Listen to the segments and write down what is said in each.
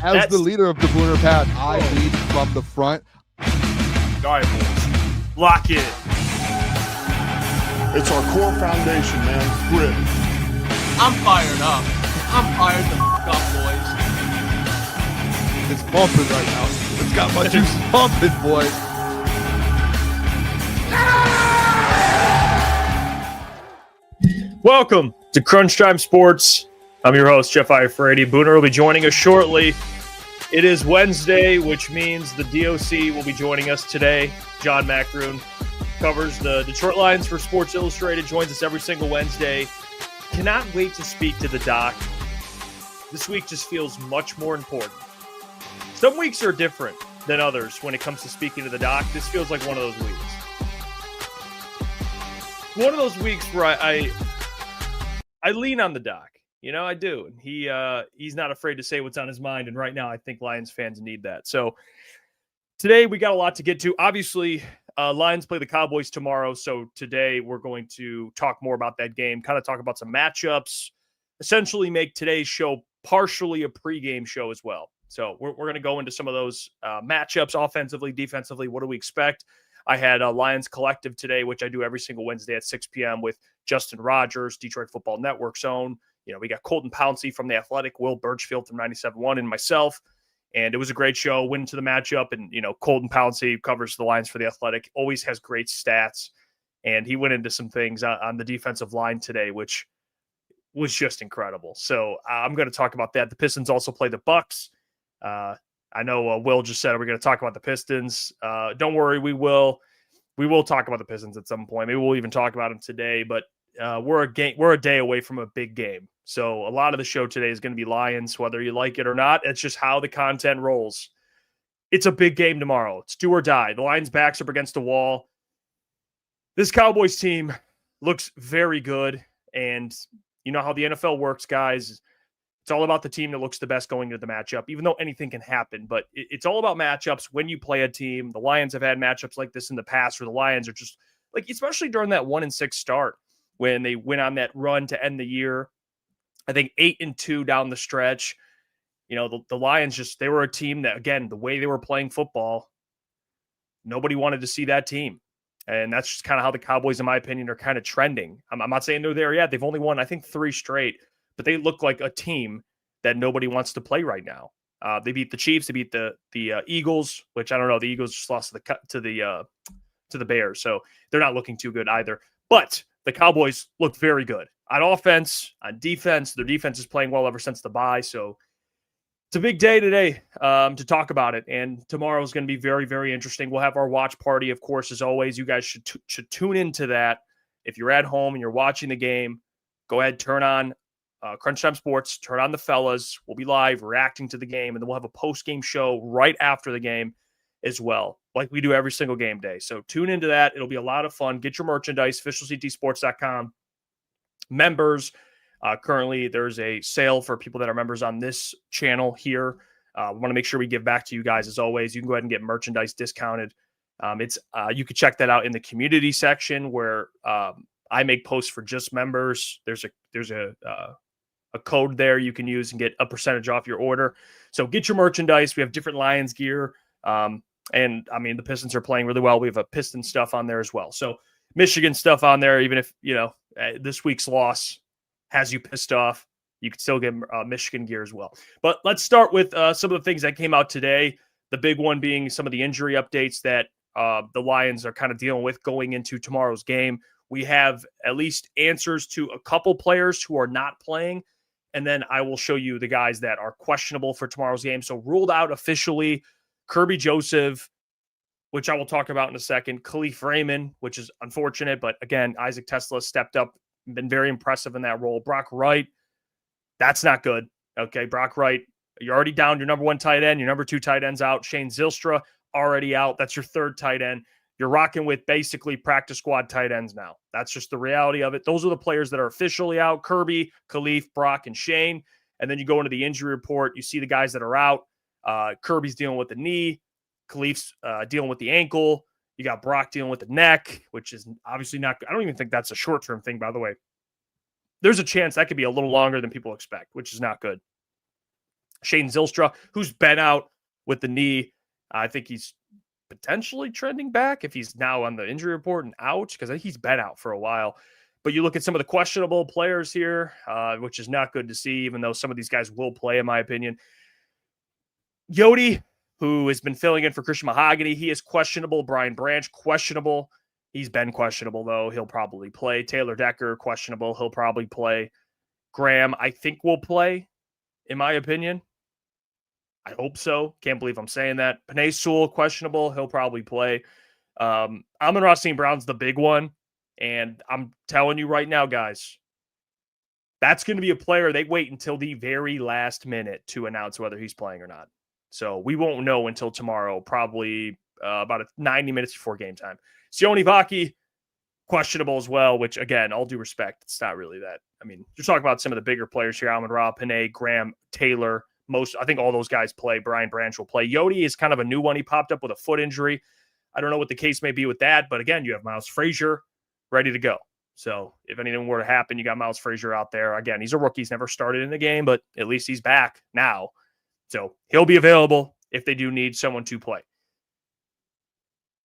As the leader of the Booner Pack, I lead from the front. All right, boys. Lock in. It's our core foundation, man. Grit. I'm fired up. I'm fired the f*** up, boys. It's pumping right now. It's got my juice pumping, boys. Welcome to Crunch Time Sports. I'm your host, Jeff Iafrate. Booner will be joining us shortly. It is Wednesday, which means the DOC will be joining us today. John Maakaron covers the Detroit Lions for Sports Illustrated, joins us every single Wednesday. Cannot wait to speak to the doc. This week just feels much more important. Some weeks are different than others when it comes to speaking to the doc. This feels like one of those weeks. One of those weeks where I lean on the doc. You know, I do. And he's not afraid to say what's on his mind. And right now, I think Lions fans need that. So today we got a lot to get to. Obviously, Lions play the Cowboys tomorrow. So today we're going to talk more about that game, kind of talk about some matchups, essentially make today's show partially a pregame show as well. So we're going to go into some of those matchups, offensively, defensively. What do we expect? I had a Lions Collective today, which I do every single Wednesday at 6 p.m. with Justin Rogers, Detroit Football Network's own. You know, we got Colton Pouncey from The Athletic, Will Birchfield from 97.1, and myself. And it was a great show, went into the matchup. And, you know, Colton Pouncey covers the Lions for The Athletic, always has great stats. And he went into some things on the defensive line today, which was just incredible. So I'm going to talk about that. The Pistons also play the Bucks. I know Will just said we're going to talk about the Pistons. Don't worry, we will talk about the Pistons at some point. Maybe we'll even talk about them today. But we're a day away from a big game. So a lot of the show today is going to be Lions, whether you like it or not. It's just how the content rolls. It's a big game tomorrow. It's do or die. The Lions' backs up against the wall. This Cowboys team looks very good. And you know how the NFL works, guys. It's all about the team that looks the best going into the matchup, even though anything can happen. But it's all about matchups when you play a team. The Lions have had matchups like this in the past where the Lions are just, like, especially during that 1-6 start when they went on that run to end the year. I think 8-2 down the stretch. You know, the Lions they were a team that, again, the way they were playing football, nobody wanted to see that team. And that's just kind of how the Cowboys, in my opinion, are kind of trending. I'm not saying they're there yet. They've only won, I think, 3 straight. But they look like a team that nobody wants to play right now. They beat the Chiefs. They beat the Eagles, which I don't know. The Eagles just lost to the Bears, so they're not looking too good either. But the Cowboys look very good on offense, on defense. Their defense is playing well ever since the bye. So it's a big day today to talk about it. And tomorrow is going to be very, very interesting. We'll have our watch party, of course, as always. You guys should tune into that. If you're at home and you're watching the game, go ahead, turn on Crunch Time Sports, turn on the fellas. We'll be live reacting to the game, and then we'll have a post-game show right after the game as well, like we do every single game day. So tune into that. It'll be a lot of fun. Get your merchandise, officialctsports.com. Members, currently there's a sale for people that are members on this channel here. We want to make sure we give back to you guys as always. You can go ahead and get merchandise discounted. You can check that out in the community section where I make posts for just members. There's a code there you can use and get a percentage off your order. So get your merchandise. We have different Lions gear. And I mean, the Pistons are playing really well. We have a Piston stuff on there as well. So Michigan stuff on there, even if, you know, this week's loss has you pissed off, you can still get Michigan gear as well. But let's start with some of the things that came out today. The big one being some of the injury updates that the Lions are kind of dealing with going into tomorrow's game. We have at least answers to a couple players who are not playing. And then I will show you the guys that are questionable for tomorrow's game. So ruled out officially, Kirby Joseph, which I will talk about in a second. Khalif Raymond, which is unfortunate. But again, Isaac Tesla stepped up, been very impressive in that role. Brock Wright, that's not good. Okay, Brock Wright, you're already down your number 1 tight end. Your number 2 tight end's out. Shane Zylstra, already out. That's your 3rd tight end. You're rocking with basically practice squad tight ends now. That's just the reality of it. Those are the players that are officially out: Kirby, Khalif, Brock, and Shane. And then you go into the injury report. You see the guys that are out. Kirby's dealing with the knee. Khalif's dealing with the ankle. You got Brock dealing with the neck, which is obviously not good. I don't even think that's a short-term thing, by the way. There's a chance that could be a little longer than people expect, which is not good. Shane Zylstra, who's been out with the knee. I think he's potentially trending back if he's now on the injury report and out, because I think he's been out for a while. But you look at some of the questionable players here, which is not good to see, even though some of these guys will play, in my opinion. Yodi, who has been filling in for Christian Mahogany, he is questionable. Brian Branch, questionable. He's been questionable, though. He'll probably play. Taylor Decker, questionable. He'll probably play. Graham, I think, will play, in my opinion. I hope so. Can't believe I'm saying that. Panay Sewell, questionable. He'll probably play. Amon-Ra St. Brown's the big one. And I'm telling you right now, guys, that's going to be a player they wait until the very last minute to announce whether he's playing or not. So we won't know until tomorrow, probably about 90 minutes before game time. Sione Vaki, questionable as well, which, again, all due respect, it's not really that. I mean, you're talking about some of the bigger players here, Amon-Ra, Panay, Graham, Taylor. I think all those guys play. Brian Branch will play. Yodi is kind of a new one. He popped up with a foot injury. I don't know what the case may be with that, but again, you have Miles Frazier ready to go. So if anything were to happen, you got Miles Frazier out there. Again, he's a rookie. He's never started in a game, but at least he's back now. So he'll be available if they do need someone to play.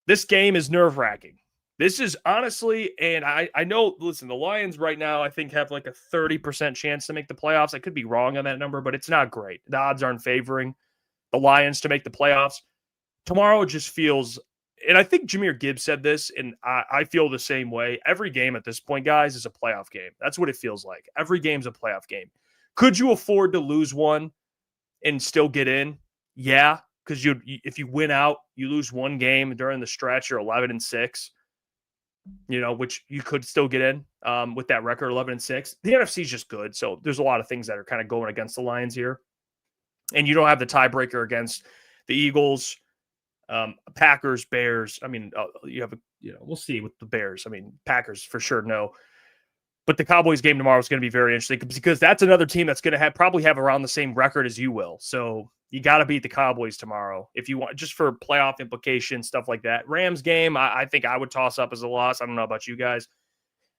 This game is nerve-wracking. This is honestly, and I know, listen, the Lions right now, I think, have like a 30% chance to make the playoffs. I could be wrong on that number, but it's not great. The odds aren't favoring the Lions to make the playoffs. Tomorrow just feels, and I think Jahmyr Gibbs said this, and I feel the same way. Every game at this point, guys, is a playoff game. That's what it feels like. Every game's a playoff game. Could you afford to lose one and still get in? Yeah, because if you win out, you lose one game during the stretch, you're 11-6. Which you could still get in with that record, 11-6. The NFC is just good, so there's a lot of things that are kind of going against the Lions here. And you don't have the tiebreaker against the Eagles, Packers, Bears. I mean, we'll see with the Bears. I mean, Packers for sure, no. But the Cowboys game tomorrow is going to be very interesting because that's another team that's going to probably have around the same record as you will. So you got to beat the Cowboys tomorrow if you want, just for playoff implications, stuff like that. Rams game, I think I would toss up as a loss. I don't know about you guys.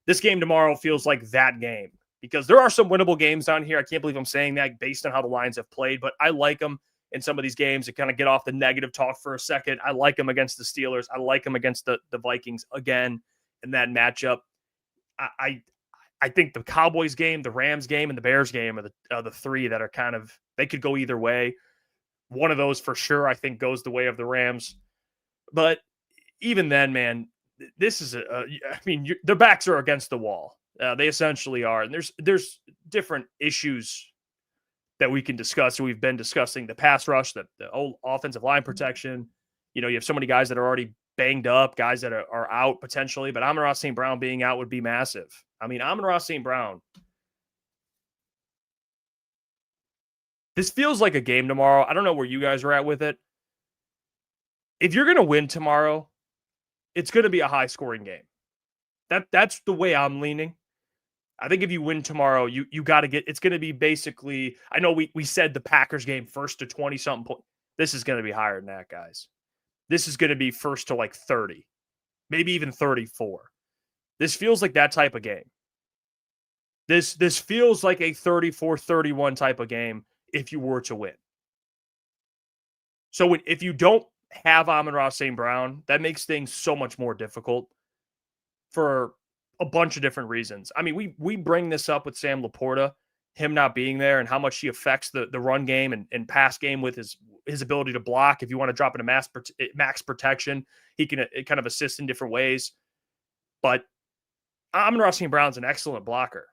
This game tomorrow feels like that game because there are some winnable games on here. I can't believe I'm saying that based on how the Lions have played, but I like them in some of these games to kind of get off the negative talk for a second. I like them against the Steelers. I like them against the Vikings again in that matchup. I think the Cowboys game, the Rams game, and the Bears game are the three that are kind of, they could go either way. One of those for sure, I think, goes the way of the Rams. But even then, man, this is their backs are against the wall. They essentially are. And there's different issues that we can discuss. We've been discussing the pass rush, the old offensive line protection. You have so many guys that are already banged up, guys that are out potentially, but Amon-Ra St. Brown being out would be massive. I mean, Amon-Ra St. Brown, this feels like a game tomorrow. I don't know where you guys are at with it. If you're going to win tomorrow, it's going to be a high-scoring game. That's the way I'm leaning. I think if you win tomorrow, you got to get, it's going to be basically, I know we said the Packers game first to 20-something points. This is going to be higher than that, guys. This is going to be first to like 30, maybe even 34. This feels like that type of game. This feels like a 34-31 type of game if you were to win. So if you don't have Amon-Ra St. Brown, that makes things so much more difficult for a bunch of different reasons. I mean, we bring this up with Sam Laporta, him not being there and how much he affects the run game and pass game with his ability to block. If you want to drop into max protection, he can kind of assist in different ways. But Amon-Ra St. Brown's an excellent blocker.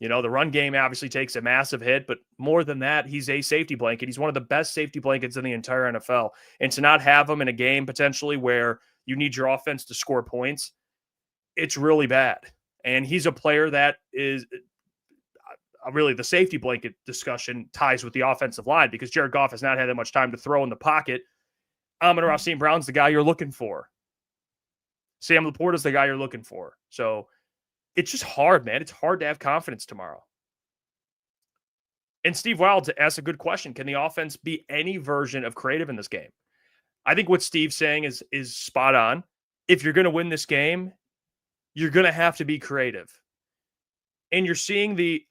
The run game obviously takes a massive hit, but more than that, he's a safety blanket. He's one of the best safety blankets in the entire NFL. And to not have him in a game potentially where you need your offense to score points, it's really bad. And he's a player that is really the safety blanket discussion ties with the offensive line because Jared Goff has not had that much time to throw in the pocket. Amon-Ra St. Brown's the guy you're looking for. Sam Laporta's the guy you're looking for. So it's just hard, man. It's hard to have confidence tomorrow. And Steve Wild asked a good question. Can the offense be any version of creative in this game? I think what Steve's saying is spot on. If you're going to win this game, you're going to have to be creative. And you're seeing the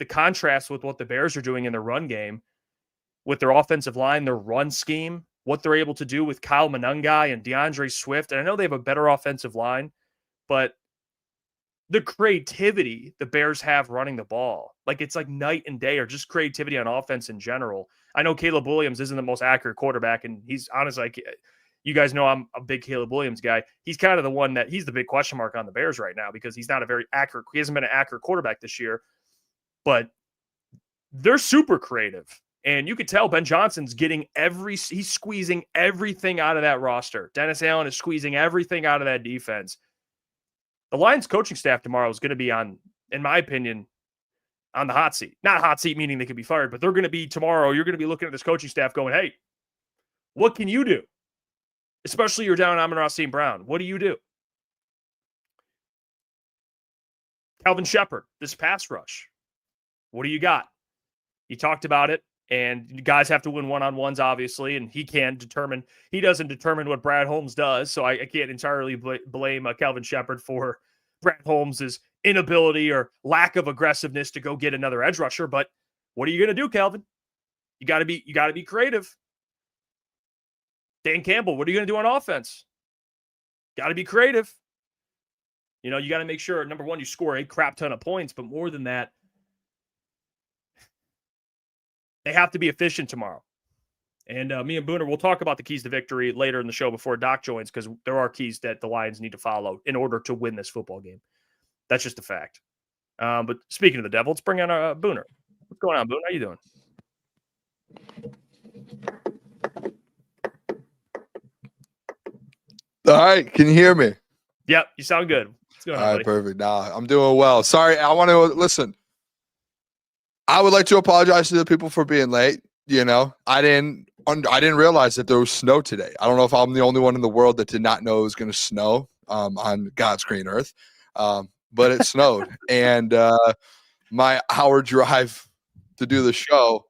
contrast with what the Bears are doing in their run game. with their offensive line, their run scheme, what they're able to do with Kyle Monangai and DeAndre Swift. And I know they have a better offensive line, but the creativity the Bears have running the ball, like it's like night and day, or just creativity on offense in general. I know Caleb Williams isn't the most accurate quarterback, and he's honestly, like, you guys know I'm a big Caleb Williams guy. He's kind of the one that he's the big question mark on the Bears right now because he's not a very accurate. He hasn't been an accurate quarterback this year, but they're super creative. And you could tell Ben Johnson's he's squeezing everything out of that roster. Dennis Allen is squeezing everything out of that defense. The Lions coaching staff tomorrow is going to be on, in my opinion, on the hot seat. Not hot seat meaning they could be fired, but they're going to be tomorrow. You're going to be looking at this coaching staff going, hey, what can you do? Especially you're down Amon-Ra St. Brown. What do you do? Calvin Shepard, this pass rush. What do you got? You talked about it, and guys have to win one-on-ones, obviously, and he doesn't determine what Brad Holmes does, so I can't entirely blame Calvin Shepard for Brad Holmes' inability or lack of aggressiveness to go get another edge rusher, but what are you going to do, Calvin? You got to be creative. Dan Campbell, what are you going to do on offense? Got to be creative. You got to make sure, number one, you score a crap ton of points, but more than that, they have to be efficient tomorrow. And me and Booner, we'll talk about the keys to victory later in the show before Doc joins, because there are keys that the Lions need to follow in order to win this football game. That's just a fact. But speaking of the devil, let's bring on Booner. What's going on, Booner? How you doing? All right, can you hear me? Yep, you sound good. What's going on, buddy? Perfect. Nah, I'm doing well. Sorry, I want to listen. I would like to apologize to the people for being late. I didn't realize that there was snow today. I don't know if I'm the only one in the world that did not know it was going to snow on God's green earth, but it snowed, and my hour drive to do the show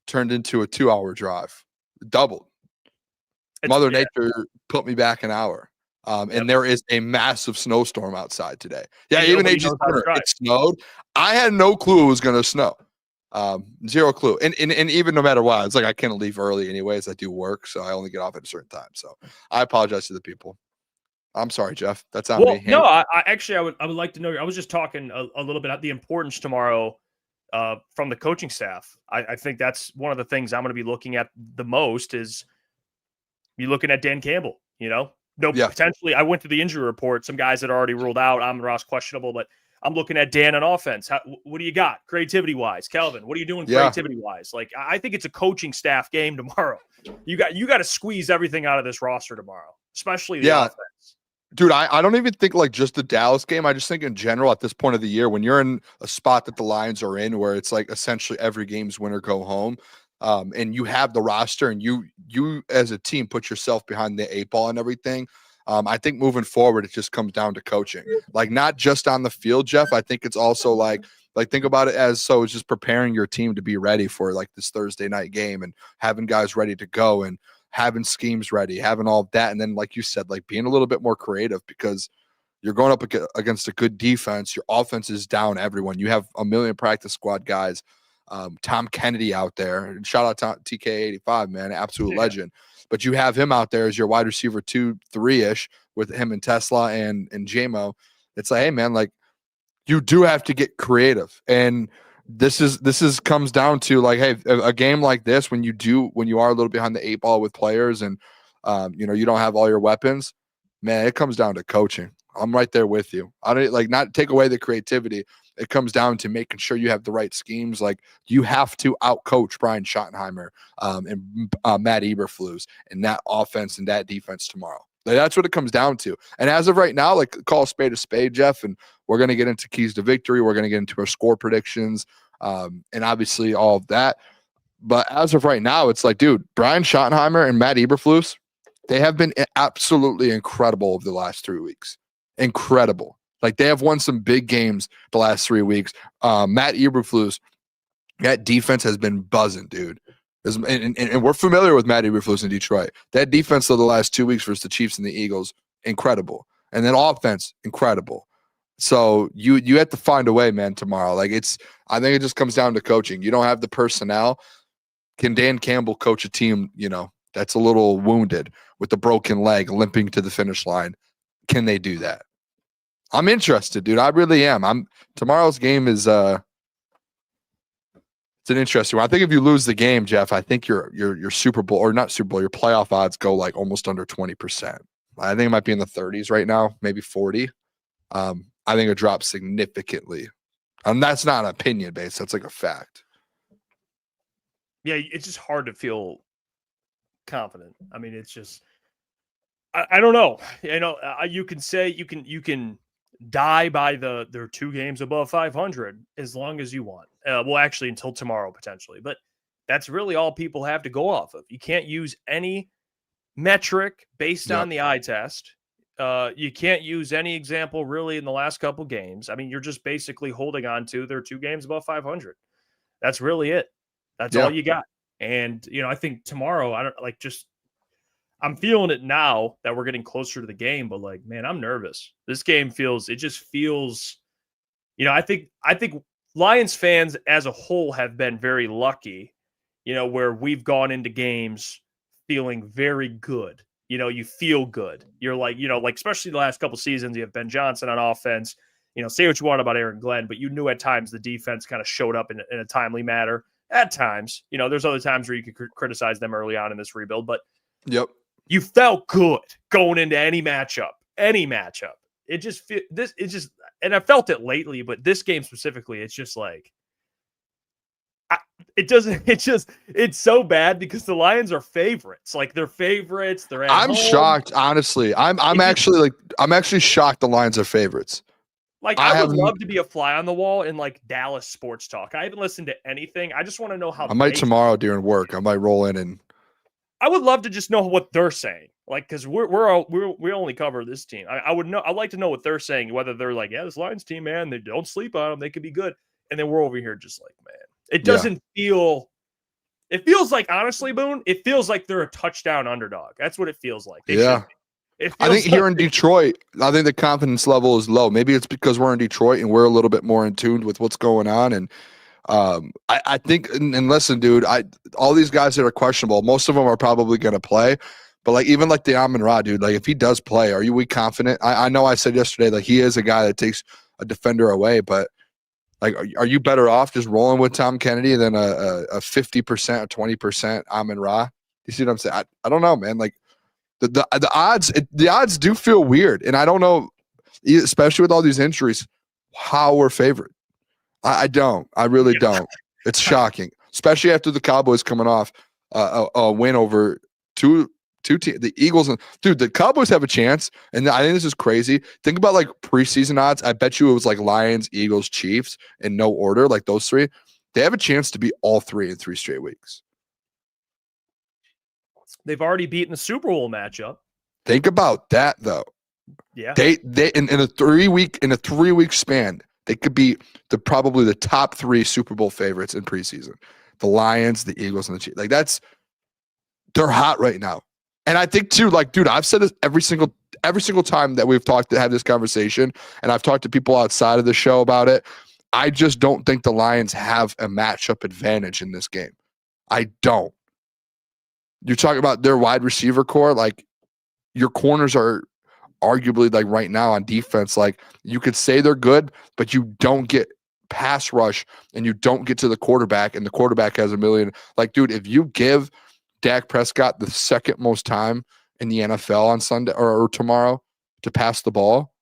turned into a 2-hour drive, doubled. Mother Nature put me back an hour. And there is a massive snowstorm outside today. Yeah, and even AJ Turner, it snowed. I had no clue it was going to snow. Zero clue. And even no matter what, it's like I can't leave early anyways. I do work, so I only get off at a certain time. So I apologize to the people. I'm sorry, Jeff. That's on me. No, I would like to know. I was just talking a little bit about the importance tomorrow from the coaching staff. I think that's one of the things I'm going to be looking at the most is you looking at Dan Campbell, potentially. I went to the injury report. Some guys that are already ruled out. Amon-Ra's questionable, but I'm looking at Dan on offense. What do you got creativity-wise? Kelvin, what are you doing creativity-wise? Like, I think it's a coaching staff game tomorrow. You got to squeeze everything out of this roster tomorrow, especially the offense. Dude, I don't even think like just the Dallas game. I just think in general at this point of the year, when you're in a spot that the Lions are in, where it's like essentially every game's win or go home, and you have the roster and you as a team put yourself behind the 8 ball and everything. I think moving forward, it just comes down to coaching, like not just on the field, Jeff. I think it's also like think about it as it's just preparing your team to be ready for like this Thursday night game and having guys ready to go and having schemes ready, having all of that. And then, like you said, like being a little bit more creative because you're going up against a good defense. Your offense is down everyone. You have a million practice squad guys. Tom Kennedy out there. Shout out to TK85, man, absolute legend. But you have him out there as your wide receiver 2, 3-ish with him and Tesla and JMO. It's like, hey, man, like you do have to get creative. And this comes down to like, hey, a game like this, when you are a little behind the 8 ball with players and you don't have all your weapons, man, it comes down to coaching. I'm right there with you. I don't like not take away the creativity. It comes down to making sure you have the right schemes. Like you have to out-coach Brian Schottenheimer and Matt Eberflus and that offense and that defense tomorrow. Like, that's what it comes down to. And as of right now, like call a spade, Jeff, and we're going to get into keys to victory. We're going to get into our score predictions and obviously all of that. But as of right now, it's like, dude, Brian Schottenheimer and Matt Eberflus, they have been absolutely incredible over the last 3 weeks. Incredible. Like they have won some big games the last 3 weeks. Matt Eberflus, that defense has been buzzing, dude. And we're familiar with Matt Eberflus in Detroit. That defense of the last 2 weeks versus the Chiefs and the Eagles, incredible. And then offense, incredible. So you have to find a way, man, tomorrow. Like I think it just comes down to coaching. You don't have the personnel. Can Dan Campbell coach a team, that's a little wounded with the broken leg, limping to the finish line? Can they do that? I'm interested, dude. I really am. Tomorrow's game is it's an interesting one. I think if you lose the game, Jeff, I think your Super Bowl, or not Super Bowl, your playoff odds go like almost under 20%. I think it might be in the 30s right now, maybe 40. I think it drops significantly. And that's not an opinion based. That's like a fact. Yeah, it's just hard to feel confident. I mean, it's just, I don't know. You can say you can die by they're 2 games above 500 as long as you want. Well, actually, until tomorrow potentially, but that's really all people have to go off of. You can't use any metric based on the eye test. You can't use any example really in the last couple games. I mean, you're just basically holding on to their 2 games above 500. That's really it. That's all you got. And, I think tomorrow, I'm feeling it now that we're getting closer to the game, but like, man, I'm nervous. This game feels, I think Lions fans as a whole have been very lucky, where we've gone into games feeling very good. You feel good. You're like, especially the last couple seasons, you have Ben Johnson on offense, say what you want about Aaron Glenn, but you knew at times the defense kind of showed up in a timely manner. At times, there's other times where you could criticize them early on in this rebuild, but you felt good going into any matchup. It just and I felt it lately, but this game specifically, it's just like, it's so bad because the Lions are favorites. Like they're favorites. They're at home. Shocked, honestly. I'm actually shocked the Lions are favorites. Like I would love to be a fly on the wall in like Dallas sports talk. I haven't listened to anything. I just want to know how. I might tomorrow during work. I might roll in and. I would love to just know what they're saying. Like, because we only cover this team. I would know. I'd like to know what they're saying. Whether they're like, yeah, this Lions team, man, they don't sleep on them. They could be good. And then we're over here just like, man, it doesn't feel. It feels like, honestly, Boone, it feels like they're a touchdown underdog. That's what it feels like. I think here in Detroit, I think the confidence level is low. Maybe it's because we're in Detroit and we're a little bit more in tune with what's going on. And I think, and listen, dude, all these guys that are questionable, most of them are probably going to play. But like even like the Amon-Ra, dude, like if he does play, are you confident? I know I said yesterday like he is a guy that takes a defender away, but like are you better off just rolling with Tom Kennedy than a 50% or 20% Amon-Ra? You see what I'm saying? I don't know, man. Like the odds do feel weird, and I don't know, especially with all these injuries, how we're favored. I really don't. It's shocking, especially after the Cowboys coming off a win over two teams, the Eagles. And dude, the Cowboys have a chance. And I think this is crazy. Think about like preseason odds. I bet you it was like Lions, Eagles, Chiefs in no order, like those 3. They have a chance to be all 3 in 3 straight weeks. They've already beaten the Super Bowl matchup. Think about that though. Yeah. They in a 3-week span, they could be probably the top 3 Super Bowl favorites in preseason. The Lions, the Eagles, and the Chiefs. Like they're hot right now. And I think too, like, dude, I've said this every single time that we've talked to have this conversation, and I've talked to people outside of the show about it. I just don't think the Lions have a matchup advantage in this game. I don't. You're talking about their wide receiver core, like your corners are arguably like right now on defense, like you could say they're good, but you don't get pass rush and you don't get to the quarterback, and the quarterback has a million. Like, dude, if you give Dak Prescott the second most time in the NFL on Sunday or tomorrow to pass the ball,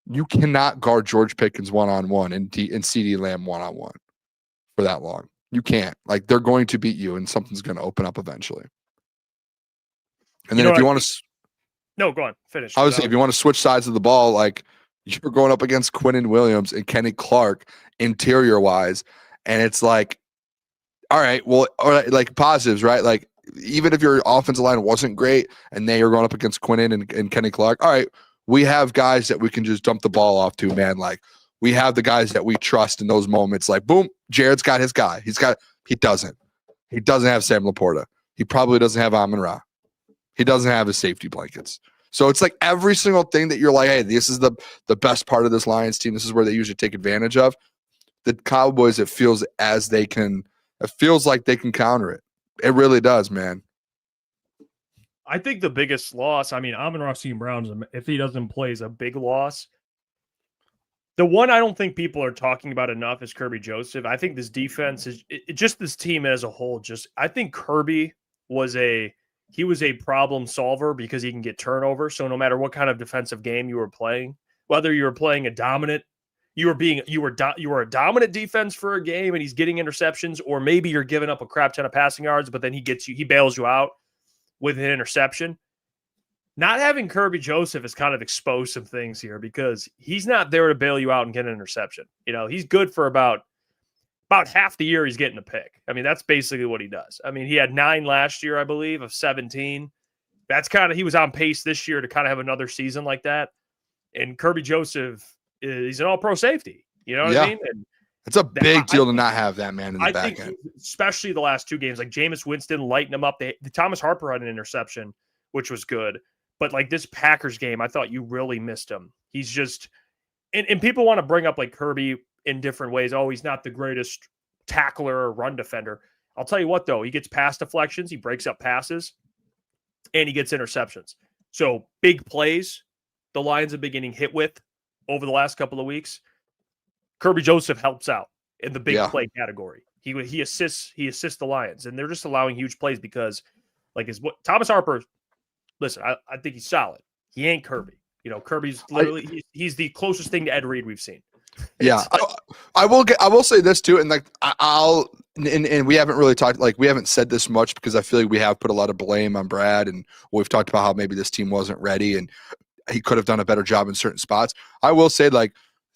you cannot guard George Pickens one-on-one and CeeDee Lamb one-on-one for that long. You can't. Like, they're going to beat you, and something's going to open up eventually. And then if you want to... No, go on. Finish. I was saying, if you want to switch sides of the ball, like, you're going up against Quinnen Williams and Kenny Clark interior-wise, and it's like, all right, well, all right, like positives, right? Like, even if your offensive line wasn't great and they are going up against Quinnen and Kenny Clark, all right, we have guys that we can just dump the ball off to, man. Like, we have the guys that we trust in those moments. Like, boom, Jared's got his guy. He doesn't have Sam Laporta. He probably doesn't have Amon-Ra. He doesn't have his safety blankets. So it's like every single thing that you're like, hey, this is the best part of this Lions team. This is where they usually take advantage of. The Cowboys, it feels as they can it feels like they can counter it. It really does, man. I think the biggest loss, I mean, Amon-Ra St. Brown, if he doesn't play, is a big loss. The one I don't think people are talking about enough is Kirby Joseph. I think this defense is just this team as a whole. I think Kirby was a problem solver because he can get turnover. So no matter what kind of defensive game you were playing, whether you were playing a dominant, you were a dominant defense for a game and he's getting interceptions, or maybe you're giving up a crap ton of passing yards, but then he bails you out with an interception. Not having Kirby Joseph has kind of exposed some things here because he's not there to bail you out and get an interception. He's good for about half the year he's getting a pick. I mean, that's basically what he does. I mean, he had 9 last year, I believe, of 17. He was on pace this year to kind of have another season like that. And Kirby Joseph, he's an all-pro safety. You know what I mean? And it's a big deal to not have that man in the back end. Especially the last 2 games, like Jameis Winston lighting him up. The Thomas Harper had an interception, which was good. But like this Packers game, I thought you really missed him. He's just, and people want to bring up like Kirby in different ways. Oh, he's not the greatest tackler or run defender. I'll tell you what, though, he gets pass deflections, he breaks up passes, and he gets interceptions. So big plays, the Lions have been getting hit with over the last couple of weeks. Kirby Joseph helps out in the big play category. He assists the Lions, and they're just allowing huge plays because, like, Thomas Harper. Listen, I think he's solid. He ain't Kirby. Kirby's literally he's the closest thing to Ed Reed we've seen. Yeah, I will say this too, and like and we haven't really talked, like we haven't said this much because I feel like we have put a lot of blame on Brad, and we've talked about how maybe this team wasn't ready and he could have done a better job in certain spots. I will say, like,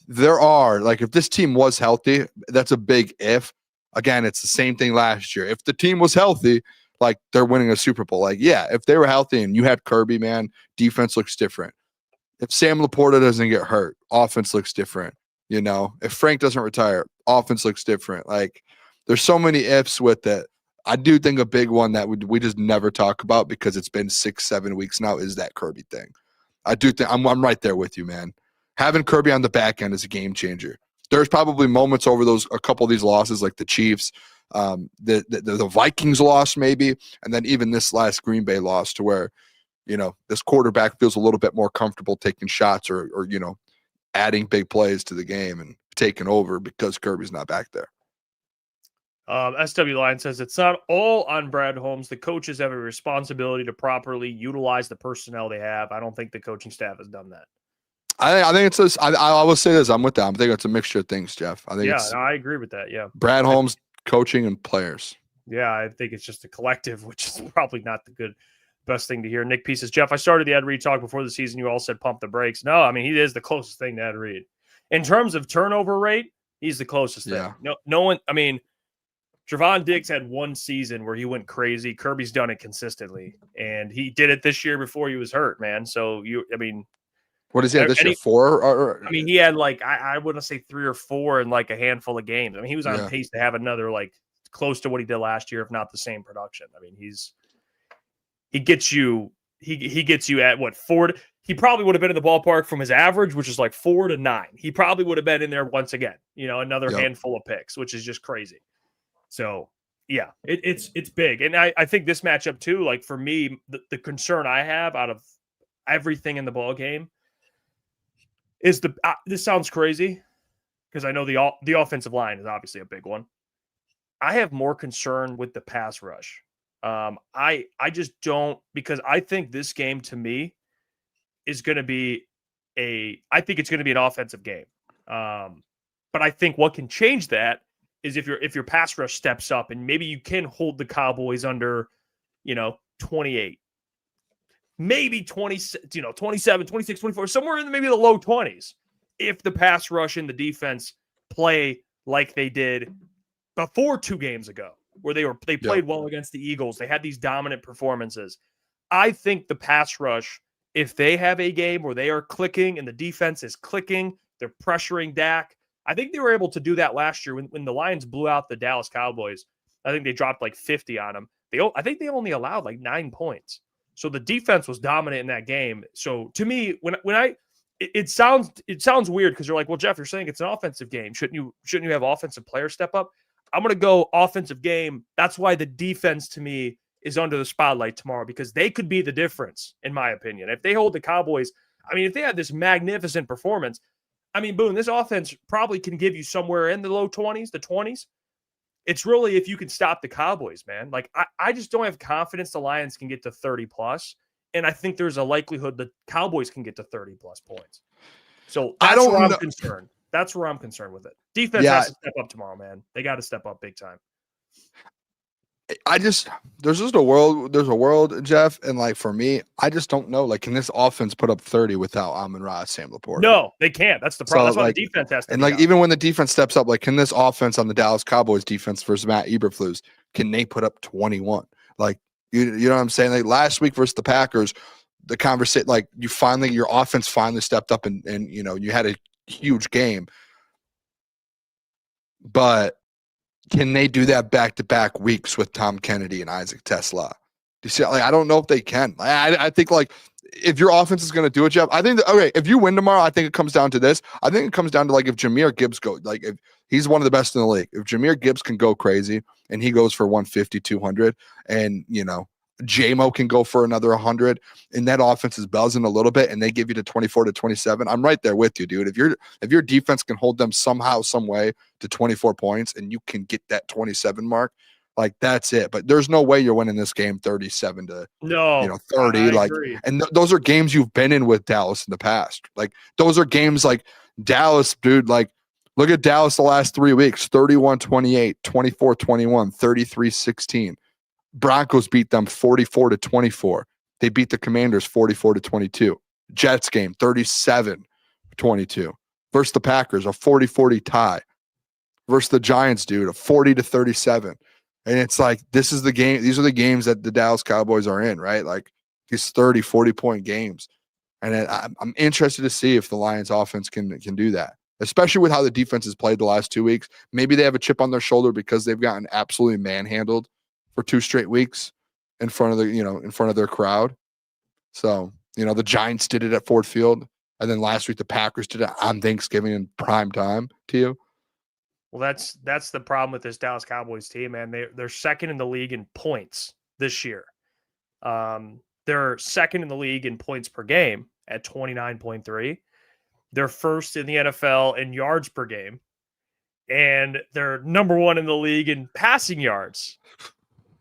if this team was healthy, that's a big if. Again, it's the same thing last year. If the team was healthy, like, they're winning a Super Bowl. Like, yeah, if they were healthy and you had Kirby, man, defense looks different. If Sam Laporta doesn't get hurt, offense looks different. If Frank doesn't retire, offense looks different. Like, there's so many ifs with it. I do think a big one that we just never talk about because it's been 6-7 weeks now is that Kirby thing. I do think I'm right there with you, man. Having Kirby on the back end is a game changer. There's probably moments over a couple of these losses, like the Chiefs, the Vikings loss maybe, and then even this last Green Bay loss, to where this quarterback feels a little bit more comfortable taking shots or adding big plays to the game and taking over because Kirby's not back there. SW Line says it's not all on Brad Holmes. The coaches have a responsibility to properly utilize the personnel they have. I don't think the coaching staff has done that. I think it's I will say this. I'm with that. I think it's a mixture of things, Jeff. I agree with that. Yeah. Brad Holmes, coaching and players. Yeah, I think it's just a collective, which is probably not the best thing to hear. Nick P says, Jeff, I started the Ed Reed talk before the season. You all said pump the brakes. No, I mean, he is the closest thing to Ed Reed. In terms of turnover rate, he's the closest thing. No one, I mean, Trevon Diggs had one season where he went crazy. Kirby's done it consistently, and he did it this year before he was hurt, man. So, what is he this year? 4? I mean, he had I wouldn't say 3 or 4 in like a handful of games. I mean, he was on pace to have another close to what he did last year, if not the same production. I mean, he gets you at what, 4? He probably would have been in the ballpark from his average, which is like 4 to 9. He probably would have been in there once again. Another handful of picks, which is just crazy. So yeah, it's big, and I think this matchup too. Like for me, the concern I have out of everything in the ball game is this sounds crazy because I know the offensive line is obviously a big one. I have more concern with the pass rush. I just don't, because I think this game to me is going to be I think it's going to be an offensive game. But I think what can change that is if your pass rush steps up and maybe you can hold the Cowboys under, 28. Maybe 20, 27, 26, 24, somewhere in maybe the low 20s. If the pass rush and the defense play like they did before 2 games ago, where they played well against the Eagles. They had these dominant performances. I think the pass rush, if they have a game where they are clicking and the defense is clicking, they're pressuring Dak. I think they were able to do that last year when the Lions blew out the Dallas Cowboys. I think they dropped 50 on them. I think they only allowed 9 points. So the defense was dominant in that game. So to me, it sounds weird because you're like, well, Jeff, you're saying it's an offensive game. Shouldn't you have offensive players step up? I'm going to go offensive game. That's why the defense to me is under the spotlight tomorrow, because they could be the difference, in my opinion. If they hold the Cowboys, I mean, if they have this magnificent performance, I mean, Boone, this offense probably can give you somewhere in the low 20s, the 20s. It's really if you can stop the Cowboys, man. Like, I just don't have confidence the Lions can get to 30 plus. And I think there's a likelihood the Cowboys can get to 30 plus points. So that's where I'm concerned. That's where I'm concerned with it. Defense has to step up tomorrow, man. They got to step up big time. There's a world, Jeff, and like for me, I just don't know. Like, can this offense put up 30 without Amon-Ra, Sam Laporta? No, they can't. That's the problem. That's why the defense has to. And like, even when the defense steps up, like, can this offense on the Dallas Cowboys defense versus Matt Eberflus, can they put up 21? Like, you know what I'm saying? Like last week versus the Packers, the conversation, like your offense finally stepped up and you know, you had a huge game. But can they do that back-to-back weeks with Tom Kennedy and Isaac Tesla? Do you see? Like, I don't know if they can. I think, like, if your offense is going to do it, Jeff, I think if you win tomorrow, I think it comes down to this. I think it comes down to, like, if Jahmyr Gibbs goes, like, if he's one of the best in the league. If Jahmyr Gibbs can go crazy and he goes for 150, 200, and, you know, J-Mo can go for another 100, and that offense is buzzing a little bit, and they give you to 24 to 27. I'm right there with you, dude. If your defense can hold them somehow, some way to 24 points, and you can get that 27 mark, like that's it. But there's no way you're winning this game 37 to 30. Like, and those are games you've been in with Dallas in the past. Like those are games like Dallas, dude. Like look at Dallas the last 3 weeks: 31-28, 24-21, 33-16. Broncos beat them 44-24. They beat the Commanders 44-22. Jets game 37-22. Versus the Packers, a 40-40 tie. Versus the Giants, dude, a 40-37. And it's like, this is the game. These are the games that the Dallas Cowboys are in, right? Like these 30, 40-point games. And I'm interested to see if the Lions offense can do that, especially with how the defense has played the last 2 weeks. Maybe they have a chip on their shoulder because they've gotten absolutely manhandled for 2 straight weeks in front of their crowd. So, you know, the Giants did it at Ford Field, and then last week the Packers did it on Thanksgiving in prime time to you. Well, that's the problem with this Dallas Cowboys team, man. They're second in the league in points this year. They're second in the league in points per game at 29.3. They're first in the NFL in yards per game, and they're number 1 in the league in passing yards.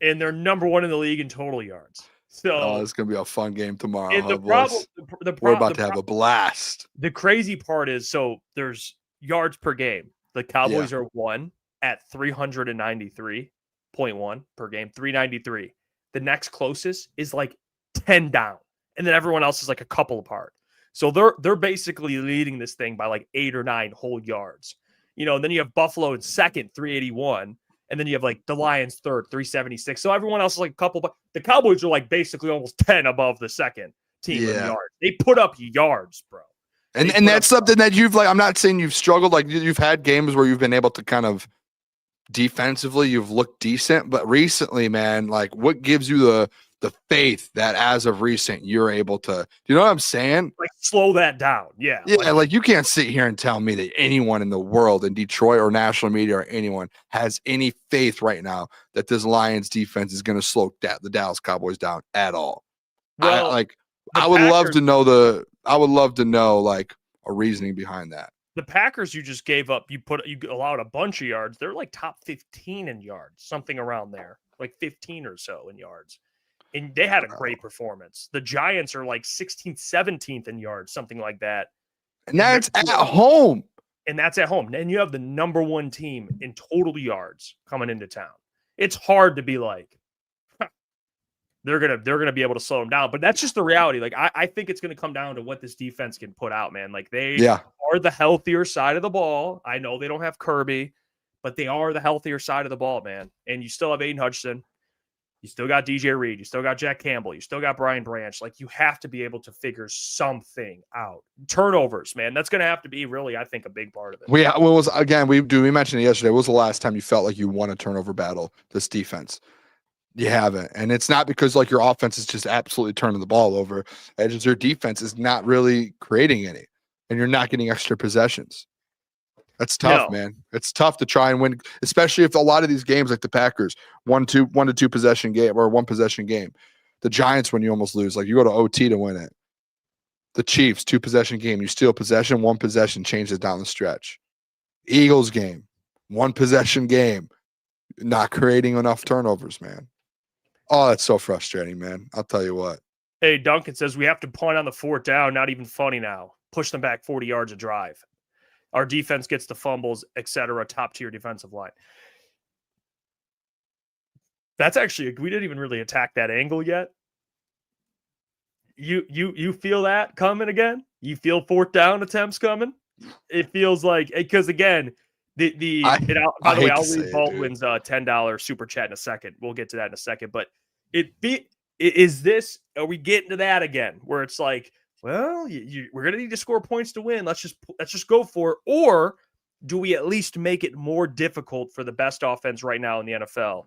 And they're number 1 in the league in total yards. So it's gonna be a fun game tomorrow. And we're about to have a blast. The crazy part is, so there's yards per game. The Cowboys are 1 at 393.1 per game, 393. The next closest is like 10 down, and then everyone else is like a couple apart. So they're basically leading this thing by like 8 or 9 whole yards. You know, and then you have Buffalo in second, 381. And then you have like the Lions third, 376. So everyone else is like a couple, but the Cowboys are like basically almost 10 above the second team in yards. They put up yards, bro. And that's something that you've, like, I'm not saying you've struggled. Like you've had games where you've been able to kind of defensively, you've looked decent, but recently, man, like what gives you the faith that as of recent you're able to, you know what I'm saying? Like slow that down. Yeah. Yeah. Like you can't sit here and tell me that anyone in the world in Detroit or national media or anyone has any faith right now that this Lions defense is going to slow the Dallas Cowboys down at all. Well, I would love to know like a reasoning behind that. The Packers you just gave up, you allowed a bunch of yards. They're like top 15 in yards, something around there, like 15 or so in yards. And they had a great performance. The Giants are like 16th, 17th in yards, something like that. And that's at home. And that's at home. And you have the number 1 team in total yards coming into town. It's hard to be like, they're gonna be able to slow them down. But that's just the reality. Like I think it's gonna come down to what this defense can put out, man. Like they are the healthier side of the ball. I know they don't have Kirby, but they are the healthier side of the ball, man. And you still have Aiden Hutchinson. You still got DJ Reed. You still got Jack Campbell. You still got Brian Branch. Like, you have to be able to figure something out. Turnovers, man. That's going to have to be really, I think, a big part of it. We mentioned it yesterday. When was the last time you felt like you won a turnover battle, this defense? You haven't. And it's not because, like, your offense is just absolutely turning the ball over. It's just your defense is not really creating any, and you're not getting extra possessions. That's tough, man. It's tough to try and win, especially if a lot of these games, like the Packers, 1 to 2 possession game or 1 possession game. The Giants, when you almost lose, like you go to OT to win it. The Chiefs, 2 possession game. You steal possession, 1 possession, change it down the stretch. Eagles game, 1 possession game. Not creating enough turnovers, man. Oh, that's so frustrating, man. I'll tell you what. Hey, Duncan says we have to punt on the 4th down. Not even funny now. Push them back 40 yards a drive. Our defense gets the fumbles, etc. Top tier defensive line. That's actually, we didn't even really attack that angle yet. You feel that coming again? You feel 4th down attempts coming? It feels like, because again, by the way, I'll read Baldwin's $10 super chat in a second. We'll get to that in a second. But are we getting to that again? Where it's like, well, we're going to need to score points to win. Let's just go for it. Or do we at least make it more difficult for the best offense right now in the NFL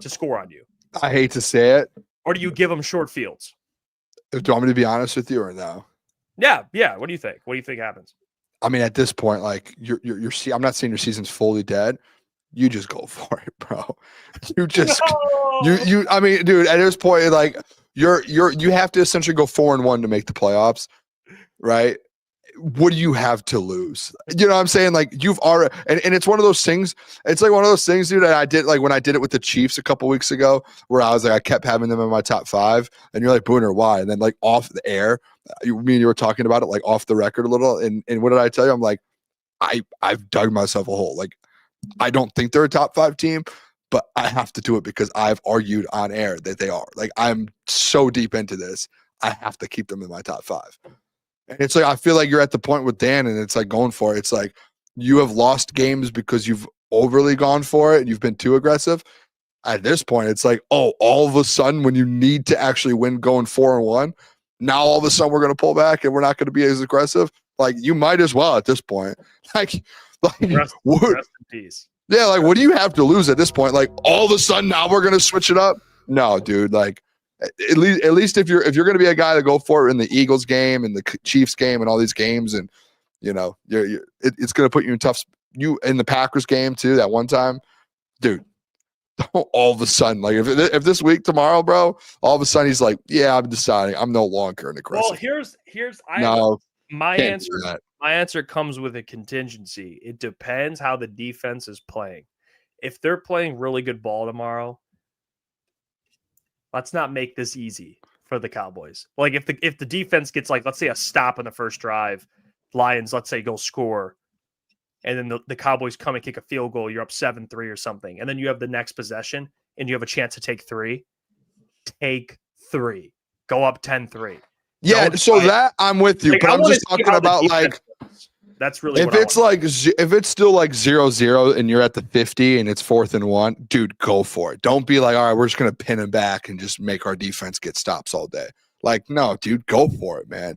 to score on you? I hate to say it. Or do you give them short fields? Do you want me to be honest with you or no? Yeah. What do you think? What do you think happens? I mean, at this point, like I'm not saying your season's fully dead. You just go for it, bro. You just you. I mean, dude, at this point, like you have to essentially go 4-1 to make the playoffs, right? What do you have to lose? You know what I'm saying? Like you've already, and it's one of those things. It's like one of those things, dude. That I did like when I did it with the Chiefs a couple weeks ago, where I was like, I kept having them in my top 5, and you're like, Booner, why? And then like off the air, me and you were talking about it like off the record a little, and what did I tell you? I'm like, I've dug myself a hole. Like I don't think they're a top 5 team, but I have to do it because I've argued on air that they are. Like I'm so deep into this, I have to keep them in my top 5. And it's like I feel like you're at the point with Dan, and it's like going for it. It's like you have lost games because you've overly gone for it and you've been too aggressive. At this point, it's like, oh, all of a sudden when you need to actually win going 4-1, now all of a sudden we're going to pull back and we're not going to be as aggressive. Like you might as well at this point. Like rest in peace. Yeah, like what do you have to lose at this point? Like all of a sudden now we're going to switch it up? No, dude. Like at least if you're going to be a guy to go for it in the Eagles game and the Chiefs game and all these games, and you know it's going to put you in tough. You in the Packers game too that one time, dude. Don't all of a sudden, like if this week tomorrow, bro, all of a sudden he's like, yeah, I'm deciding I'm no longer an aggressive. Well, here's my answer. My answer comes with a contingency. It depends how the defense is playing. If they're playing really good ball tomorrow, let's not make this easy for the Cowboys. Like if the defense gets like, let's say a stop in the first drive, Lions, let's say go score, and then the Cowboys come and kick a field goal, you're up 7-3 or something, and then you have the next possession and you have a chance to take 3. Take 3. Go up 10-3. Yeah, that I'm with you, like, but I'm just talking about like that's really if it's still like 0-0 and you're at the 50 and it's 4th and 1, dude, go for it. Don't be like, all right, we're just gonna pin him back and just make our defense get stops all day. Like, no, dude, go for it, man.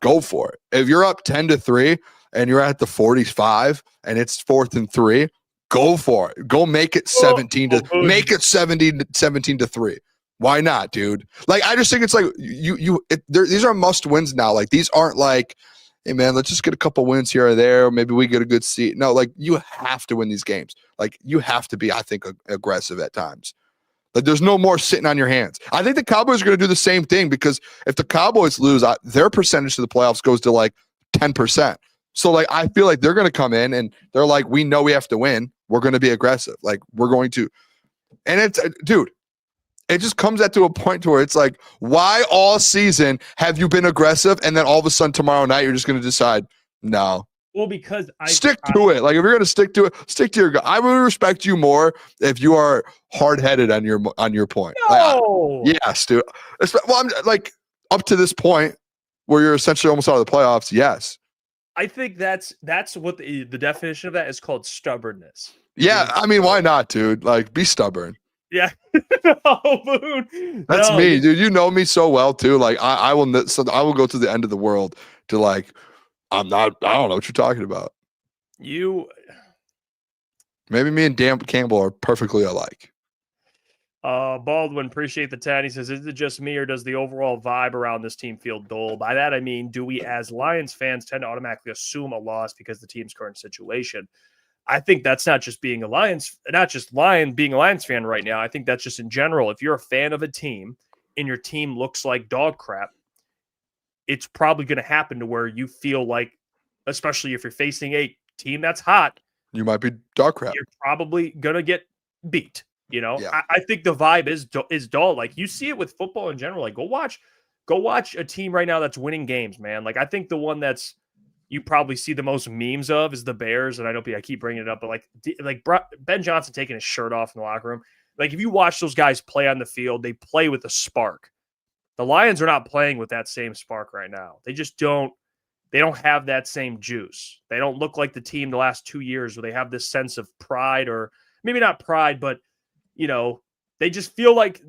Go for it. If you're up 10-3 and you're at the 45 and it's 4th and 3, go for it. Go make it 17-3. Why not, dude? Like, I just think it's like these are must wins now. Like, these aren't like, hey man, let's just get a couple wins here or there. Maybe we get a good seat. No, like you have to win these games. Like you have to be, I think, aggressive at times. Like there's no more sitting on your hands. I think the Cowboys are going to do the same thing because if the Cowboys lose, their percentage to the playoffs goes to like 10%. So like I feel like they're going to come in and they're like, we know we have to win. We're going to be aggressive. Like we're going to, and it's dude. It just comes to a point to where it's like, why all season have you been aggressive, and then all of a sudden tomorrow night you're just going to decide, no. Well, because stick to it. Like if you're going to stick to it, stick to your guy. I would respect you more if you are hard-headed on your point. No. Yes, dude. Well, I'm like up to this point where you're essentially almost out of the playoffs. Yes. I think that's what the definition of that is called stubbornness. Yeah, I mean, why not, dude? Like, be stubborn. Yeah. No, Boone. That's me, dude. You know me so well too. Like I will go to the end of the world to like, I don't know what you're talking about. Maybe me and Dan Campbell are perfectly alike. Baldwin, appreciate the 10. He says, is it just me or does the overall vibe around this team feel dull? By that, I mean, do we as Lions fans tend to automatically assume a loss because of the team's current situation? I think that's not just being a Lions, not just being a Lions fan right now. I think that's just in general. If you're a fan of a team and your team looks like dog crap, it's probably going to happen to where you feel like, especially if you're facing a team that's hot, you might be dog crap. You're probably going to get beat. You know, yeah. I think the vibe is dull. Like you see it with football in general. Like go watch a team right now that's winning games, man. Like I think the one that's you probably see the most memes of is the Bears, and I keep bringing it up, but like Ben Johnson taking his shirt off in the locker room. Like if you watch those guys play on the field, they play with a spark. The Lions are not playing with that same spark right now. They just don't. They don't have that same juice. They don't look like the team the last 2 years where they have this sense of pride, or maybe not pride, but you know, they just feel like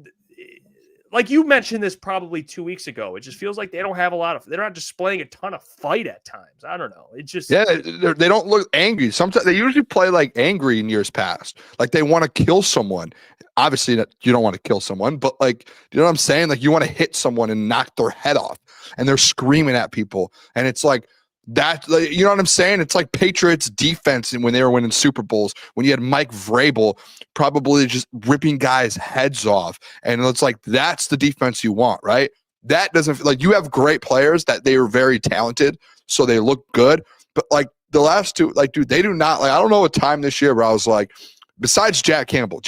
you mentioned this probably 2 weeks ago. It just feels like they don't have they're not displaying a ton of fight at times. I don't know. It just, they don't look angry. Sometimes they usually play like angry in years past. Like they want to kill someone. Obviously you don't want to kill someone, but like, you know what I'm saying? Like you want to hit someone and knock their head off and they're screaming at people. And it's like, that, you know what I'm saying? It's like Patriots defense and when they were winning Super Bowls, when you had Mike Vrabel probably just ripping guys' heads off. And it's like, that's the defense you want, right? That doesn't, like, you have great players that they are very talented, so they look good. But like the last two, like, dude, they do not, like, I don't know a time this year where I was like, besides Jack Campbell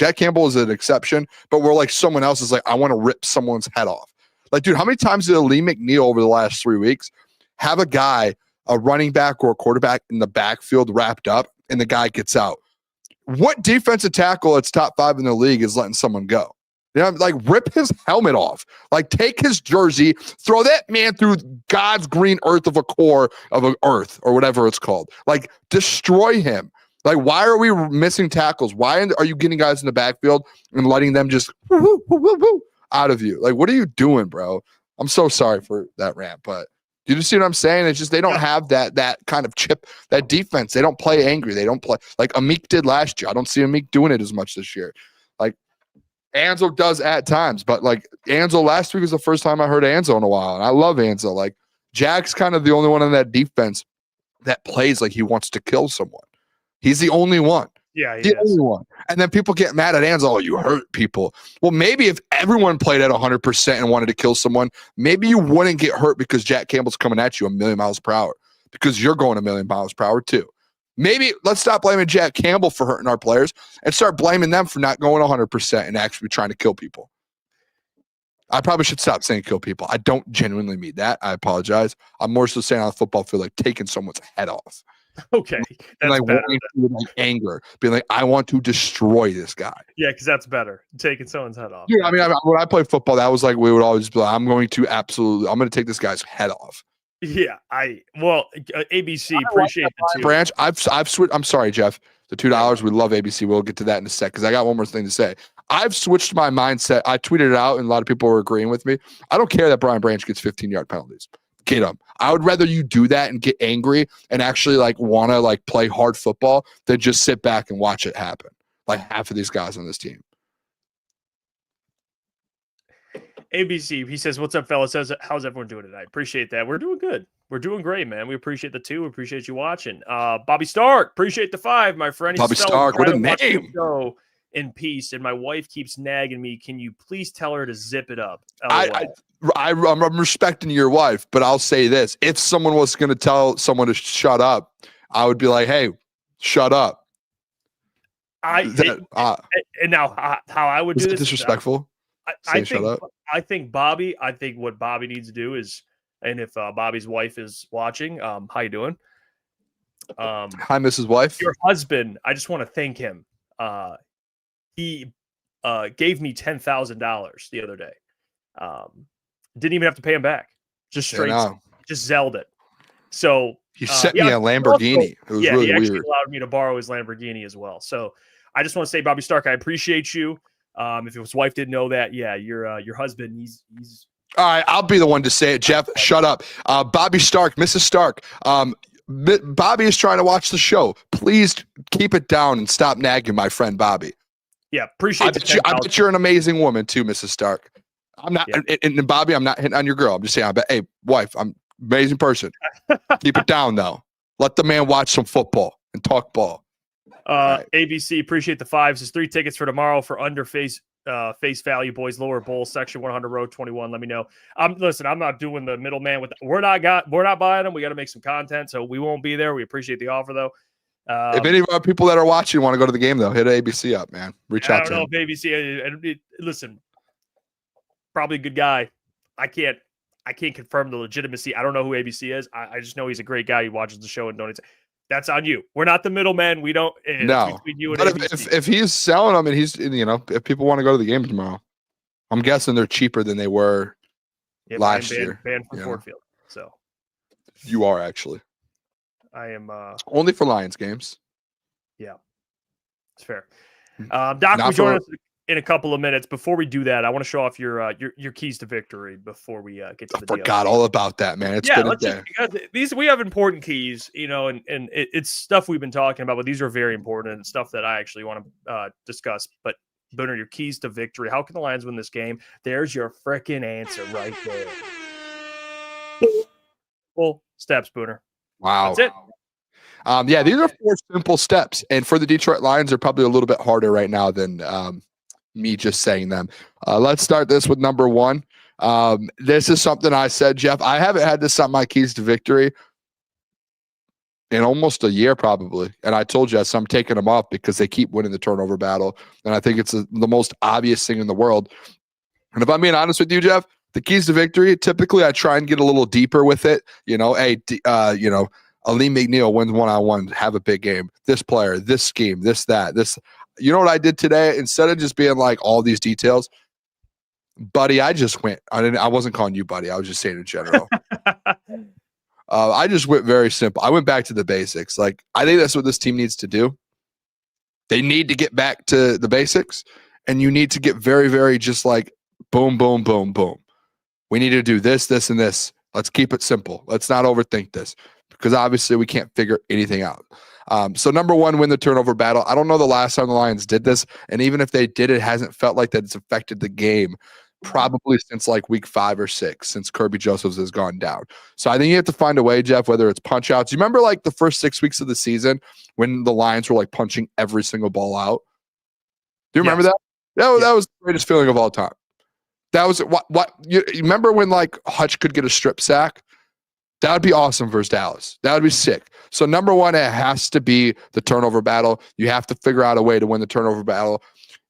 is an exception, but we're like, someone else is like, I want to rip someone's head off. Like, dude, how many times did Lee McNeil over the last 3 weeks have a guy, a running back or a quarterback in the backfield wrapped up and the guy gets out? What defensive tackle that's top 5 in the league is letting someone go? You know, like rip his helmet off, like take his jersey, throw that man through God's green earth of a core of an earth or whatever it's called. Like destroy him. Like, why are we missing tackles? Why are you getting guys in the backfield and letting them just out of you? Like, what are you doing, bro? I'm so sorry for that rant, but you just see what I'm saying? It's just they don't have that kind of chip, that defense. They don't play angry. They don't play like Amik did last year. I don't see Amik doing it as much this year. Like Anzo does at times, but like Anzo last week was the first time I heard Anzo in a while, and I love Anzo. Like Jack's kind of the only one on that defense that plays like he wants to kill someone. He's the only one. Yeah, the only one. And then people get mad at Anzo. Oh, you hurt people. Well, maybe if everyone played at 100% and wanted to kill someone, maybe you wouldn't get hurt because Jack Campbell's coming at you 1,000,000 miles per hour because you're going 1,000,000 miles per hour too. Maybe let's stop blaming Jack Campbell for hurting our players and start blaming them for not going 100% and actually trying to kill people. I probably should stop saying kill people. I don't genuinely mean that. I apologize. I'm more so saying on the football field, like taking someone's head off. Okay. And like with like anger, being like, I want to destroy this guy. Yeah, because that's better. Taking someone's head off. Yeah, I mean, when I played football, that was like we would always be like, I'm going to take this guy's head off. Yeah, ABC, appreciate the $2. Branch, I've switched. I'm sorry, Jeff. The $2, we love ABC. We'll get to that in a sec because I got one more thing to say. I've switched my mindset. I tweeted it out, and a lot of people were agreeing with me. I don't care that Brian Branch gets 15-yard penalties. Get him. I would rather you do that and get angry and actually like want to like play hard football than just sit back and watch it happen. Like half of these guys on this team. ABC, he says, what's up, fellas? How's everyone doing tonight? Appreciate that. We're doing good. We're doing great, man. We appreciate the 2. We appreciate you watching. Bobby Stark, appreciate the 5, my friend. Bobby Stark, what a name. Show in peace, and my wife keeps nagging me. Can you please tell her to zip it up? I'm respecting your wife, but I'll say this. If someone was going to tell someone to shut up, I would be like, hey, shut up. And now how I would do this. Disrespectful? I think what Bobby needs to do is, and if Bobby's wife is watching, how you doing? Hi, Mrs. Wife. Your husband, I just want to thank him. He gave me $10,000 the other day. Didn't even have to pay him back. Just straight, just zelled it. So he sent me a Lamborghini. It was really he actually weird. allowed me to borrow his Lamborghini as well. So I just want to say, Bobby Stark, I appreciate you. If his wife didn't know that, yeah, your husband, he's all right. I'll be the one to say it. Jeff, shut up. Bobby Stark, Mrs. Stark. Bobby is trying to watch the show. Please keep it down and stop nagging my friend Bobby. Yeah, appreciate I bet you're an amazing woman too, Mrs. Stark. I'm not, and Bobby, I'm not hitting on your girl. I'm just saying, I bet, hey, wife, I'm amazing person. Keep it down though. Let the man watch some football and talk ball. Right. ABC, appreciate the 5s. There's 3 tickets for tomorrow for under face value, boys. Lower bowl section 100 row 21. Let me know. Listen, I'm not doing the middleman with. We're not buying them. We got to make some content, so we won't be there. We appreciate the offer though. If any of our people that are watching want to go to the game though, hit ABC up, man. Reach out to him. I don't know if ABC. Listen, probably a good guy. I can't confirm the legitimacy. I don't know who ABC is. I just know he's a great guy. He watches the show and donates. That's on you. We're not the middleman. We don't. No. Between you and but ABC. if he's selling them and he's, if people want to go to the game tomorrow, I'm guessing they're cheaper than they were last year. Banned from Ford Field. So you are actually. I am only for Lions games. Yeah, it's fair. Doc, we join us in a couple of minutes. Before we do that, I want to show off your keys to victory before we get to the deal. Forgot all about that, man. It's good because we have important keys, and it's stuff we've been talking about, but these are very important and stuff that I actually want to discuss. But Booner, your keys to victory. How can the Lions win this game? There's your freaking answer right there. Full steps, Booner. Wow. That's it. Yeah, these are 4 simple steps. And for the Detroit Lions, they're probably a little bit harder right now than me just saying them. Let's start this with number 1. This is something I said, Jeff. I haven't had this on my keys to victory in almost a year probably. And I told you, so I'm taking them off because they keep winning the turnover battle. And I think it's the most obvious thing in the world. And if I'm being honest with you, Jeff, the keys to victory, typically I try and get a little deeper with it. Aleem McNeil wins one-on-one, have a big game. This player, this scheme, this, that, this. You know what I did today? Instead of just being like all these details, buddy, I just went. I wasn't calling you buddy. I was just saying in general. I just went very simple. I went back to the basics. Like, I think that's what this team needs to do. They need to get back to the basics, and you need to get very, very just like boom, boom, boom, boom. We need to do this, this, and this. Let's keep it simple. Let's not overthink this because obviously we can't figure anything out. So number 1, win the turnover battle. I don't know the last time the Lions did this, and even if they did, it hasn't felt like that it's affected the game probably since like week 5 or 6, since Kirby Joseph has gone down. So I think you have to find a way, Jeff, whether it's punch outs. You remember like the first 6 weeks of the season when the Lions were like punching every single ball out? Do you remember that? That was the greatest feeling of all time. That was what you remember when like Hutch could get a strip sack? That would be awesome versus Dallas. That would be sick. So number 1, it has to be the turnover battle. You have to figure out a way to win the turnover battle.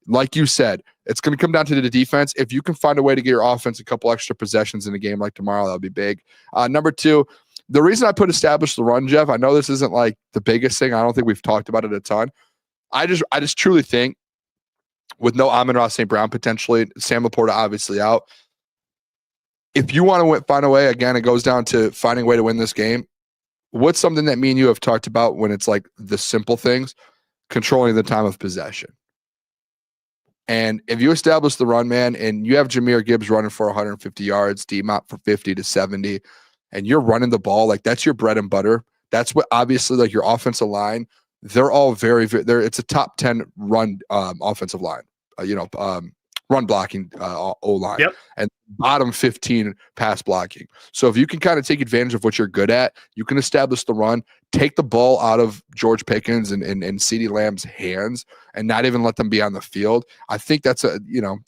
Like you said, it's going to come down to the defense. If you can find a way to get your offense a couple extra possessions in a game like tomorrow, that would be big. Number 2, the reason I put establish the run, Jeff, I know this isn't like the biggest thing. I don't think we've talked about it a ton. I just truly think with no Amon-Ra St. Brown potentially, Sam Laporta obviously out. If you want to find a way, again, it goes down to finding a way to win this game. What's something that me and you have talked about when it's like the simple things? Controlling the time of possession. And if you establish the run, man, and you have Jahmyr Gibbs running for 150 yards, D-Mop for 50 to 70, and you're running the ball, like that's your bread and butter. That's what obviously like your offensive line, they're all very, it's a top 10 run offensive line, run blocking O-line. Yep. And bottom 15 pass blocking. So if you can kind of take advantage of what you're good at, you can establish the run, take the ball out of George Pickens and CeeDee Lamb's hands and not even let them be on the field. I think that's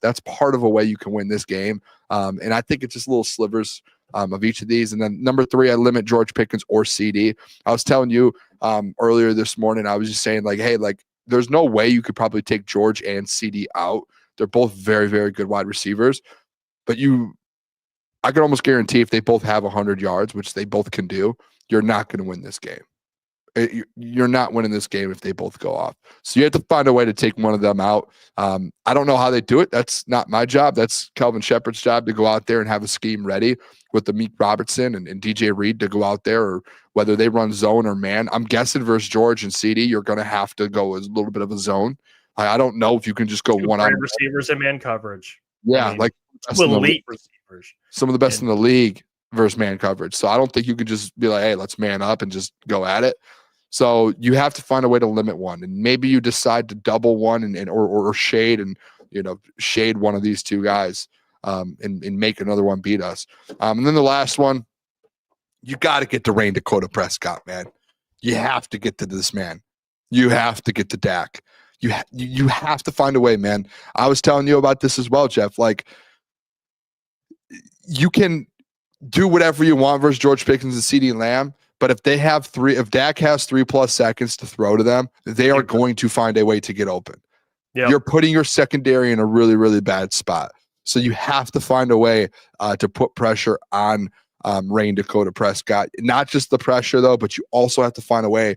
that's part of a way you can win this game. And I think it's just little slivers of each of these. And then number 3, I limit George Pickens or CD. I was telling you earlier this morning, I was just saying like, hey, like there's no way you could probably take George and CD out. They're both very, very good wide receivers, but I can almost guarantee if they both have 100 yards, which they both can do, you're not going to win this game. You're not winning this game if they both go off. So you have to find a way to take one of them out. I don't know how they do it. That's not my job. That's Kelvin Shepard's job to go out there and have a scheme ready with the Meek Robertson and DJ Reed to go out there, or whether they run zone or man. I'm guessing versus George and CD, you're going to have to go a little bit of a zone. I don't know if you can just go one on receivers and man coverage. Yeah, like elite receivers. Some of the best in the league versus man coverage. So I don't think you could just be like, hey, let's man up and just go at it. So you have to find a way to limit one, and maybe you decide to double one or shade and shade one of these two guys and make another one beat us. And then the last one, you got to get to Rain Dakota Prescott, man. You have to get to this man. You have to get to Dak. You have to find a way, man. I was telling you about this as well, Jeff. Like, you can do whatever you want versus George Pickens and CeeDee Lamb, but if Dak has 3+ seconds to throw to them, they are going to find a way to get open. Yep. You're putting your secondary in a really, really bad spot. So you have to find a way to put pressure on Rain Dakota Prescott. Not just the pressure, though, but you also have to find a way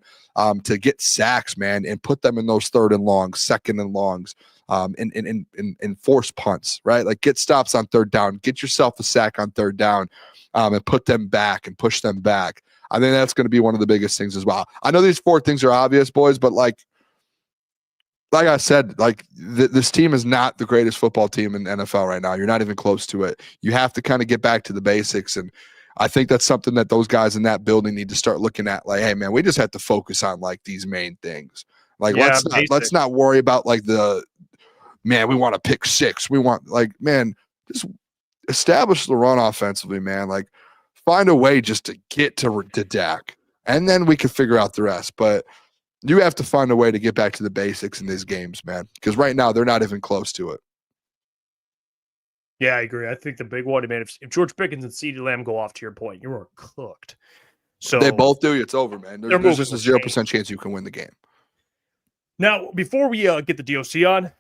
to get sacks, man, and put them in those 3rd and longs, 2nd and longs, and force punts, right? Like, get stops on 3rd down, get yourself a sack on 3rd down, and put them back and push them back. I think that's going to be one of the biggest things as well. I know these 4 things are obvious, boys, but like I said, like this team is not the greatest football team in the NFL right now. You're not even close to it. You have to kind of get back to the basics, and I think that's something that those guys in that building need to start looking at. Like, hey, man, we just have to focus on like these main things. Like, let's not worry about like we want to pick 6. We want just establish the run offensively, man. Like, find a way just to get to Dak, and then we can figure out the rest. But you have to find a way to get back to the basics in these games, man, because right now they're not even close to it. Yeah, I agree. I think the big one, man, if George Pickens and CeeDee Lamb go off, to your point, you are cooked. So they both do. It's over, man. There's just a 0% chance you can win the game. Now, before we get the DOC on,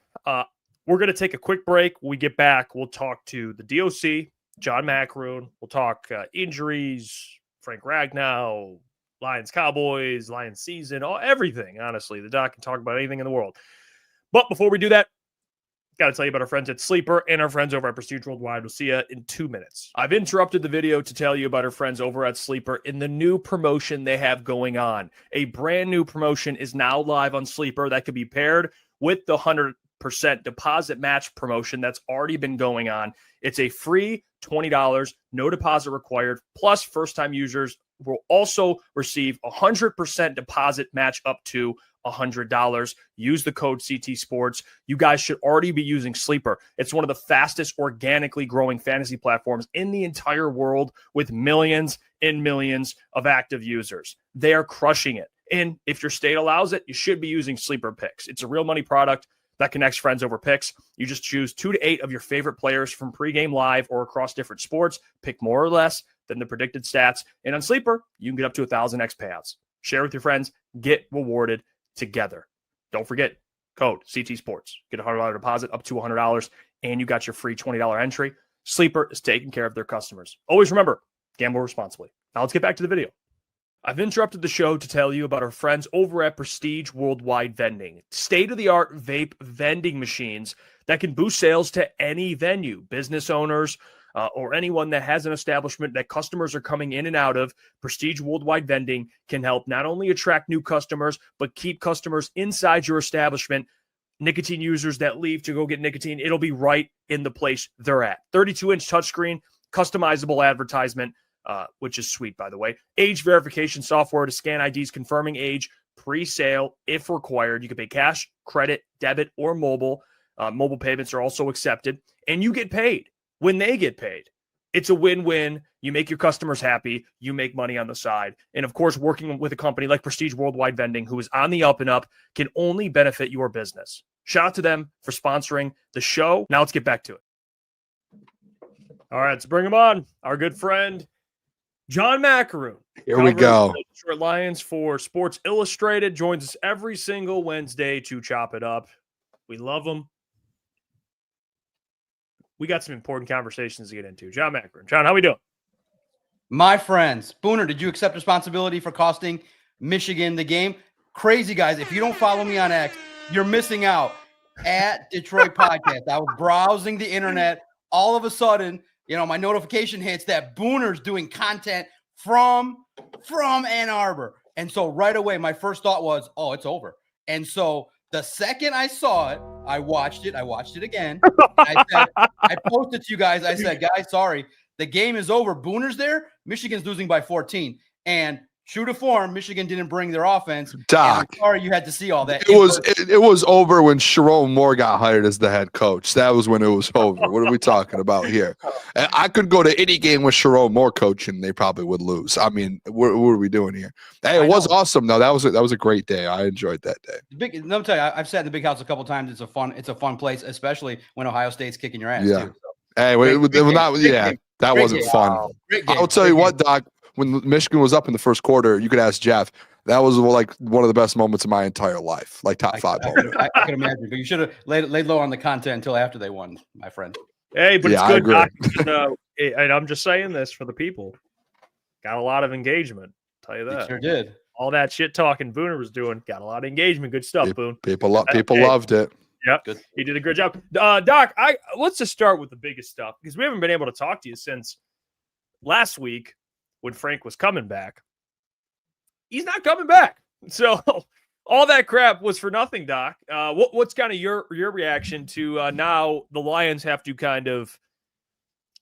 we're going to take a quick break. When we get back, we'll talk to the DOC, John Maakaron. We'll talk injuries, Frank Ragnow, Lions Cowboys, Lions season, everything, honestly. The doc can talk about anything in the world. But before we do that, got to tell you about our friends at Sleeper and our friends over at Prestige Worldwide. We'll see you in 2 minutes. I've interrupted the video to tell you about our friends over at Sleeper and the new promotion they have going on. A brand new promotion is now live on Sleeper that could be paired with the 100% deposit match promotion that's already been going on. It's a free $20, no deposit required, plus first-time users will also receive 100% deposit match up to $100. Use the code CT Sports. You guys should already be using Sleeper. It's one of the fastest organically growing fantasy platforms in the entire world with millions and millions of active users. They are crushing it. And if your state allows it, you should be using Sleeper Picks. It's a real money product that connects friends over picks. You just choose 2 to 8 of your favorite players from pregame live or across different sports. Pick more or less than the predicted stats. And on Sleeper, you can get up to 1,000x payouts. Share with your friends. Get rewarded together. Don't forget, code CT Sports. Get a $100 deposit up to $100, and you got your free $20 entry. Sleeper is taking care of their customers. Always remember, gamble responsibly. Now let's get back to the video. I've interrupted the show to tell you about our friends over at Prestige Worldwide Vending. State-of-the-art vape vending machines that can boost sales to any venue. Business owners or anyone that has an establishment that customers are coming in and out of, Prestige Worldwide Vending can help not only attract new customers, but keep customers inside your establishment. Nicotine users that leave to go get nicotine, it'll be right in the place they're at. 32-inch touchscreen, customizable advertisement, which is sweet, by the way. Age verification software to scan IDs confirming age, pre-sale if required. You can pay cash, credit, debit, or mobile. Mobile payments are also accepted, and you get paid when they get paid. It's a win-win. You make your customers happy. You make money on the side. And of course, working with a company like Prestige Worldwide Vending, who is on the up and up, can only benefit your business. Shout out to them for sponsoring the show. Now let's get back to it. All right, let's bring him on. Our good friend, John Maakaron. Here we go. Detroit Lions for Sports Illustrated. Joins us every single Wednesday to chop it up. We love him. We got some important conversations to get into. John Maakaron. John, how we doing? My friends, Booner, did you accept responsibility for costing Michigan the game? Crazy, guys. If you don't follow me on X, you're missing out. At Detroit Podcast. I was browsing the internet. All of a sudden, my notification hits that Booner's doing content from Ann Arbor. And so right away, my first thought was, oh, it's over. And so the second I saw it, I watched it again. I posted to you guys. I said, guys, sorry, the game is over. Booner's there. Michigan's losing by 14. And true to form, Michigan didn't bring their offense. Doc. I'm sorry you had to see all that. It was over when Sharon Moore got hired as the head coach. That was when it was over. What are we talking about here? And I could go to any game with Sharon Moore coaching, they probably would lose. I mean, what are we doing here? Hey, it was awesome though. That was a great day. I enjoyed that day. Let me tell you, I've sat in the big house a couple times. It's a fun place, especially when Ohio State's kicking your ass. Yeah. Too, so. Hey, that wasn't fun. I'll tell you what, Doc. When Michigan was up in the first quarter, you could ask Jeff. That was like one of the best moments of my entire life, like top 5 moment. I can imagine, but you should have laid low on the content until after they won, my friend. Hey, but it's good, Doc. And I'm just saying this for the people. Got a lot of engagement. I'll tell you that. It sure Did. All that shit talking Booner was doing got a lot of engagement. Good stuff, Boone. People loved it. Yep, good. He did a great job. Doc, let's just start with the biggest stuff because we haven't been able to talk to you since last week when Frank was coming back. He's not coming back. So all that crap was for nothing, Doc. What's kind of your reaction to now the Lions have to kind of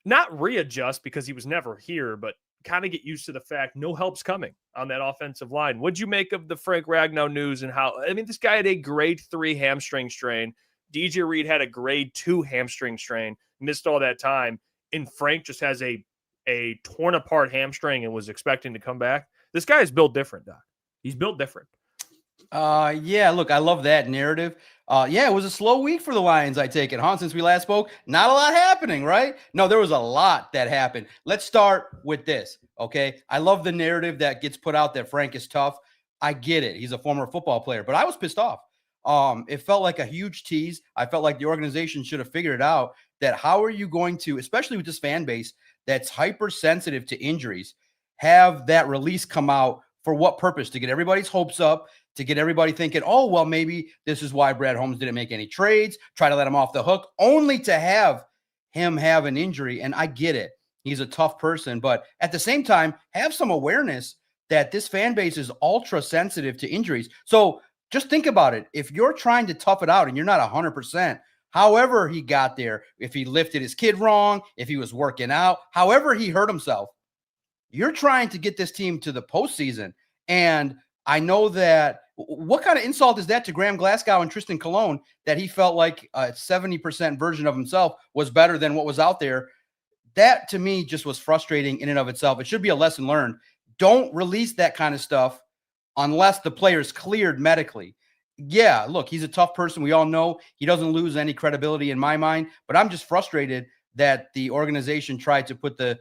not readjust because he was never here, but kind of get used to the fact no help's coming on that offensive line. What'd you make of the Frank Ragnow news and how, I mean, this guy had a grade 3 hamstring strain. DJ Reed had a grade 2 hamstring strain, missed all that time. And Frank just has a torn apart hamstring and was expecting to come back. This guy is built different, Doc. He's built different. Yeah, look, I love that narrative. Yeah, it was a slow week for the Lions, I take it, huh? Since we last spoke, not a lot happening, right? No, there was a lot that happened. Let's start with this, okay? I love the narrative that gets put out that Frank is tough. I get it. He's a former football player, but I was pissed off. It felt like a huge tease. I felt like the organization should have figured it out that how are you going to, especially with this fan base that's hypersensitive to injuries, have that release come out for what purpose? To get everybody's hopes up, to get everybody thinking, oh, well, maybe this is why Brad Holmes didn't make any trades, try to let him off the hook, only to have him have an injury. And I get it. He's a tough person. But at the same time, have some awareness that this fan base is ultra sensitive to injuries. So just think about it. If you're trying to tough it out and you're not 100%, however he got there, if he lifted his kid wrong, if he was working out, however he hurt himself, you're trying to get this team to the postseason. And I know that what kind of insult is that to Graham Glasgow and Tristan Colon that he felt like a 70% version of himself was better than what was out there? That to me just was frustrating in and of itself. It should be a lesson learned. Don't release that kind of stuff unless the player's cleared medically. Yeah, look, he's a tough person. We all know he doesn't lose any credibility in my mind, but I'm just frustrated that the organization tried to put the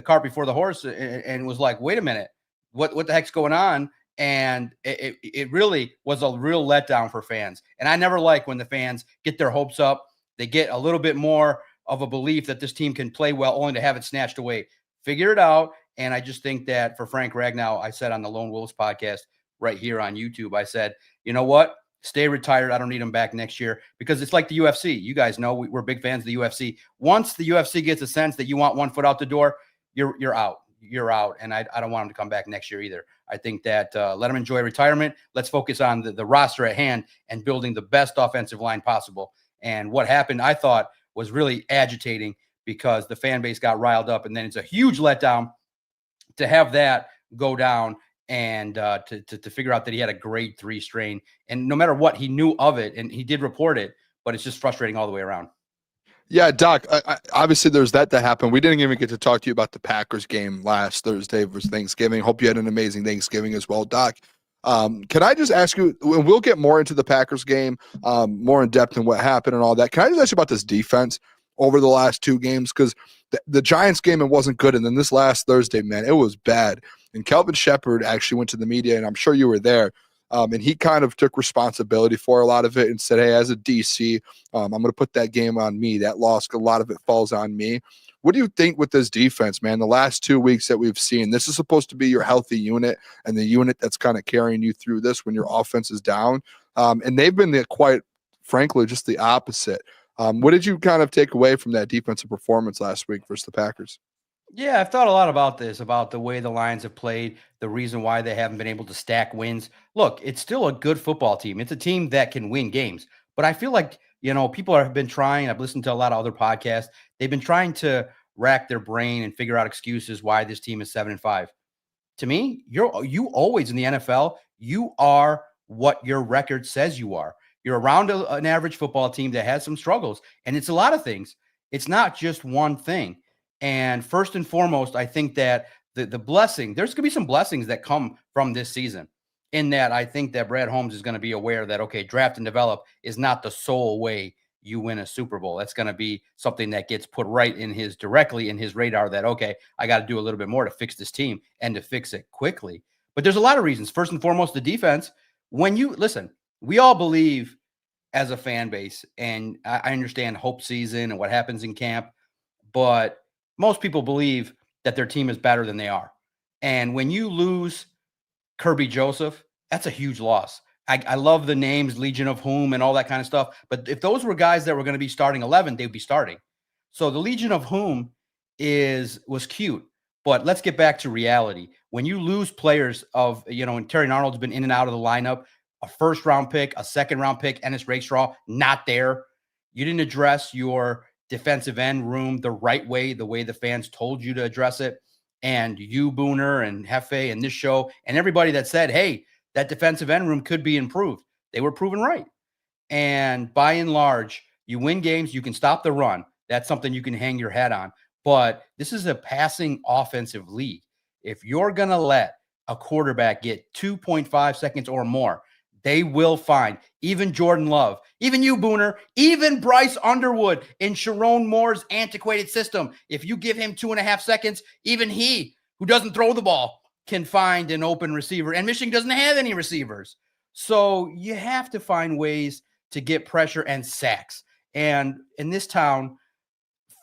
cart before the horse and was like, wait a minute, what the heck's going on? And it really was a real letdown for fans. And I never like when the fans get their hopes up. They get a little bit more of a belief that this team can play well, only to have it snatched away. Figure it out. And I just think that for Frank Ragnow, I said on the Lone Wolves podcast right here on YouTube, I said, you know what? Stay retired. I don't need him back next year because it's like the UFC. You guys know we're big fans of the UFC. Once the UFC gets a sense that you want one foot out the door, you're out. You're out. And I don't want him to come back next year either. I think that let him enjoy retirement. Let's focus on the roster at hand and building the best offensive line possible. And what happened, I thought, was really agitating because the fan base got riled up. And then it's a huge letdown to have that go down and to figure out that he had a grade 3 strain. And no matter what, he knew of it and he did report it, but it's just frustrating all the way around. Yeah, Doc, obviously there's that happened. We didn't even get to talk to you about the Packers game last Thursday versus Thanksgiving. Hope you had an amazing Thanksgiving as well, Doc. Can I just ask you, and we'll get more into the Packers game, more in depth and what happened and all that. Can I just ask you about this defense over the last 2 games? Because the Giants game, it wasn't good. And then this last Thursday, man, it was bad. And Kelvin Shepard actually went to the media, and I'm sure you were there. And he kind of took responsibility for a lot of it and said, hey, as a DC, I'm going to put that game on me. That loss, a lot of it falls on me. What do you think with this defense, man? The last 2 weeks that we've seen, this is supposed to be your healthy unit and the unit that's kind of carrying you through this when your offense is down. And they've been quite frankly, just the opposite. What did you kind of take away from that defensive performance last week versus the Packers? Yeah, I've thought a lot about this, about the way the Lions have played, the reason why they haven't been able to stack wins. Look, it's still a good football team. It's a team that can win games. But I feel like, people have been trying. I've listened to a lot of other podcasts. They've been trying to rack their brain and figure out excuses why this team is 7-5. to me, you always in the NFL, you are what your record says you are. You're around an average football team that has some struggles, and it's a lot of things. It's not just one thing. And first and foremost, I think that the blessing, there's going to be some blessings that come from this season, in that I think that Brad Holmes is going to be aware that, okay, draft and develop is not the sole way you win a Super Bowl. That's going to be something that gets put right directly in his radar, that, okay, I got to do a little bit more to fix this team and to fix it quickly. But there's a lot of reasons. First and foremost, the defense. When you listen, we all believe as a fan base, and I understand hope season and what happens in camp, but most people believe that their team is better than they are. And when you lose Kirby Joseph, that's a huge loss. I love the names, Legion of Whom and all that kind of stuff. But if those were guys that were going to be starting 11, they'd be starting. So the Legion of Whom was cute. But let's get back to reality. When you lose players and Terion Arnold's been in and out of the lineup, a first-round pick, a second-round pick, Ennis Rakestraw, not there. You didn't address your defensive end room the right way, the way the fans told you to address it. And you, Booner, and Hefe, and this show, and everybody that said, hey, that defensive end room could be improved, they were proven right. And by and large, you win games, you can stop the run. That's something you can hang your hat on. But this is a passing offensive league. If you're going to let a quarterback get 2.5 seconds or more, they will find, even Jordan Love, even you, Booner, even Bryce Underwood in Sharon Moore's antiquated system. If you give him 2.5 seconds, even he, who doesn't throw the ball, can find an open receiver. And Michigan doesn't have any receivers. So you have to find ways to get pressure and sacks. And in this town,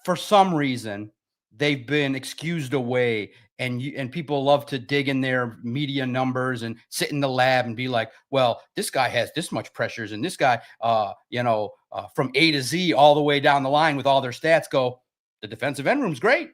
for some reason, they've been excused away, and people love to dig in their media numbers and sit in the lab and be like, well, this guy has this much pressures, and this guy, from A to Z all the way down the line with all their stats go, the defensive end room's great.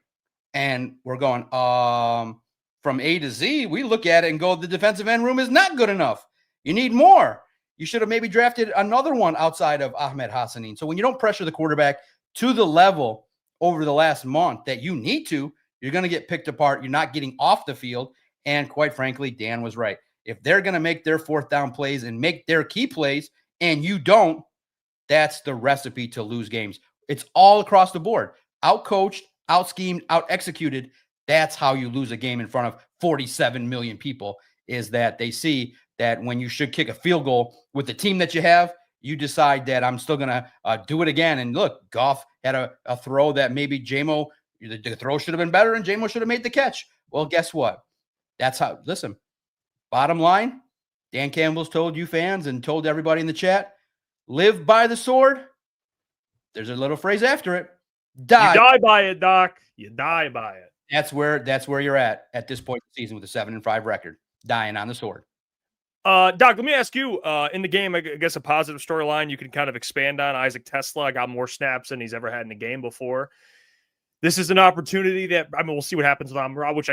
And we're going, from A to Z, we look at it and go, the defensive end room is not good enough. You need more. You should have maybe drafted another one outside of Ahmed Hassanin. So when you don't pressure the quarterback to the level over the last month that you need to, you're going to get picked apart. You're not getting off the field. And quite frankly, Dan was right. If they're going to make their fourth down plays and make their key plays, and you don't, that's the recipe to lose games. It's all across the board. Out-coached, out-schemed, out-executed. That's how you lose a game in front of 47 million people, is that they see that when you should kick a field goal with the team that you have, you decide that I'm still going to do it again. And look, Goff had a throw that maybe JMO, the throw should have been better and JMO should have made the catch. Well, guess what? That's how, listen, bottom line, Dan Campbell's told you fans and told everybody in the chat, live by the sword. There's a little phrase after it. Die. You die by it, Doc. You die by it. That's where you're at this point in the season with a 7-5 record, dying on the sword. Doc, let me ask you, in the game, I guess a positive storyline you can kind of expand on. Isaac Tesla got more snaps than he's ever had in the game before. This is an opportunity that, I mean, we'll see what happens with Amon-Ra, which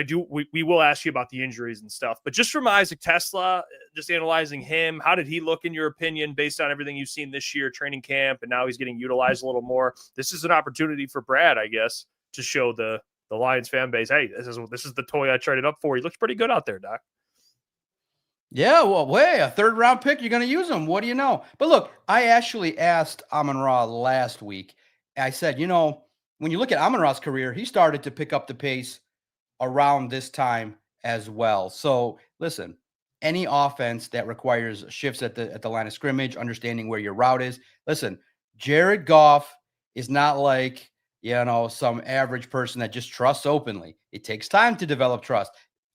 we will ask you about the injuries and stuff. But just from Isaac Tesla, just analyzing him, how did he look in your opinion based on everything you've seen this year, training camp, and now he's getting utilized a little more? This is an opportunity for Brad, I guess, to show the Lions fan base, hey, this is the toy I traded up for. He looks pretty good out there, Doc. Yeah, well, a third-round pick, you're going to use him. What do you know? But look, I actually asked Amon-Ra last week. I said, when you look at Amon-Ra's career, he started to pick up the pace around this time as well. So listen, any offense that requires shifts at the line of scrimmage, understanding where your route is. Listen, Jared Goff is not like, some average person that just trusts openly. It takes time to develop trust.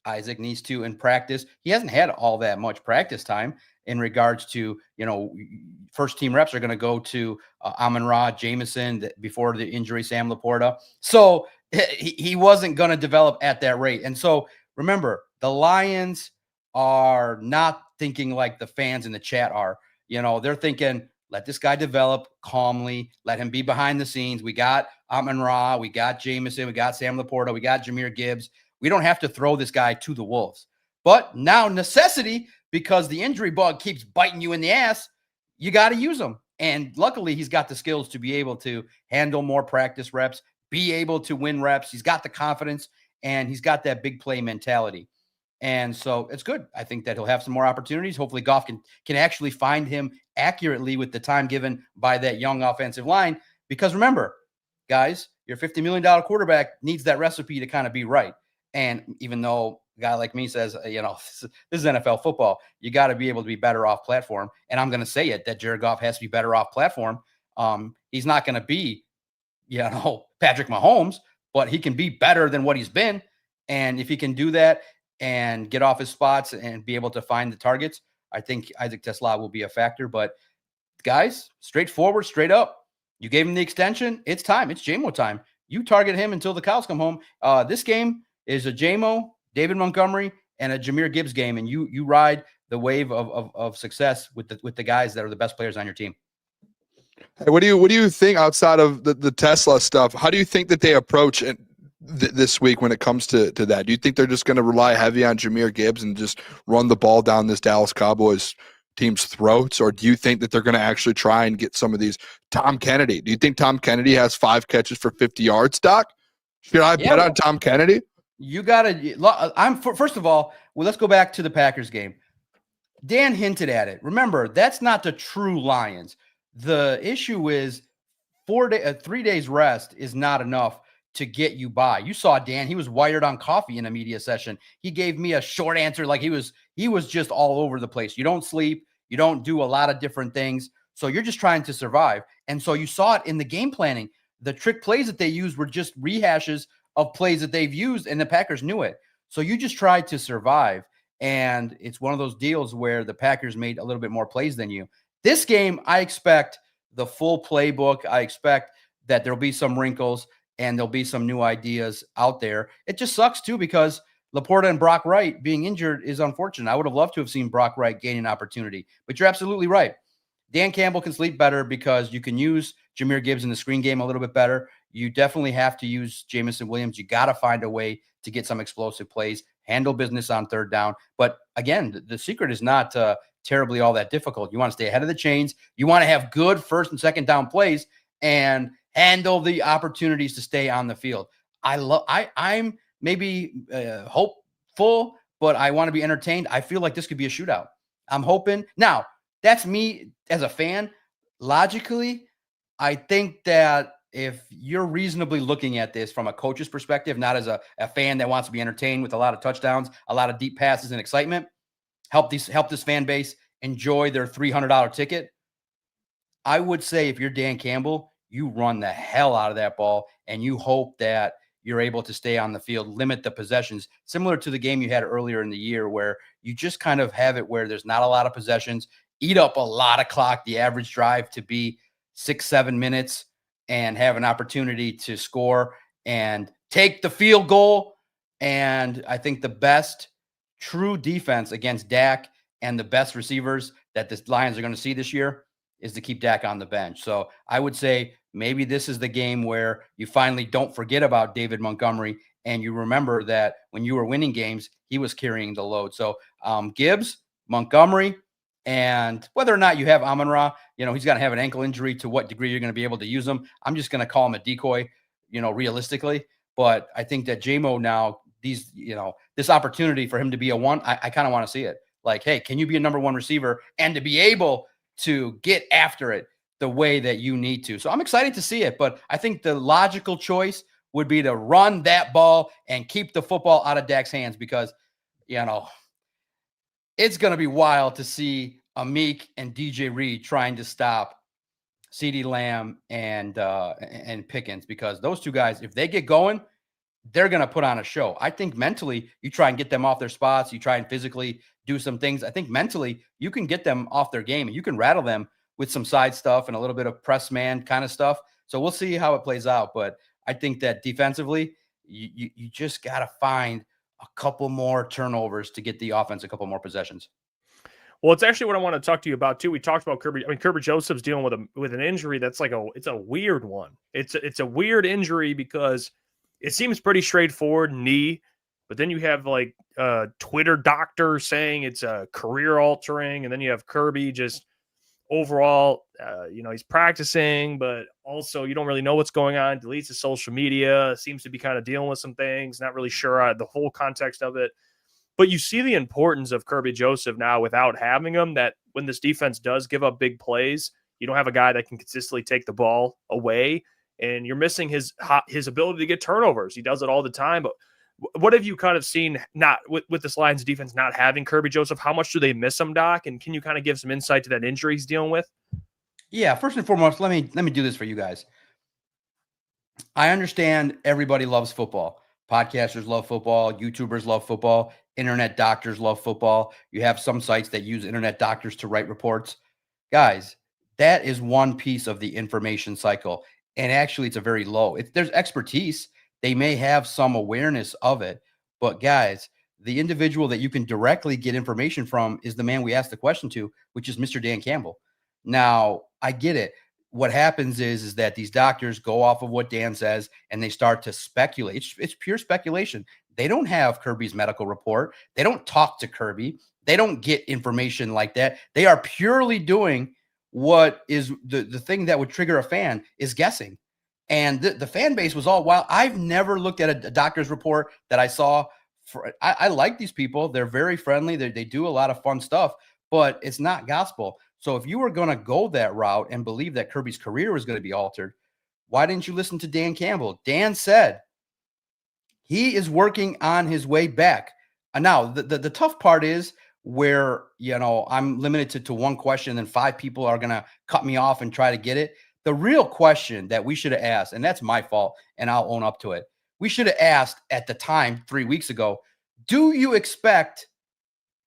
Isaac needs to in practice. He hasn't had all that much practice time in regards to, first team reps are going to go to Amon-Ra, Jameson before the injury, Sam Laporta. So he wasn't going to develop at that rate. And so remember, the Lions are not thinking like the fans in the chat are. They're thinking, let this guy develop calmly. Let him be behind the scenes. We got Amon-Ra. We got Jameson. We got Sam Laporta. We got Jahmyr Gibbs. We don't have to throw this guy to the wolves. But now necessity, because the injury bug keeps biting you in the ass, you got to use him. And luckily, he's got the skills to be able to handle more practice reps, be able to win reps. He's got the confidence, and he's got that big play mentality. And so it's good. I think that he'll have some more opportunities. Hopefully Goff can actually find him accurately with the time given by that young offensive line. Because remember, guys, your $50 million quarterback needs that recipe to kind of be right. And even though a guy like me says, this is NFL football, you got to be able to be better off platform. And I'm going to say it, that Jared Goff has to be better off platform. He's not going to be, Patrick Mahomes, but he can be better than what he's been. And if he can do that and get off his spots and be able to find the targets, I think Isaac Tesla will be a factor. But guys, straightforward, straight up. You gave him the extension. It's time. It's JMO time. You target him until the cows come home. This game is a JMO, David Montgomery, and a Jahmyr Gibbs game, and you ride the wave of success with the guys that are the best players on your team. Hey, what do you think outside of the Tesla stuff? How do you think that they approach it this week when it comes to that? Do you think they're just going to rely heavy on Jahmyr Gibbs and just run the ball down this Dallas Cowboys team's throats, or do you think that they're going to actually try and get some of these? Tom Kennedy, do you think Tom Kennedy has 5 catches for 50 yards, Doc? Should I bet on Tom Kennedy? You got to. First of all, let's go back to the Packers game. Dan hinted at it. Remember, that's not the true Lions. The issue is 3 days rest is not enough to get you by. You saw Dan, he was wired on coffee in a media session. He gave me a short answer like he was just all over the place. You don't sleep, you don't do a lot of different things. So you're just trying to survive. And so you saw it in the game planning. The trick plays that they used were just rehashes of plays that they've used, and the Packers knew it. So you just tried to survive. And it's one of those deals where the Packers made a little bit more plays than you. This game, I expect the full playbook. I expect that there'll be some wrinkles and there'll be some new ideas out there. It just sucks, too, because Laporta and Brock Wright being injured is unfortunate. I would have loved to have seen Brock Wright gain an opportunity. But you're absolutely right. Dan Campbell can sleep better because you can use Jahmyr Gibbs in the screen game a little bit better. You definitely have to use Jamison Williams. You got to find a way to get some explosive plays, handle business on third down. But again, the secret is not terribly all that difficult. You want to stay ahead of the chains. You want to have good first and second down plays and handle the opportunities to stay on the field. I'm maybe hopeful, but I want to be entertained. I feel like this could be a shootout. I'm hoping. Now, that's me as a fan. Logically, I think that if you're reasonably looking at this from a coach's perspective, not as a fan that wants to be entertained with a lot of touchdowns, a lot of deep passes and excitement, help this fan base enjoy their $300 ticket, I would say if you're Dan Campbell, you run the hell out of that ball and you hope that you're able to stay on the field, limit the possessions, similar to the game you had earlier in the year where you just kind of have it where there's not a lot of possessions, eat up a lot of clock, the average drive to be 6-7 minutes, and have an opportunity to score and take the field goal. And I think the best true defense against Dak and the best receivers that the Lions are going to see this year is to keep Dak on the bench. So I would say maybe this is the game where you finally don't forget about David Montgomery and you remember that when you were winning games, he was carrying the load. So Gibbs, Montgomery, and whether or not you have Amon-Ra, he's going to have an ankle injury. To what degree you're going to be able to use him, I'm just going to call him a decoy, realistically. But I think that JMO now, this opportunity for him to be a one, I kind of want to see it. Like, hey, can you be a number one receiver and to be able to get after it the way that you need to? So I'm excited to see it, but I think the logical choice would be to run that ball and keep the football out of Dak's hands because, it's going to be wild to see Amik and DJ Reed trying to stop CeeDee Lamb and Pickens, because those two guys, if they get going, they're going to put on a show. I think mentally you try and get them off their spots. You try and physically do some things. I think mentally you can get them off their game and you can rattle them with some side stuff and a little bit of press man kind of stuff. So we'll see how it plays out. But I think that defensively, you just got to find a couple more turnovers to get the offense a couple more possessions. Well, it's actually what I want to talk to you about too. We talked about Kirby. I mean, Kirby Joseph's dealing with an injury that's it's a weird one. It's a weird injury because it seems pretty straightforward, knee, but then you have like a Twitter doctor saying it's a career altering, and then you have Kirby just overall, he's practicing, but also you don't really know what's going on. Deletes his social media, seems to be kind of dealing with some things, not really sure the whole context of it. But you see the importance of Kirby Joseph now without having him, that when this defense does give up big plays, you don't have a guy that can consistently take the ball away, and you're missing his ability to get turnovers. He does it all the time. But what have you kind of seen not with this Lions defense not having Kirby Joseph? How much do they miss him, Doc? And can you kind of give some insight to that injury he's dealing with? Yeah, first and foremost, let me do this for you guys. I understand everybody loves football. Podcasters love football. YouTubers love football. Internet doctors love football. You have some sites that use internet doctors to write reports. Guys, that is one piece of the information cycle. And actually, it's a very low. There's expertise. They may have some awareness of it. But guys, the individual that you can directly get information from is the man we asked the question to, which is Mr. Dan Campbell. Now, I get it. What happens is that these doctors go off of what Dan says and they start to speculate. It's pure speculation. They don't have Kirby's medical report. They don't talk to Kirby. They don't get information like that. They are purely doing what is the thing that would trigger a fan is guessing. And the fan base was all wild. I've never looked at a doctor's report that I saw. I like these people. They're very friendly. They do a lot of fun stuff, but it's not gospel. So if you were going to go that route and believe that Kirby's career was going to be altered, why didn't you listen to Dan Campbell? Dan said he is working on his way back. Now, the tough part is where, I'm limited to one question and 5 people are going to cut me off and try to get it. The real question that we should have asked, and that's my fault, and I'll own up to it. We should have asked at the time 3 weeks ago, do you expect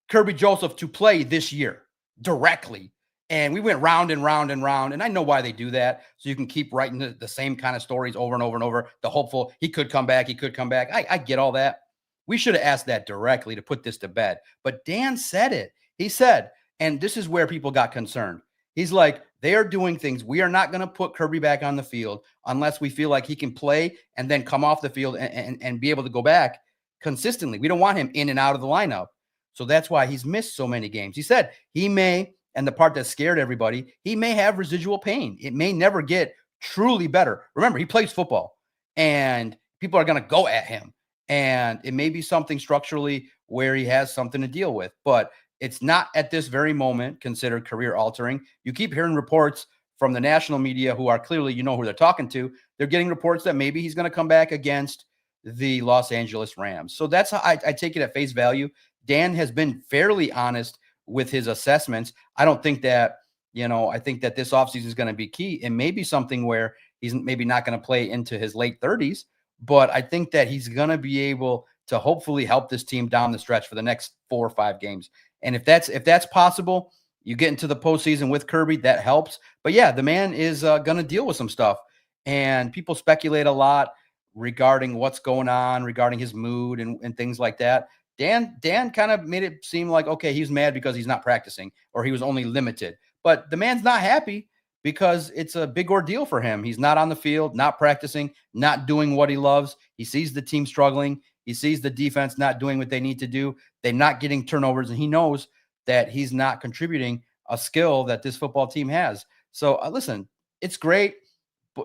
Kirby Joseph to play this year directly? And we went round and round and round. And I know why they do that. So you can keep writing the same kind of stories over and over and over. The hopeful, he could come back. He could come back. I get all that. We should have asked that directly to put this to bed. But Dan said it. He said, and this is where people got concerned. He's like, they are doing things. We are not going to put Kirby back on the field unless we feel like he can play and then come off the field and be able to go back consistently. We don't want him in and out of the lineup. So that's why he's missed so many games. He said he may, and the part that scared everybody, he may have residual pain. It may never get truly better. Remember, he plays football and people are going to go at him. And it may be something structurally where he has something to deal with, but it's not at this very moment considered career altering. You keep hearing reports from the national media who are clearly, who they're talking to. They're getting reports that maybe he's going to come back against the Los Angeles Rams. So that's how I take it at face value. Dan has been fairly honest with his assessments. I don't think that, I think that this offseason is going to be key and maybe something where he's maybe not going to play into his late 30s, but I think that he's going to be able to hopefully help this team down the stretch for the next 4 or 5 games. And if that's possible, you get into the postseason with Kirby, that helps. But yeah, the man is going to deal with some stuff. And people speculate a lot regarding what's going on, regarding his mood and things like that. Dan kind of made it seem like, okay, he's mad because he's not practicing or he was only limited. But the man's not happy because it's a big ordeal for him. He's not on the field, not practicing, not doing what he loves. He sees the team struggling. He sees the defense not doing what they need to do. They're not getting turnovers, and he knows that he's not contributing a skill that this football team has. So listen, it's great.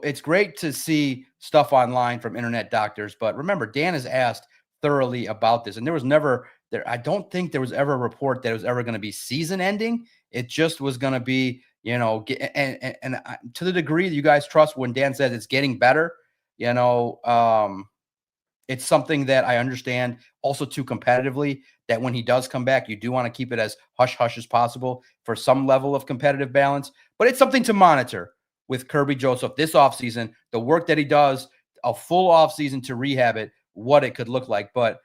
It's great to see stuff online from internet doctors, but remember, Dan is asked thoroughly about this, and there was never there. I don't think there was ever a report that it was ever going to be season ending. It just was going to be, and to the degree that you guys trust when Dan says it's getting better, it's something that I understand also too competitively, that when he does come back, you do want to keep it as hush-hush as possible for some level of competitive balance. But it's something to monitor with Kirby Joseph this offseason, the work that he does, a full offseason to rehab it, what it could look like. But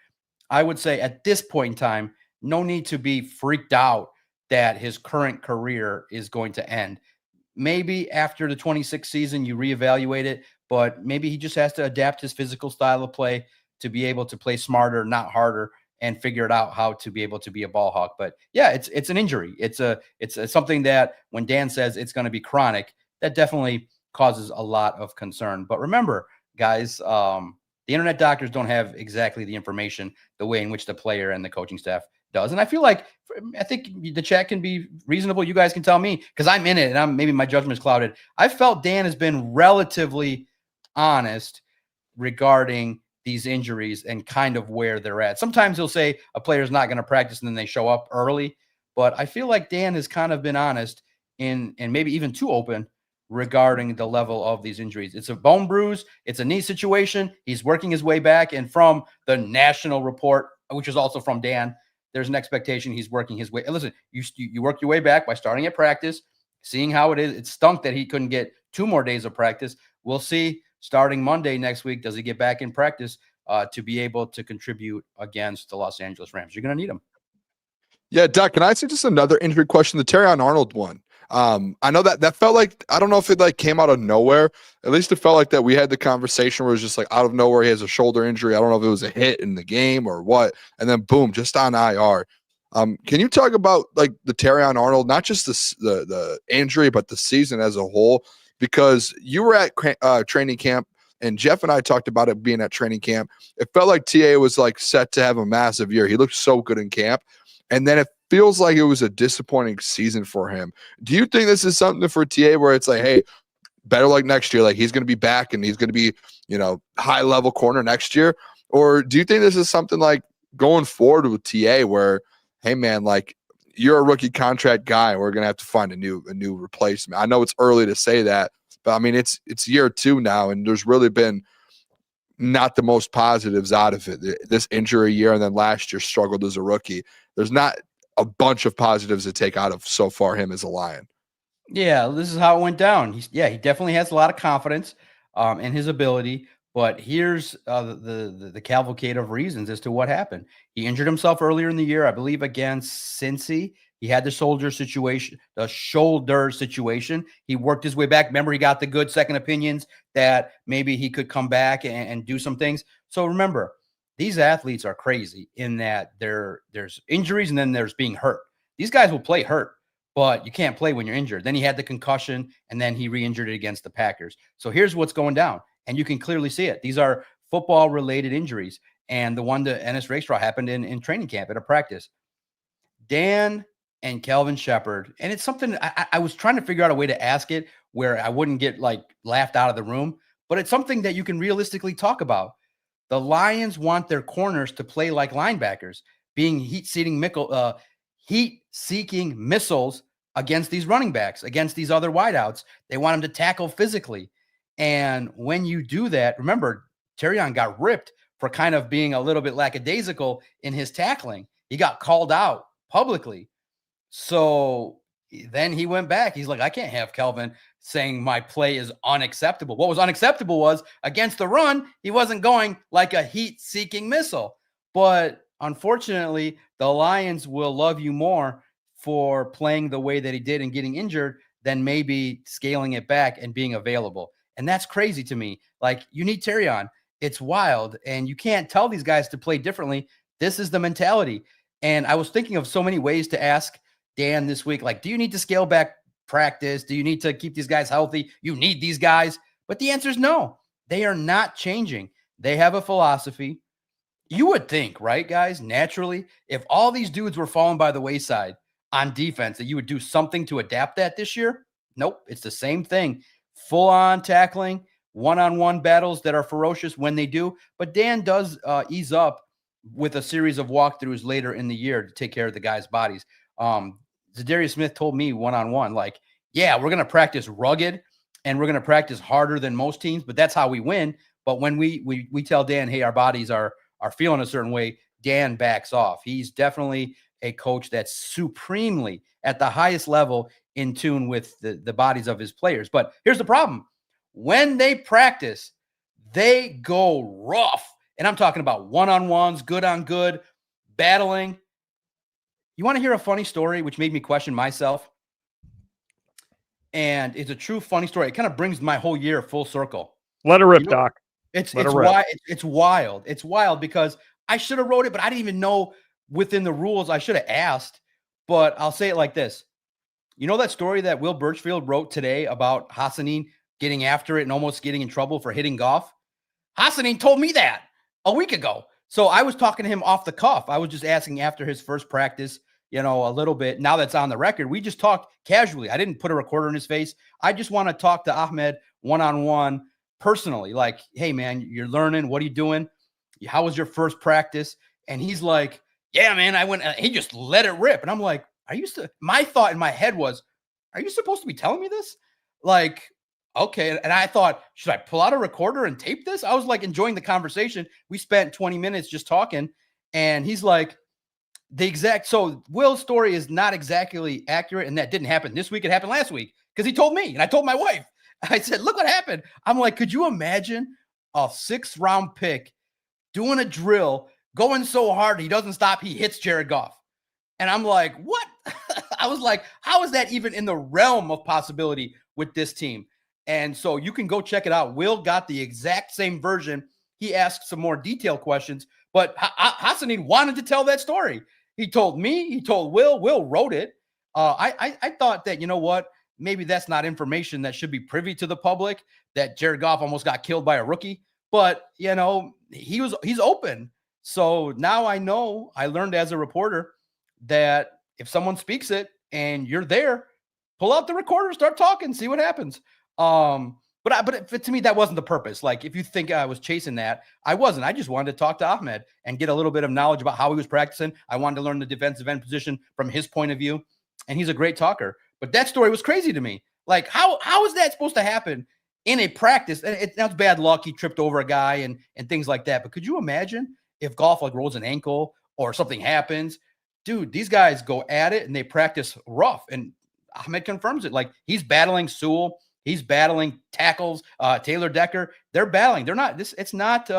I would say at this point in time, no need to be freaked out that his current career is going to end. Maybe after the 26th season, you reevaluate it, but maybe he just has to adapt his physical style of play to be able to play smarter, not harder, and figure it out how to be able to be a ball hawk. But yeah, it's an injury. It's something that when Dan says it's going to be chronic, that definitely causes a lot of concern. But remember, guys, the internet doctors don't have exactly the information the way in which the player and the coaching staff does. And I think the chat can be reasonable. You guys can tell me, because I'm in it and maybe my judgment is clouded. I felt Dan has been relatively honest regarding these injuries and kind of where they're at. Sometimes he'll say a player's not going to practice and then they show up early, but I feel like Dan has kind of been honest and maybe even too open regarding the level of these injuries. It's a bone bruise. It's a knee situation. He's working his way back. And from the national report, which is also from Dan, there's an expectation he's working his way. And listen, you work your way back by starting at practice, seeing how it is. It stunk that he couldn't get 2 more days of practice. We'll see starting Monday next week. Does he get back in practice to be able to contribute against the Los Angeles Rams? You're going to need him. Yeah, Doc, can I say just another injury question? The Terion Arnold one. I know that felt like, I don't know if it like came out of nowhere. At least it felt like that we had the conversation where it was just like out of nowhere. He has a shoulder injury. I don't know if it was a hit in the game or what. And then boom, just on IR. Can you talk about like the Terion Arnold, not just the injury, but the season as a whole? Because you were at training camp and Jeff and I talked about it being at training camp. It felt like TA was like set to have a massive year. He looked so good in camp. And then it feels like it was a disappointing season for him. Do you think this is something for TA where it's like, hey, better like next year, like he's going to be back and he's going to be, high level corner next year? Or do you think this is something like going forward with TA where, hey man, like you're a rookie contract guy and we're going to have to find a new replacement? I know it's early to say that, but I mean, it's year 2 now and there's really been not the most positives out of it. This injury year and then last year struggled as a rookie. There's not a bunch of positives to take out of so far him as a Lion. Yeah, this is how it went down. He definitely has a lot of confidence in his ability, but here's the cavalcade of reasons as to what happened. He injured himself earlier in the year, I believe against Cincy. He had the shoulder situation. He worked his way back. Remember, he got the good second opinions that maybe he could come back and do some things. So remember, these athletes are crazy in that there's injuries and then there's being hurt. These guys will play hurt, but you can't play when you're injured. Then he had the concussion and then he re-injured it against the Packers. So here's what's going down. And you can clearly see it. These are football related injuries. And the one to Ennis Rakestraw happened in training camp at a practice. Dan and Kelvin Shepherd. And it's something I was trying to figure out a way to ask it where I wouldn't get like laughed out of the room, but it's something that you can realistically talk about. The Lions want their corners to play like linebackers, being heat-seeking missiles against these running backs, against these other wideouts. They want them to tackle physically. And when you do that, remember, Terion got ripped for kind of being a little bit lackadaisical in his tackling. He got called out publicly. So then he went back. He's like, I can't have Kelvin saying my play is unacceptable. What was unacceptable was against the run, he wasn't going like a heat-seeking missile. But unfortunately, the Lions will love you more for playing the way that he did and getting injured than maybe scaling it back and being available. And that's crazy to me. Like, you need Terion. It's wild. And you can't tell these guys to play differently. This is the mentality. And I was thinking of so many ways to ask Dan this week, like, do you need to scale back practice? Do you need to keep these guys healthy? You need these guys. But the answer is no. They are not changing. They have a philosophy. You would think, right, guys, naturally, if all these dudes were falling by the wayside on defense, that you would do something to adapt that this year. Nope. It's the same thing. Full-on tackling, one-on-one battles that are ferocious when they do. But Dan does ease up with a series of walkthroughs later in the year to take care of the guys' bodies. Zadarius Smith told me one-on-one, like, yeah, we're going to practice rugged and we're going to practice harder than most teams, but that's how we win. But when we tell Dan, hey, our bodies are feeling a certain way, Dan backs off. He's definitely a coach that's supremely at the highest level in tune with the bodies of his players. But here's the problem. When they practice, they go rough. And I'm talking about one-on-ones, good on good, battling. You want to hear a funny story, which made me question myself? And it's a true funny story. It kind of brings my whole year full circle. Let her rip, Doc. It's wild. It's wild because I should have wrote it, but I didn't even know within the rules. I should have asked, but I'll say it like this. You know that story that Will Birchfield wrote today about Hassanin getting after it and almost getting in trouble for hitting golf? Hassanin told me that a week ago. So I was talking to him off the cuff. I was just asking after his first practice, a little bit. Now that's on the record. We just talked casually. I didn't put a recorder in his face. I just want to talk to Ahmed one-on-one personally. Like, hey, man, you're learning. What are you doing? how was your first practice? And he's like, yeah, man, I went, he just let it rip. And I'm like, my thought in my head was, are you supposed to be telling me this? Like, okay. And I thought, should I pull out a recorder and tape this? I was like enjoying the conversation. We spent 20 minutes just talking, and he's like, so Will's story is not exactly accurate, and that didn't happen this week. It happened last week because he told me, and I told my wife. I said, look what happened. I'm like, could you imagine a 6th-round pick doing a drill, going so hard he doesn't stop, he hits Jared Goff? And I'm like, what? I was like, how is that even in the realm of possibility with this team? And so you can go check it out. Will got the exact same version. He asked some more detailed questions, but Hassanin wanted to tell that story. He told me, he told Will. Will wrote it. I thought that, you know what, maybe that's not information that should be privy to the public, that Jared Goff almost got killed by a rookie. But, you know, he's open. So now I know, I learned as a reporter that if someone speaks it and you're there, pull out the recorder, start talking, see what happens. But to me, that wasn't the purpose. Like, if you think I was chasing that, I wasn't. I just wanted to talk to Ahmed and get a little bit of knowledge about how he was practicing. I wanted to learn the defensive end position from his point of view, and he's a great talker. But that story was crazy to me. Like, how is that supposed to happen in a practice? And that's bad luck. He tripped over a guy and things like that. But could you imagine if Goff like rolls an ankle or something happens? Dude, these guys go at it and they practice rough. And Ahmed confirms it. Like, he's battling Sewell. He's battling tackles, Taylor Decker. They're battling. They're not this. It's not,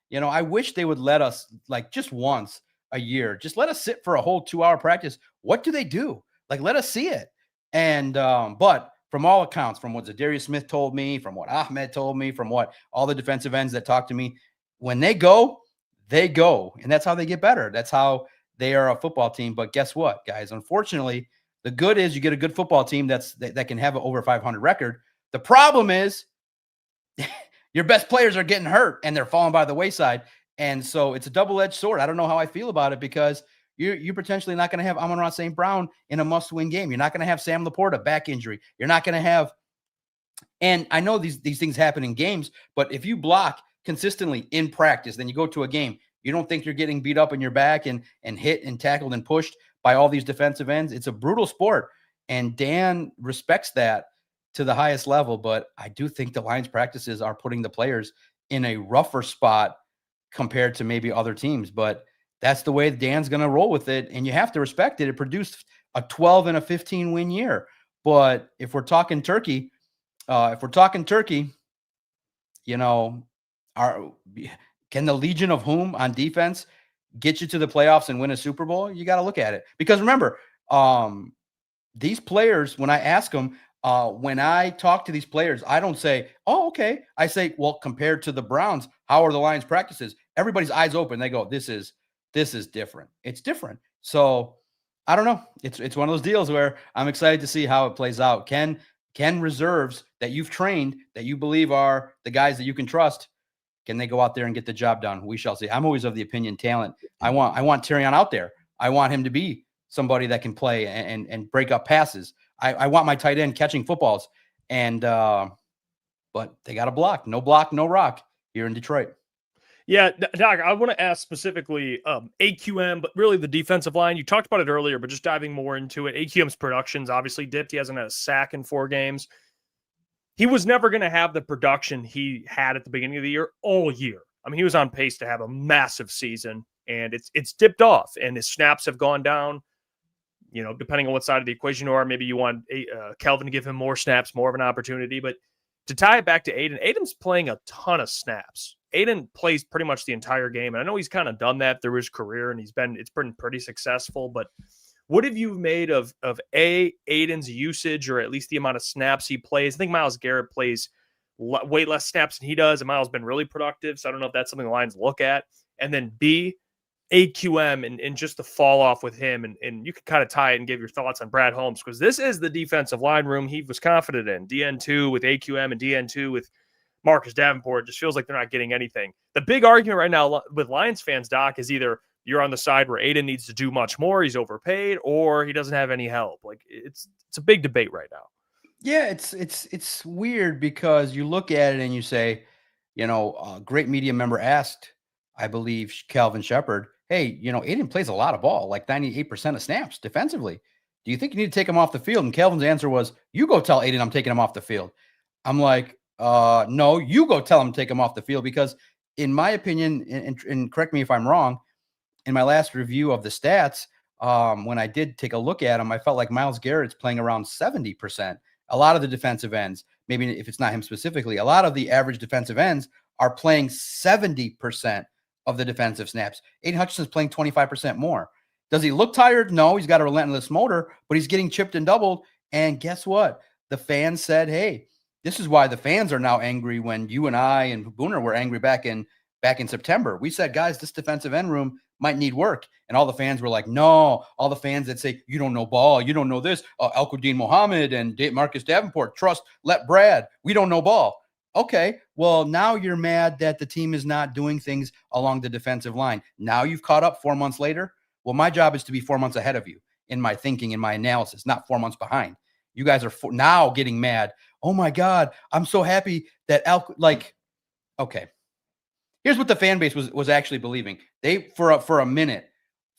you know, I wish they would let us, like, just once a year, just let us sit for a whole 2-hour practice. What do they do? Like, let us see it. And, but from all accounts, from what Zadarius Smith told me, from what Ahmed told me, from what all the defensive ends that talk to me, when they go. And that's how they get better. That's how they are a football team. But guess what, guys? Unfortunately, the good is you get a good football team that can have an over 500 record. The problem is your best players are getting hurt and they're falling by the wayside. And so it's a double-edged sword. I don't know how I feel about it, because you're potentially not going to have Amon-Ra St. Brown in a must-win game. You're not going to have Sam Laporta, back injury. You're not going to have, and I know these things happen in games, but if you block consistently in practice, then you go to a game, you don't think you're getting beat up in your back and hit and tackled and pushed by all these defensive ends. It's a brutal sport, and Dan respects that to the highest level. But I do think the Lions practices are putting the players in a rougher spot compared to maybe other teams. But that's the way Dan's going to roll with it, and you have to respect it. It produced a 12 and a 15 win year. But if we're talking turkey, you know, can the Legion of Whom on defense get you to the playoffs and win a Super Bowl? You got to look at it, because remember, these players, when I ask them, when I talk to these players, I don't say, oh, okay. I say, well, compared to the Browns, how are the Lions practices? Everybody's eyes open. They go, this is different. It's different. So I don't know. It's one of those deals where I'm excited to see how it plays out. Can reserves that you've trained, that you believe are the guys that you can trust, can they go out there and get the job done? We shall see. I'm always of the opinion talent. I want Terion out there. I want him to be somebody that can play and break up passes. I want my tight end catching footballs. And but they got to block. No rock here in Detroit. Yeah, Doc, I want to ask specifically AQM, but really the defensive line. You talked about it earlier, but just diving more into it. AQM's production's obviously dipped. He hasn't had a sack in 4 games. He was never going to have the production he had at the beginning of the year all year. I mean, he was on pace to have a massive season, and it's dipped off, and his snaps have gone down. You know, depending on what side of the equation you are, maybe you want Kelvin to give him more snaps, more of an opportunity. But to tie it back to Aiden's playing a ton of snaps. Aiden plays pretty much the entire game, and I know he's kind of done that through his career, and it's been pretty successful. But what have you made of Aiden's usage, or at least the amount of snaps he plays? I think Myles Garrett plays way less snaps than he does, and Myles has been really productive. So I don't know if that's something the Lions look at. And then B, AQM and just the fall off with him. And you could kind of tie it and give your thoughts on Brad Holmes, because this is the defensive line room he was confident in. DN2 with AQM and DN2 with Marcus Davenport. It just feels like they're not getting anything. The big argument right now with Lions fans, Doc, is either you're on the side where Aiden needs to do much more, he's overpaid, or he doesn't have any help. Like, it's a big debate right now. Yeah, it's weird, because you look at it and you say, you know, a great media member asked I believe Calvin Shepard, hey, Aiden plays a lot of ball, like 98% of snaps defensively. Do you think you need to take him off the field? And Calvin's answer was, you go tell Aiden I'm taking him off the field. I'm like, no, you go tell him to take him off the field, because in my opinion, and correct me if I'm wrong, in my last review of the stats, when I did take a look at him, I felt like Myles Garrett's playing around 70%. A lot of the defensive ends, maybe if it's not him specifically, a lot of the average defensive ends are playing 70% of the defensive snaps. Aiden Hutchinson's playing 25% more. Does he look tired? No, he's got a relentless motor, but he's getting chipped and doubled. And guess what? The fans said, hey, this is why the fans are now angry when you and I and Booner were angry back in September. We said, guys, this defensive end room might need work. And all the fans were like, no. All the fans that say, you don't know ball, you don't know this. Al-Quadin Muhammad and Marcus Davenport, let Brad. We don't know ball. Okay, well, now you're mad that the team is not doing things along the defensive line. Now you've caught up 4 months later. Well, my job is to be 4 months ahead of you in my thinking, in my analysis, not 4 months behind. You guys are now getting mad. Oh my God, I'm so happy that okay. Here's what the fan base was actually believing. They for a minute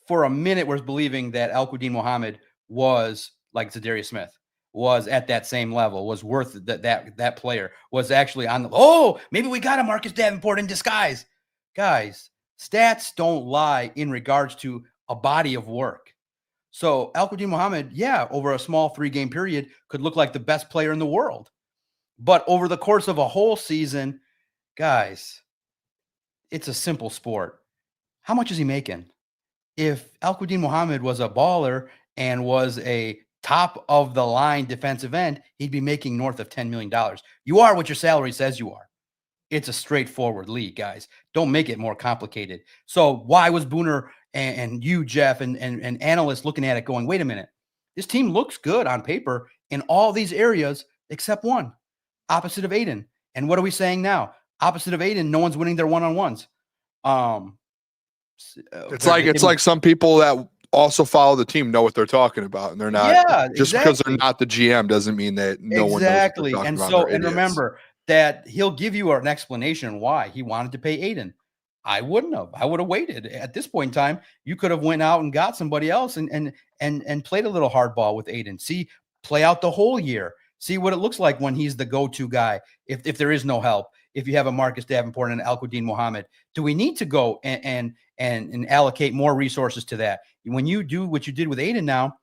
was believing that Al-Quadin Muhammad was like Zadarius Smith, was at that same level, was worth that player, was actually on the maybe we got a Marcus Davenport in disguise. Guys, stats don't lie in regards to a body of work. So Al-Quadin Muhammad, over a small 3-game period could look like the best player in the world. But over the course of a whole season, guys, it's a simple sport. How much is he making? If Al-Quadin Muhammad was a baller and was a top of the line defensive end, he'd be making north of $10 million. You are what your salary says you are. It's a straightforward league, guys. Don't make it more complicated. So why was Booner and you, Jeff, and analysts looking at it going, wait a minute, this team looks good on paper in all these areas except one, opposite of Aiden. And what are we saying now? Opposite of Aiden, no one's winning their one-on-ones. It's like some people that also follow the team know what they're talking about, and they're not. Just because they're not the GM doesn't mean that no one knows what they're talking about. And remember that he'll give you an explanation why he wanted to pay Aiden. I wouldn't have. I would have waited. At this point in time, you could have went out and got somebody else and played a little hardball with Aiden. Play out the whole year. See what it looks like when he's the go-to guy. If there is no help, if you have a Marcus Davenport and Al-Quadin Muhammad, do we need to go and allocate more resources to that? When you do what you did with Aiden now,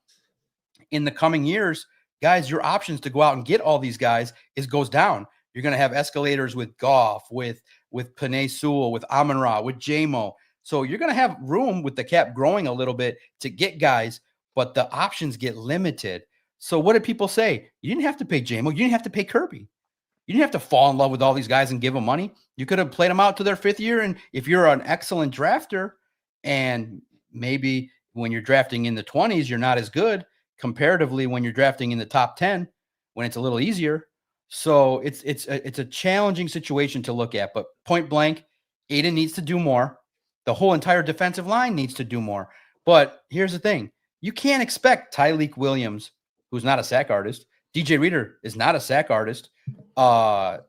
in the coming years, guys, your options to go out and get all these guys goes down. You're going to have escalators with Goff, with Penei Sewell, with Amon-Ra, with J-Mo. So you're going to have room with the cap growing a little bit to get guys, but the options get limited. So what did people say? You didn't have to pay J-Mo. You didn't have to pay Kirby. You didn't have to fall in love with all these guys and give them money. You could have played them out to their 5th year. And if you're an excellent drafter, and maybe when you're drafting in the 20s, you're not as good comparatively when you're drafting in the top 10, when it's a little easier. So it's a challenging situation to look at. But point blank, Aiden needs to do more. The whole entire defensive line needs to do more. But here's the thing. You can't expect Tyleik Williams, who's not a sack artist. DJ Reader is not a sack artist. Aleem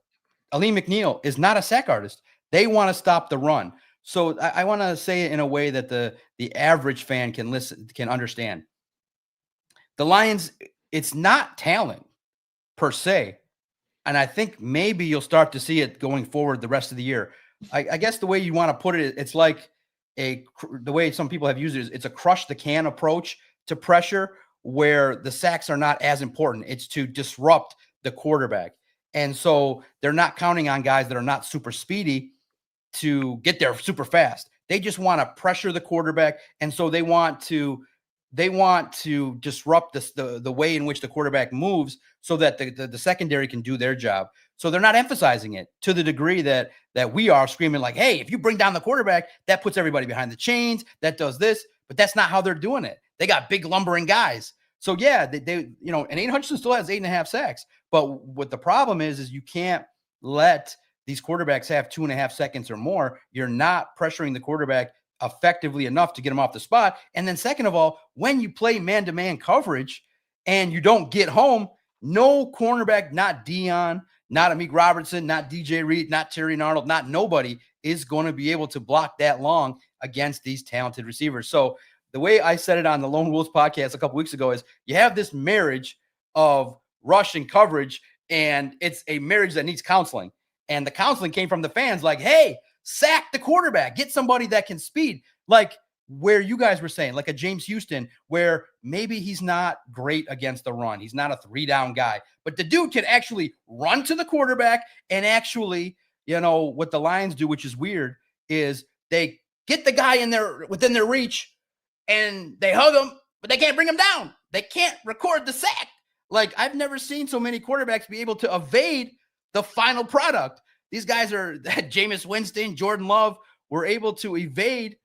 McNeil is not a sack artist. They want to stop the run. So I want to say it in a way that the average fan can understand. The Lions, it's not talent per se. And I think maybe you'll start to see it going forward the rest of the year. I guess the way you want to put it, it's like the way some people have used it is it's a crush the can approach to pressure, where the sacks are not as important. It's to disrupt the quarterback. And so they're not counting on guys that are not super speedy to get there super fast. They just want to pressure the quarterback. And so they want to disrupt the way in which the quarterback moves so that the secondary can do their job. So they're not emphasizing it to the degree that we are screaming like, hey, if you bring down the quarterback, that puts everybody behind the chains, that does this, but that's not how they're doing it. They got big lumbering guys. So yeah, they and Aiden Hutchinson still has 8.5 sacks. But what the problem is you can't let these quarterbacks have 2.5 seconds or more. You're not pressuring the quarterback effectively enough to get him off the spot. And then second of all, when you play man-to-man coverage and you don't get home, no cornerback, not Dion, not Amik Robertson, not DJ Reed, not Terion Arnold, not nobody is going to be able to block that long against these talented receivers. So the way I said it on the Lone Wolves podcast a couple weeks ago is you have this marriage of rush and coverage, and it's a marriage that needs counseling. And the counseling came from the fans like, hey, sack the quarterback, get somebody that can speed. Like where you guys were saying, like a James Houston, where maybe he's not great against the run. He's not a 3-down guy, but the dude can actually run to the quarterback and actually, what the Lions do, which is weird, is they get the guy within their reach and they hug him, but they can't bring him down. They can't record the sack. Like I've never seen so many quarterbacks be able to evade the final product. These guys are Jameis Winston, Jordan Love were able to evade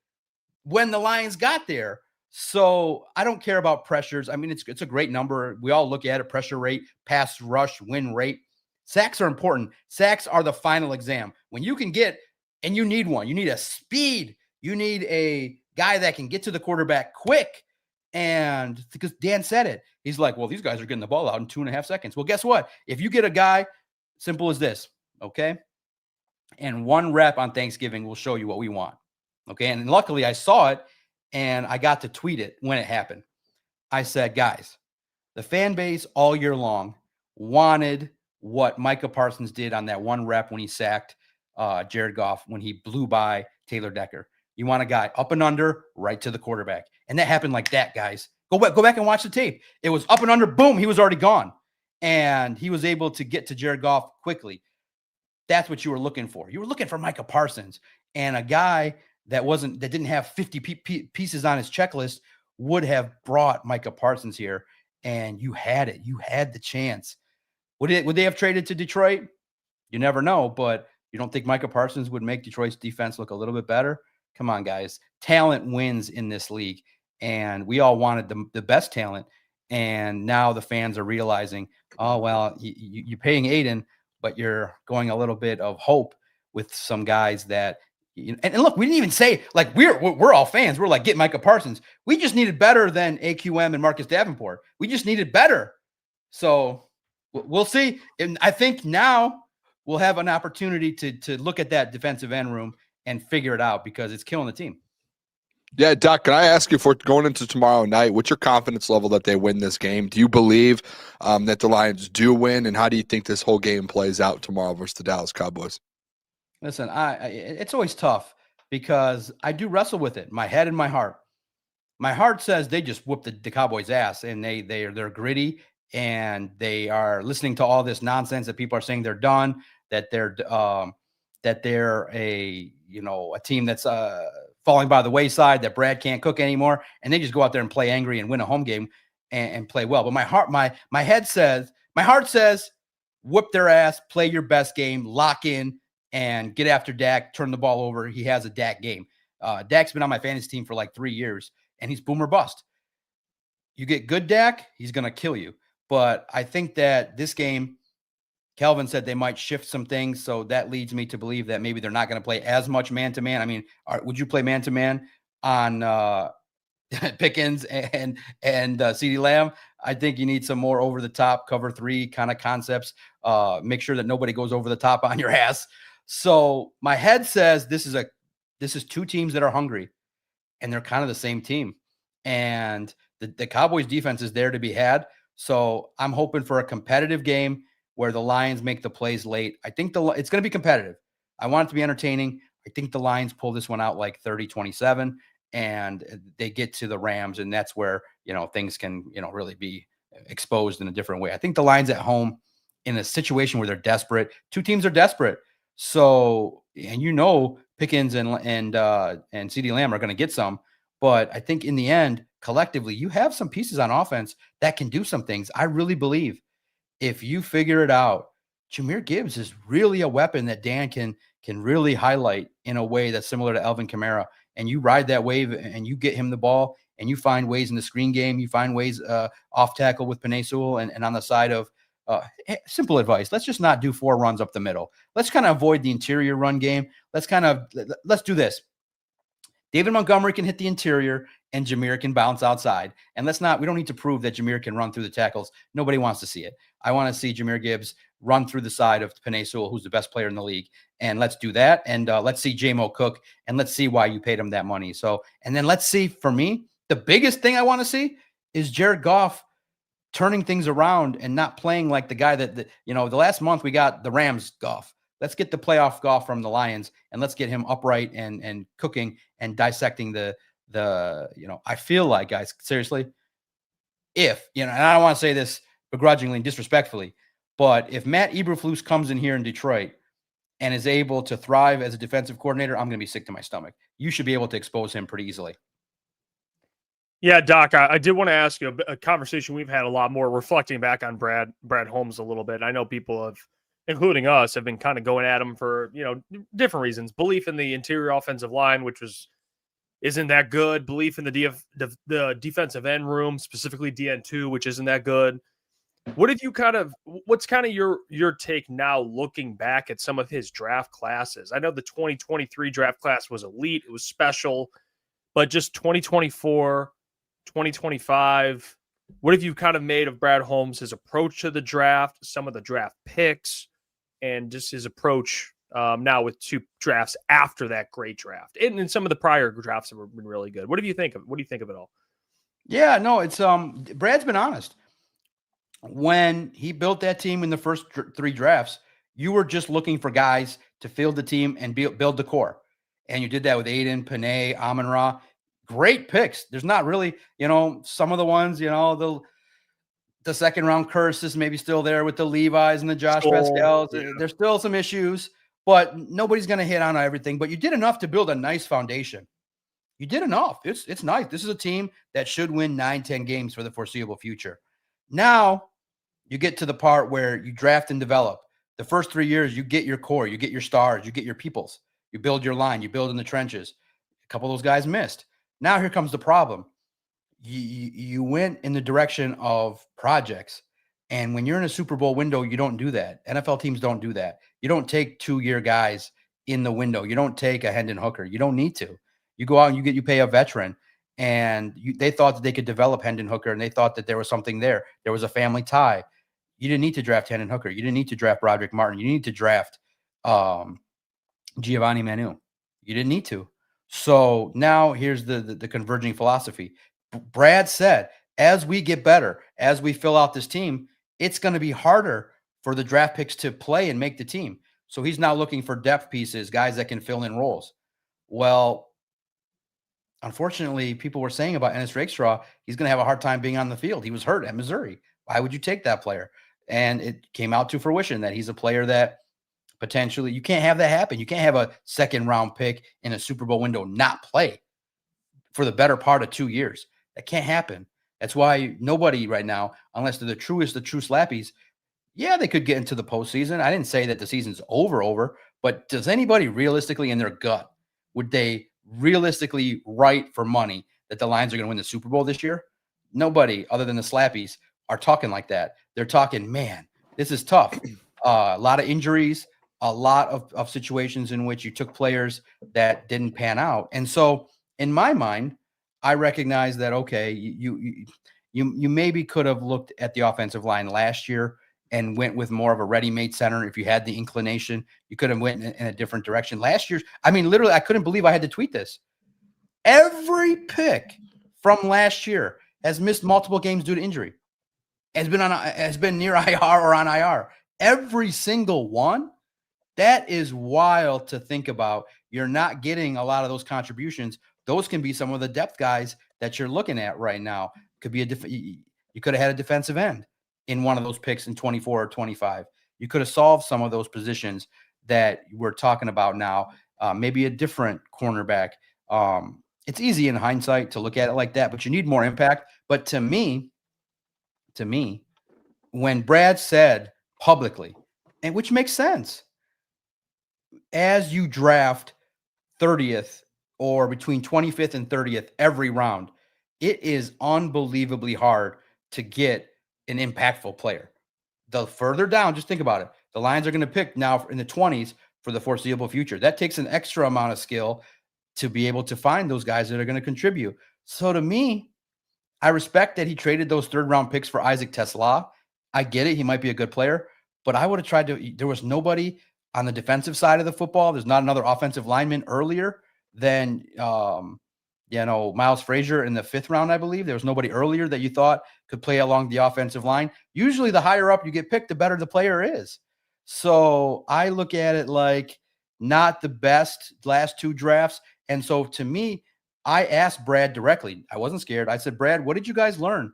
when the Lions got there. So I don't care about pressures. I mean, it's a great number. We all look at it, pressure rate, pass rush, win rate. Sacks are important. Sacks are the final exam. When you can get, and you need one, you need a speed. You need a guy that can get to the quarterback quick. And because Dan said it, he's like, well, these guys are getting the ball out in 2.5 seconds. Well, guess what? If you get a guy, simple as this, okay? And 1 rep on Thanksgiving will show you what we want. Okay. And luckily I saw it and I got to tweet it when it happened. I said, guys, the fan base all year long wanted what Micah Parsons did on that 1 rep when he sacked Jared Goff, when he blew by Taylor Decker. You want a guy up and under, right to the quarterback. And that happened like that, guys. Go back and watch the tape. It was up and under, boom, he was already gone. And he was able to get to Jared Goff quickly. That's what you were looking for. You were looking for Micah Parsons, and a guy that didn't have 50 pieces on his checklist would have brought Micah Parsons here, and you had it. You had the chance. Would they have traded to Detroit? You never know, but you don't think Micah Parsons would make Detroit's defense look a little bit better? Come on, guys. Talent wins in this league, and we all wanted the best talent, and now the fans are realizing, oh, well, you're paying Aiden, but you're going a little bit of hope with some guys that and look, we didn't even say like we're all fans. We're like, get Micah Parsons. We just needed better than AQM and Marcus Davenport. We just needed better. So we'll see. And I think now we'll have an opportunity to look at that defensive end room and figure it out because it's killing the team. Yeah, Doc, can I ask you, for going into tomorrow night, what's your confidence level that they win this game? Do you believe that the Lions do win, and how do you think this whole game plays out tomorrow versus the Dallas Cowboys? Listen, it's always tough because I do wrestle with it, my head and my heart. My heart says they just whooped the Cowboys' ass, and they're gritty, and they are listening to all this nonsense that people are saying they're done, that they're a team that's falling by the wayside, that Brad can't cook anymore, and they just go out there and play angry and win a home game and play well. But my heart says, whoop their ass, play your best game, lock in, and get after Dak, turn the ball over. He has a Dak game. Dak's been on my fantasy team for like 3 years, and he's boom or bust. You get good Dak, he's going to kill you. But I think that this game, Kelvin said they might shift some things, so that leads me to believe that maybe they're not going to play as much man-to-man. I mean, would you play man-to-man on Pickens and CeeDee Lamb? I think you need some more over-the-top cover 3 kind of concepts. Make sure that nobody goes over the top on your ass. So my head says this is 2 teams that are hungry, and they're kind of the same team. And the Cowboys defense is there to be had. So I'm hoping for a competitive game where the Lions make the plays late. I think it's going to be competitive. I want it to be entertaining. I think the Lions pull this one out like 30-27, and they get to the Rams, and that's where, things can, really be exposed in a different way. I think the Lions at home in a situation where they're desperate. 2 teams are desperate. So, and Pickens and CeeDee Lamb are going to get some, but I think in the end, collectively, you have some pieces on offense that can do some things. I really believe if you figure it out, Jahmyr Gibbs is really a weapon that Dan can really highlight in a way that's similar to Alvin Kamara. And you ride that wave and you get him the ball, and you find ways in the screen game. You find ways off tackle with Penei Sewell and on the side of simple advice. Let's just not do 4 runs up the middle. Let's kind of avoid the interior run game. Let's do this. David Montgomery can hit the interior and Jahmyr can bounce outside. And we don't need to prove that Jahmyr can run through the tackles. Nobody wants to see it. I want to see Jahmyr Gibbs run through the side of Penei Sewell, who's the best player in the league. And let's do that. And let's see J-Mo Cook, and let's see why you paid him that money. So, and then let's see, for me, the biggest thing I want to see is Jared Goff turning things around and not playing like the guy that the last month we got the Rams Goff. Let's get the playoff Goff from the Lions, and let's get him upright and cooking and dissecting I feel like, guys, seriously, and I don't want to say this begrudgingly and disrespectfully, but if Matt Eberflus comes in here in Detroit and is able to thrive as a defensive coordinator, I'm going to be sick to my stomach. You should be able to expose him pretty easily. Yeah, Doc, I did want to ask you a conversation we've had a lot more, reflecting back on Brad Holmes a little bit. I know people have, including us, have been kind of going at him for, different reasons. Belief in the interior offensive line, which isn't that good. Belief in the defensive end room, specifically DN2, which isn't that good. What's kind of your take now, looking back at some of his draft classes? I know the 2023 draft class was elite. It was special, but just 2024, 2025, what have you kind of made of Brad Holmes, his approach to the draft, some of the draft picks, and just his approach now with 2 drafts after that great draft, and some of the prior drafts have been really good? What do you think of it all? Yeah, no, it's Brad's been honest. When he built that team in the first 3 drafts, you were just looking for guys to field the team and build the core, and you did that with Aiden, Penei, Amon-Ra. Great picks. There's not really, some of the ones, the second round curse is maybe still there with the Levi's and the Josh Pascals. Yeah. There's still some issues, but nobody's going to hit on everything. But you did enough to build a nice foundation. You did enough. It's nice. This is a team that should win 9-10 games for the foreseeable future. Now you get to the part where you draft and develop. The first 3 years, you get your core, you get your stars, you get your peoples, you build your line, you build in the trenches. A couple of those guys missed. Now here comes the problem. You went in the direction of projects. And when you're in a Super Bowl window, you don't do that. NFL teams don't do that. You don't take 2-year guys in the window. You don't take a Hendon Hooker. You don't need to. You go out and you pay a veteran. And they thought that they could develop Hendon Hooker, and they thought that there was something there. There was a family tie. You didn't need to draft Hendon Hooker. You didn't need to draft Broderick Martin. You need to draft Giovanni Manu. You didn't need to. So now here's the converging philosophy. Brad said, as we get better, as we fill out this team, it's going to be harder for the draft picks to play and make the team. So he's now looking for depth pieces, guys that can fill in roles. Well, unfortunately, people were saying about Ennis Rakestraw, he's going to have a hard time being on the field. He was hurt at Missouri. Why would you take that player? And it came out to fruition that he's a player that potentially, you can't have that happen. You can't have a 2nd-round pick in a Super Bowl window not play for the better part of 2 years. That can't happen. That's why nobody right now, unless they're the true slappies, yeah, they could get into the postseason. I didn't say that the season's over, but does anybody realistically in their gut, would they realistically write for money that the Lions are going to win the Super Bowl this year? Nobody other than the slappies are talking like that. They're talking, man, this is tough. A lot of injuries, a lot of situations in which you took players that didn't pan out. And so in my mind, I recognize that, okay, you maybe could have looked at the offensive line last year and went with more of a ready-made center. If you had the inclination, you could have went in a different direction. Last year, I mean, literally, I couldn't believe I had to tweet this. Every pick from last year has missed multiple games due to injury. Has been near IR or on IR. Every single one. That is wild to think about. You're not getting a lot of those contributions. Those can be some of the depth guys that you're looking at right now. Could be you could have had a defensive end in one of those picks in 24 or 25. You could have solved some of those positions that we're talking about now. Maybe a different cornerback. It's easy in hindsight to look at it like that, but you need more impact. But to me, when Brad said publicly, and which makes sense, as you draft 30th or between 25th and 30th every round, it is unbelievably hard to get an impactful player. The further down, just think about it. The Lions are going to pick now in the 20s for the foreseeable future. That takes an extra amount of skill to be able to find those guys that are going to contribute. So to me, I respect that he traded those 3rd-round picks for Isaac Tesla. I get it. He might be a good player. but I would have tried to. There was nobody on the defensive side of the football. There's not another offensive lineman earlier than Miles Frazier in the 5th round, I believe. There was nobody earlier that you thought could play along the offensive line. Usually the higher up you get picked, the better the player is. So I look at it like not the best last 2 drafts. And so to me, I asked Brad directly. I wasn't scared. I said, Brad, what did you guys learn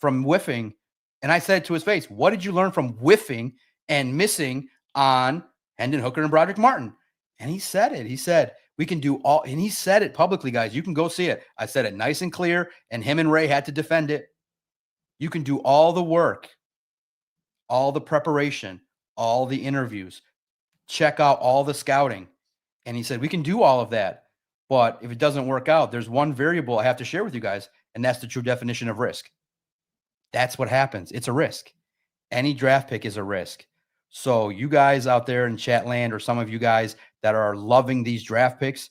from whiffing? And I said to his face, what did you learn from whiffing and missing on Hendon Hooker and Broderick Martin? And he said it. He said, we can do all, and he said it publicly, guys. You can go see it. I said it nice and clear, and him and Ray had to defend it. You can do all the work, all the preparation, all the interviews, check out all the scouting. And he said, we can do all of that. But if it doesn't work out, there's one variable I have to share with you guys, and that's the true definition of risk. That's what happens. It's a risk. Any draft pick is a risk. So you guys out there in chat land, or some of you guys that are loving these draft picks,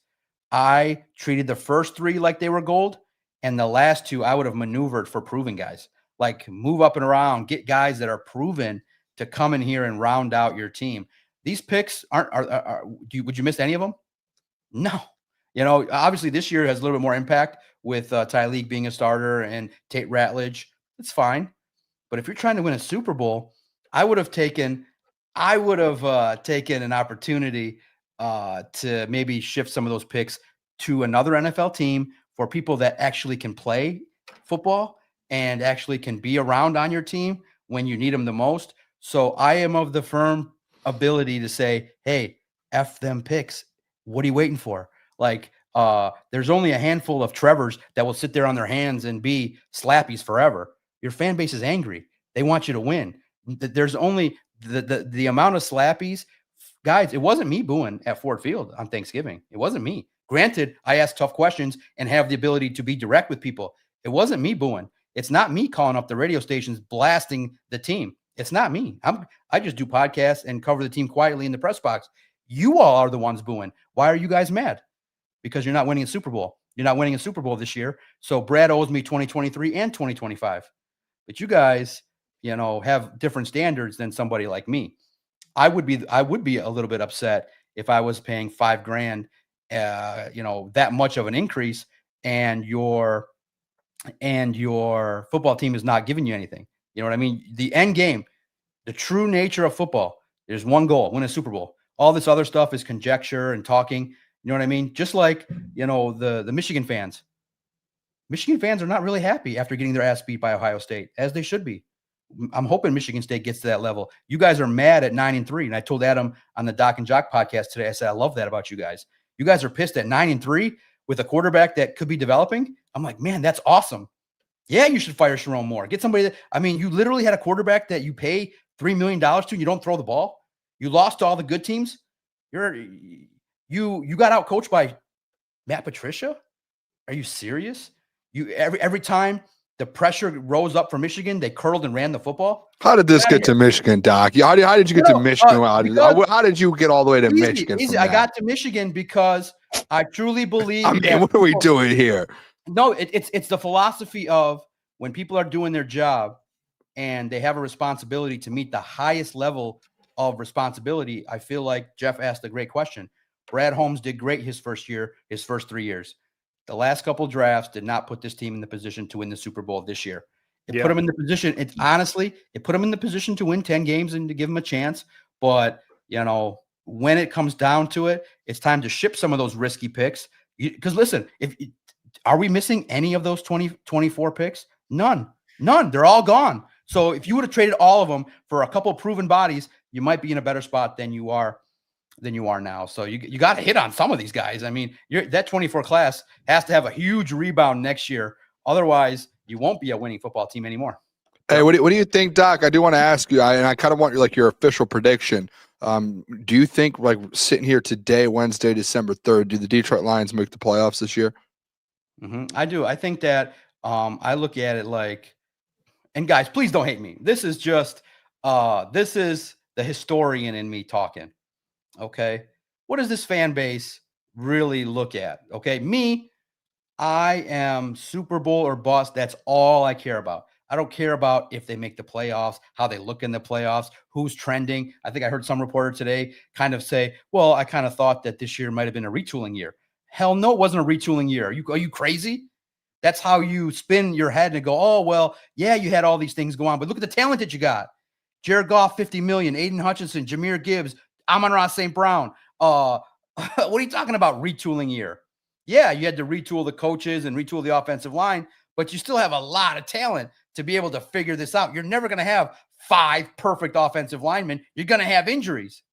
I treated the first 3 like they were gold, and the last 2 I would have maneuvered for proven guys. Like move up and around, get guys that are proven to come in here and round out your team. These picks would you miss any of them? No. Obviously this year has a little bit more impact with Tyleek being a starter and Tate Ratledge. It's fine. But if you're trying to win a Super Bowl, I would have taken an opportunity to maybe shift some of those picks to another NFL team for people that actually can play football and actually can be around on your team when you need them the most. So I am of the firm ability to say, hey, F them picks. What are you waiting for? Like, there's only a handful of Trevors that will sit there on their hands and be slappies forever. Your fan base is angry. They want you to win. There's only the amount of slappies. Guys, it wasn't me booing at Ford Field on Thanksgiving. It wasn't me. Granted, I ask tough questions and have the ability to be direct with people. It wasn't me booing. It's not me calling up the radio stations blasting the team. It's not me. I just do podcasts and cover the team quietly in the press box. You all are the ones booing. Why are you guys mad? Because you're not winning a Super Bowl. You're not winning a Super Bowl this year. So Brad owes me 2023 and 2025. But you guys, have different standards than somebody like me. I would be a little bit upset if I was paying $5,000, that much of an increase, and your football team is not giving you anything. You know what I mean? The end game, the true nature of football, there's one goal: win a Super Bowl. All this other stuff is conjecture and talking. You know what I mean? Just like, the Michigan fans. Michigan fans are not really happy after getting their ass beat by Ohio State, as they should be. I'm hoping Michigan State gets to that level. You guys are mad at 9-3. And I told Adam on the Doc and Jock podcast today, I said, I love that about you guys. You guys are pissed at 9-3 with a quarterback that could be developing. I'm like, man, that's awesome. Yeah, you should fire Sharon Moore. Get somebody you literally had a quarterback that you pay $3 million to, and you don't throw the ball. You lost to all the good teams. You got out coached by Matt Patricia. Are you serious? Every time the pressure rose up for Michigan, they curled and ran the football. How did this get to Michigan, Doc? How did you get to Michigan? How did you get all the way to Michigan? I got to Michigan because I truly believe. What are we doing here? No, it's the philosophy of when people are doing their job and they have a responsibility to meet the highest level of responsibility. I feel like Jeff asked a great question. Brad Holmes did great his first 3 years. The last couple drafts did not put this team in the position to win the Super Bowl this year. It put them in the position. It put them in the position to win 10 games and to give them a chance. But, when it comes down to it, it's time to ship some of those risky picks. Because listen, are we missing any of those 24 picks? None. They're all gone. So if you would have traded all of them for a couple of proven bodies, you might be in a better spot than you are now. So you got to hit on some of these guys. I mean, that 24 class has to have a huge rebound next year. Otherwise, you won't be a winning football team anymore. Hey, what do you think, Doc? I do want to ask you, and I kind of want your official prediction. Do you think, sitting here today, Wednesday, December 3rd, do the Detroit Lions make the playoffs this year? I do. I think that I look at it and guys, please don't hate me. This is just this is the historian in me talking. Okay. What does this fan base really look at? Okay. Me, I am Super Bowl or bust. That's all I care about. I don't care about if they make the playoffs, how they look in the playoffs, who's trending. I think I heard some reporter today kind of say, well, I kind of thought that this year might have been a retooling year. Hell no, it wasn't a retooling year. Are you crazy? That's how you spin your head and go, oh, well, yeah, you had all these things go on, but look at the talent that you got. Jared Goff, $50 million, Aiden Hutchinson, Jahmyr Gibbs, Amon-Ra St. Brown. What are you talking about retooling year? Yeah, you had to retool the coaches and retool the offensive line, but you still have a lot of talent to be able to figure this out. You're never going to have 5 perfect offensive linemen. You're going to have injuries.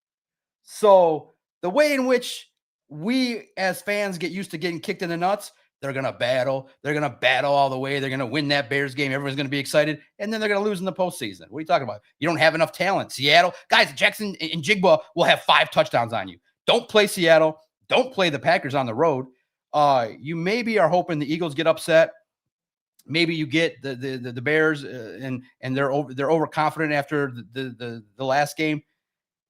So the way in which we as fans get used to getting kicked in the nuts, they're going to battle. They're going to battle all the way. They're going to win that Bears game. Everyone's going to be excited. And then they're going to lose in the postseason. What are you talking about? You don't have enough talent. Seattle, guys, Jackson and Jigba will have 5 touchdowns on you. Don't play Seattle. Don't play the Packers on the road. You maybe are hoping the Eagles get upset. Maybe you get the Bears and they're overconfident after the last game.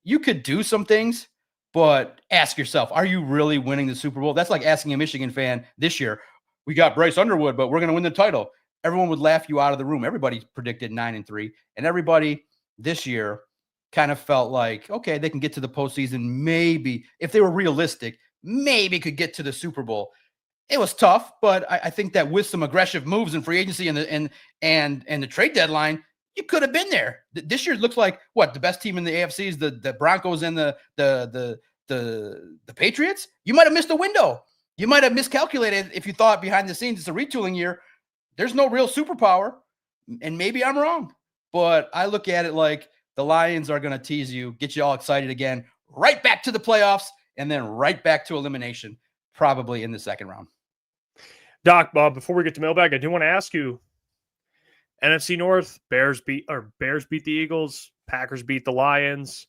You could do some things, but ask yourself, are you really winning the Super Bowl? That's like asking a Michigan fan this year, we got Bryce Underwood, but we're going to win the title. Everyone would laugh you out of the room. Everybody predicted 9-3, and everybody this year kind of felt like, okay, they can get to the postseason. Maybe if they were realistic, maybe could get to the Super Bowl. It was tough, but I think that with some aggressive moves in free agency and the trade deadline, you could have been there. This year looks like what the best team in the AFC is the Broncos and the Patriots. You might have missed a window. You might have miscalculated if you thought behind the scenes it's a retooling year. There's no real superpower, and maybe I'm wrong, but I look at it like the Lions are going to tease you, get you all excited again, right back to the playoffs, and then right back to elimination, probably in the second round. Doc, Bob, before we get to mailbag, I do want to ask you, NFC North, Bears beat the Eagles, Packers beat the Lions.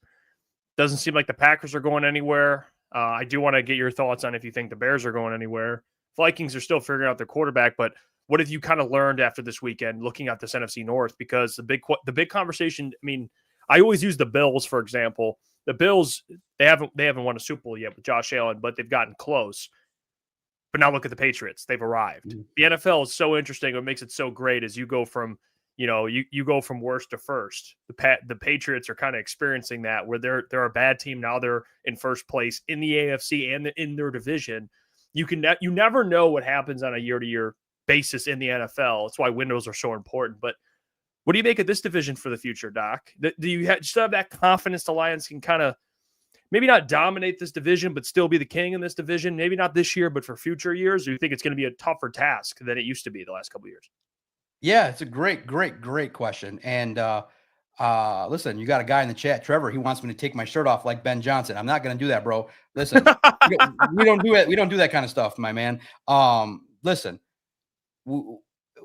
Doesn't seem like the Packers are going anywhere. I do want to get your thoughts on if you think the Bears are going anywhere. Vikings are still figuring out their quarterback, but what have you kind of learned after this weekend looking at this NFC North? Because the big conversation, I mean, I always use the Bills, for example. The Bills, they haven't won a Super Bowl yet with Josh Allen, but they've gotten close. But now look at the Patriots. They've arrived. Mm-hmm. The NFL is so interesting. What makes it so great is you go from, you go from worst to first. The Patriots are kind of experiencing that where they're a bad team. Now they're in first place in the AFC and in their division. You never know what happens on a year-to-year basis in the NFL. That's why windows are so important. But what do you make of this division for the future, Doc? Do you still have that confidence the Lions can kind of maybe not dominate this division, but still be the king in this division? Maybe not this year, but for future years? Or do you think it's going to be a tougher task than it used to be the last couple of years? Yeah, it's a great question. And listen, you got a guy in the chat, Trevor. He wants me to take my shirt off like Ben Johnson. I'm not going to do that, bro. Listen, we don't do it. We don't do that kind of stuff, my man. Listen,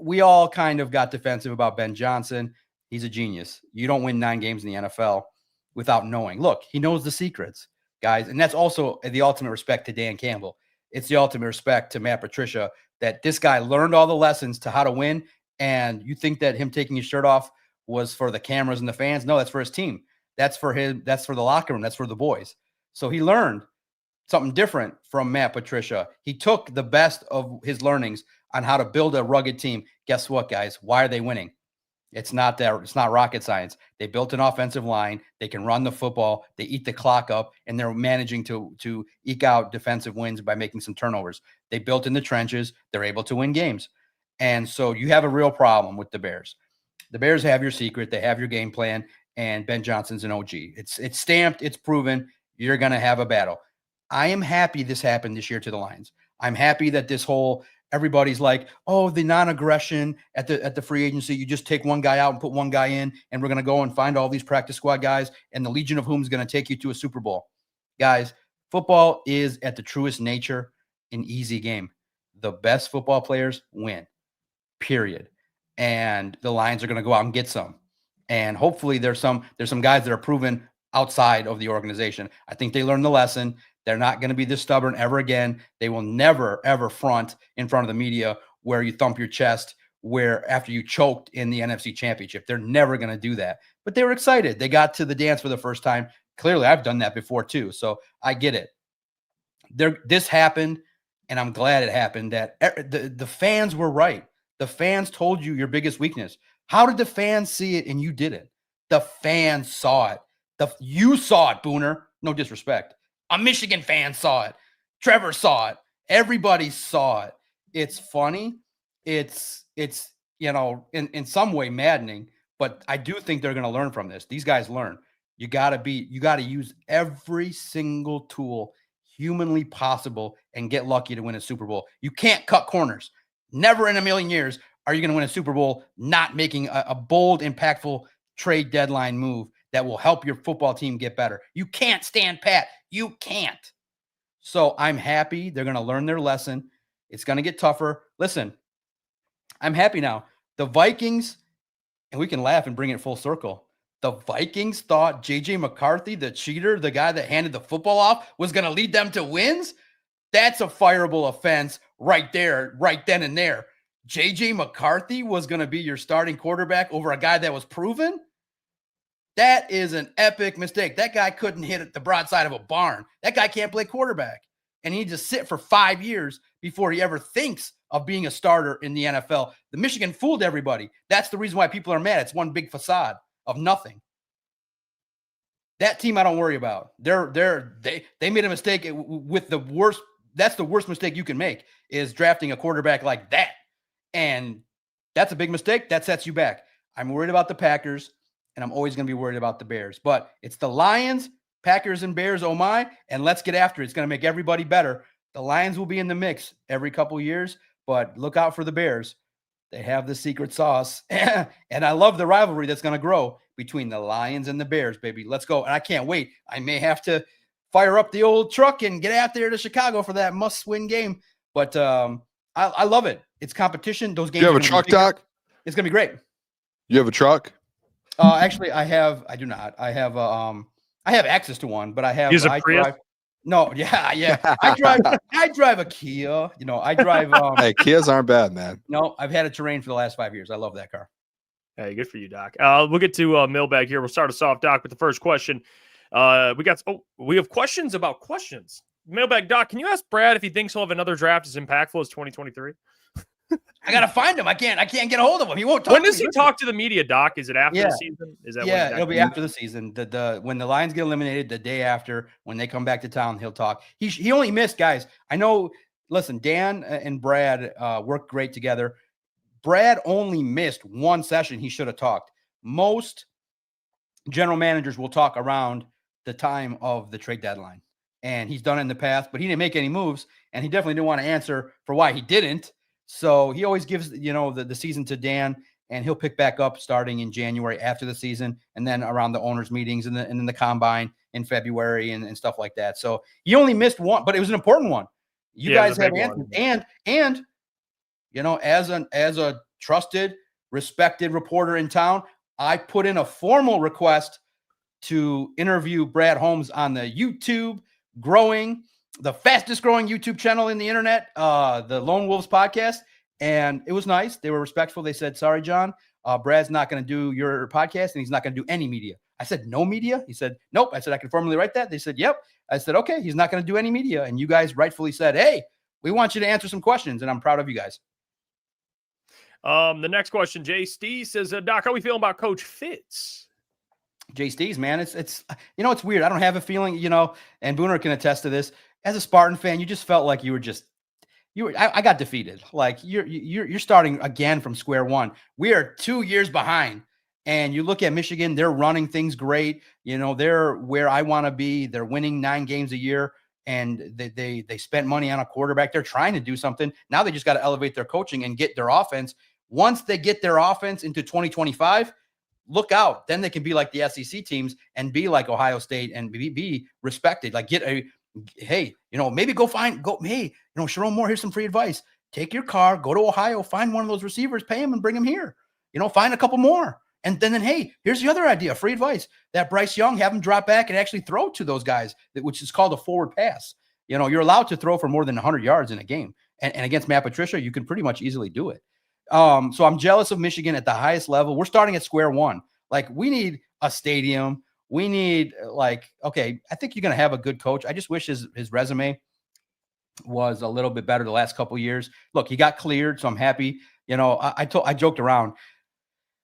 we all kind of got defensive about Ben Johnson. He's a genius. You don't win 9 games in the NFL without knowing. Look, he knows the secrets, guys. And that's also the ultimate respect to Dan Campbell. It's the ultimate respect to Matt Patricia that this guy learned all the lessons to how to win. And you think that him taking his shirt off was for the cameras and the fans? No, that's for his team. That's for him. That's for the locker room. That's for the boys. So he learned something different from Matt Patricia. He took the best of his learnings on how to build a rugged team. Guess what, guys? Why are they winning? It's not rocket science. They built an offensive line. They can run the football. They eat the clock up, and they're managing to eke out defensive wins by making some turnovers. They built in the trenches. They're able to win games. And so you have a real problem with the Bears. The Bears have your secret. They have your game plan, and Ben Johnson's an OG. It's stamped. It's proven. You're going to have a battle. I am happy this happened this year to the Lions. I'm happy that this whole everybody's like, oh, the non-aggression at the free agency. You just take one guy out and put one guy in, and we're going to go and find all these practice squad guys, and the Legion of Whom is going to take you to a Super Bowl. Guys, football is at the truest nature an easy game. The best football players win, period. And the Lions are going to go out and get some. And hopefully there's some guys that are proven outside of the organization. I think they learned the lesson. They're not going to be this stubborn ever again. They will never, ever front in front of the media where you thump your chest where after you choked in the NFC Championship. They're never going to do that. But they were excited. They got to the dance for the first time. Clearly, I've done that before too. So I get it. This happened, and I'm glad it happened. That the fans were right. The fans told you your biggest weakness. How did the fans see it and you didn't? The fans saw it. You saw it, Booner. No disrespect. A Michigan fan saw it. Trevor saw it. Everybody saw it. It's funny. It's in some way maddening, but I do think they're going to learn from this. These guys learn. You got to use every single tool humanly possible and get lucky to win a Super Bowl. You can't cut corners. Never in a million years are you going to win a Super Bowl not making a bold, impactful trade deadline move that will help your football team get better. You can't stand pat. You can't. So I'm happy they're going to learn their lesson. It's going to get tougher. Listen, I'm happy now. The Vikings, and we can laugh and bring it full circle. The Vikings thought J.J. McCarthy, the cheater, the guy that handed the football off, was going to lead them to wins. That's a fireable offense right there, right then and there. J.J. McCarthy was going to be your starting quarterback over a guy that was proven? That is an epic mistake. That guy couldn't hit at the broadside of a barn. That guy can't play quarterback. And he just sit for 5 years before he ever thinks of being a starter in the NFL. The Michigan fooled everybody. That's the reason why people are mad. It's one big facade of nothing. That team I don't worry about. They made a mistake with the worst. That's the worst mistake you can make, is drafting a quarterback like that. And that's a big mistake. That sets you back. I'm worried about the Packers, and I'm always going to be worried about the Bears. But it's the Lions, Packers, and Bears, oh my, and let's get after it. It's going to make everybody better. The Lions will be in the mix every couple of years, but look out for the Bears. They have the secret sauce. And I love the rivalry that's going to grow between the Lions and the Bears, baby. Let's go. And I can't wait. I may have to fire up the old truck and get out there to Chicago for that must-win game. But I love it. It's competition. Those games. You have a truck, Doc? It's going to be great. You have a truck? Actually, I do not. I have access to one, but I have. Use a Prius? No, yeah. I drive a Kia. I drive. Hey, Kias aren't bad, man. No, I've had a Terrain for the last 5 years. I love that car. Hey, good for you, Doc. We'll get to mailbag here. We'll start us off, Doc, with the first question. We have questions about questions. Mailbag, Doc, can you ask Brad if he thinks he'll have another draft as impactful as 2023? I gotta find him. I can't get a hold of him. He won't talk. When does he talk to the media, Doc? Is it after the season? Is that it'll be after the season. When the Lions get eliminated, the day after, when they come back to town, he'll talk. He only missed, guys. I know. Listen, Dan and Brad work great together. Brad only missed one session. He should have talked. Most general managers will talk around the time of the trade deadline, and he's done it in the past. But he didn't make any moves, and he definitely didn't want to answer for why he didn't. So he always gives, the season to Dan, and he'll pick back up starting in January after the season, and then around the owners' meetings and then the combine in February and stuff like that. So he only missed one, but it was an important one. You guys have answers. And as a trusted, respected reporter in town, I put in a formal request to interview Brad Holmes on the the fastest growing YouTube channel in the internet, the Lone Wolves podcast. And it was nice. They were respectful. They said, sorry, John, Brad's not going to do your podcast, and he's not going to do any media. I said, no media? He said, nope. I said, I can formally write that. They said, yep. I said, okay, he's not going to do any media. And you guys rightfully said, hey, we want you to answer some questions. And I'm proud of you guys. The next question, Jay Stee says, Doc, how are we feeling about Coach Fitz? Jay Stees, man, it's it's weird. I don't have a feeling, and Booner can attest to this. As a Spartan fan, you just felt like I got defeated. Like you're starting again from square one. We are 2 years behind, and you look at Michigan, they're running things great. They're where I want to be. They're winning 9 games a year, and they spent money on a quarterback. They're trying to do something. Now they just got to elevate their coaching and get their offense. Once they get their offense into 2025, look out. Then they can be like the SEC teams and be like Ohio State and be respected. Like hey, maybe hey, Sharon Moore, here's some free advice. Take your car, go to Ohio, find one of those receivers, pay him and bring him here. Find a couple more. And then, hey, here's the other idea, free advice. That Bryce Young, have him drop back and actually throw to those guys, which is called a forward pass. You're allowed to throw for more than 100 yards in a game. And against Matt Patricia, you can pretty much easily do it. So I'm jealous of Michigan at the highest level. We're starting at square one. Like, we need a stadium. We need, okay, I think you're going to have a good coach. I just wish his resume was a little bit better the last couple of years. Look, he got cleared, so I'm happy. I joked around.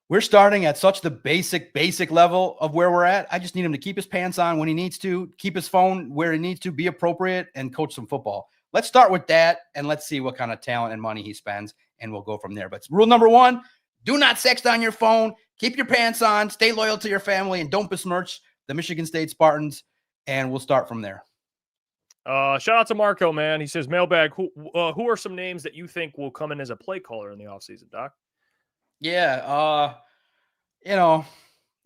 we're starting at such the basic level of where we're at. I just need him to keep his pants on when he needs to, keep his phone where he needs to, be appropriate, and coach some football. Let's start with that, and let's see what kind of talent and money he spends, and we'll go from there. But rule number 1, do not sext on your phone. Keep your pants on. Stay loyal to your family, and don't besmirch the Michigan State Spartans, and we'll start from there. Shout out to Marco, man. He says, mailbag, who are some names that you think will come in as a play caller in the offseason, Doc? Yeah,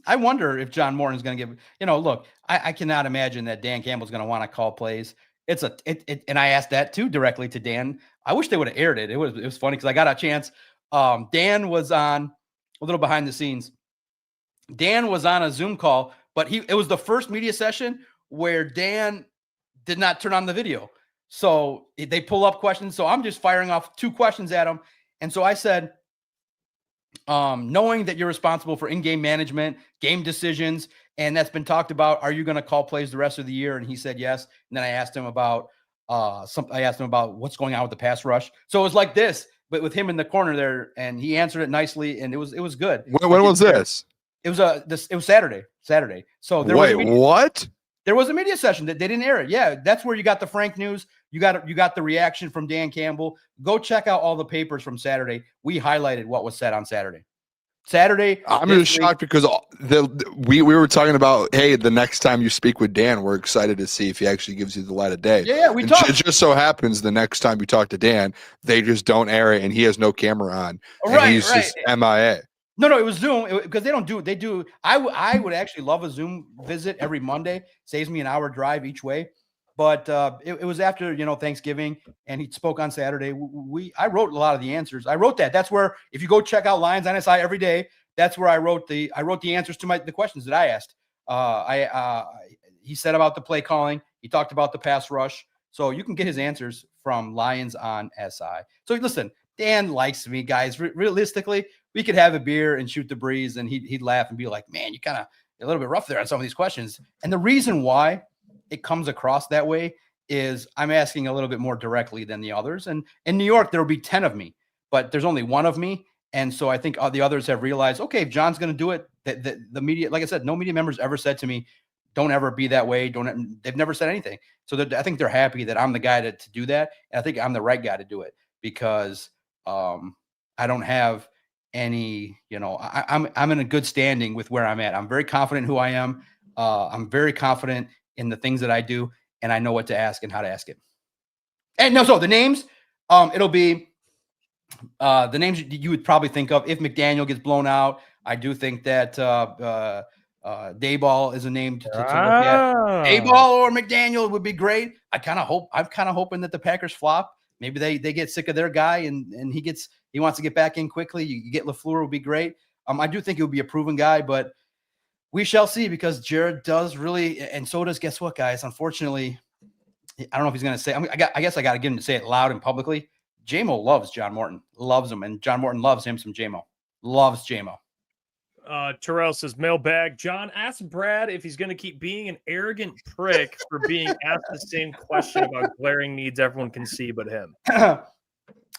I wonder if John Morton's going to give, look, I cannot imagine that Dan Campbell's going to want to call plays. And I asked that too directly to Dan. I wish they would have aired it. It was funny because I got a chance. Dan was on a little behind the scenes. Dan was on a Zoom call, but it was the first media session where Dan did not turn on the video. So they pull up questions. So I'm just firing off 2 questions at him. And so I said, knowing that you're responsible for in-game management, game decisions, and that's been talked about, are you going to call plays the rest of the year? And he said yes. And then I asked him about what's going on with the pass rush. So it was like this, but with him in the corner there, and he answered it nicely, and it was good. When was this? It was Saturday. So there was a media session that they didn't air it. Yeah, that's where you got the Frank news. You got the reaction from Dan Campbell. Go check out all the papers from Saturday. We highlighted what was said on Saturday. I'm just shocked because we were talking about, hey, the next time you speak with Dan, we're excited to see if he actually gives you the light of day. Yeah, we talked. It just so happens the next time you talk to Dan, they just don't air it, and he has no camera on. Right, he's just MIA. No, it was Zoom because they do. I would actually love a Zoom visit every Monday. Saves me an hour drive each way. But it was after, Thanksgiving, and he spoke on Saturday. I wrote a lot of the answers. I wrote that. That's where, if you go check out Lions on SI every day, that's where I wrote the answers to the questions that I asked. He said about the play calling. He talked about the pass rush. So you can get his answers from Lions on SI. So listen, Dan likes me, guys. Realistically, we could have a beer and shoot the breeze, and he'd laugh and be like, man, you kind of a little bit rough there on some of these questions. And the reason why it comes across that way is I'm asking a little bit more directly than the others. And in New York, there will be 10 of me, but there's only 1 of me. And so I think the others have realized, okay, if John's going to do it, the media, like I said, no media members ever said to me, don't ever be that way. They've never said anything. So I think they're happy that I'm the guy to do that. And I think I'm the right guy to do it because I don't have any, I'm in a good standing with where I'm at. I'm very confident in who I am. I'm very confident in the things that I do, and I know what to ask and how to ask it. And so the names, it'll be the names you would probably think of if McDaniel gets blown out. I do think that Dayball is a name to look at. Dayball or McDaniel would be great. I'm kind of hoping that the Packers flop. Maybe they get sick of their guy and he wants to get back in quickly. You get LaFleur would be great. I do think he would be a proven guy, but we shall see because Jared does really, and so does, guess what, guys? Unfortunately, I don't know if he's going to say, I guess I got to get him to say it loud and publicly. J-Mo loves John Morton, loves him, and John Morton loves him some J-Mo, loves J-Mo. Terrell says, mailbag, John, ask Brad if he's going to keep being an arrogant prick for being asked the same question about glaring needs everyone can see but him.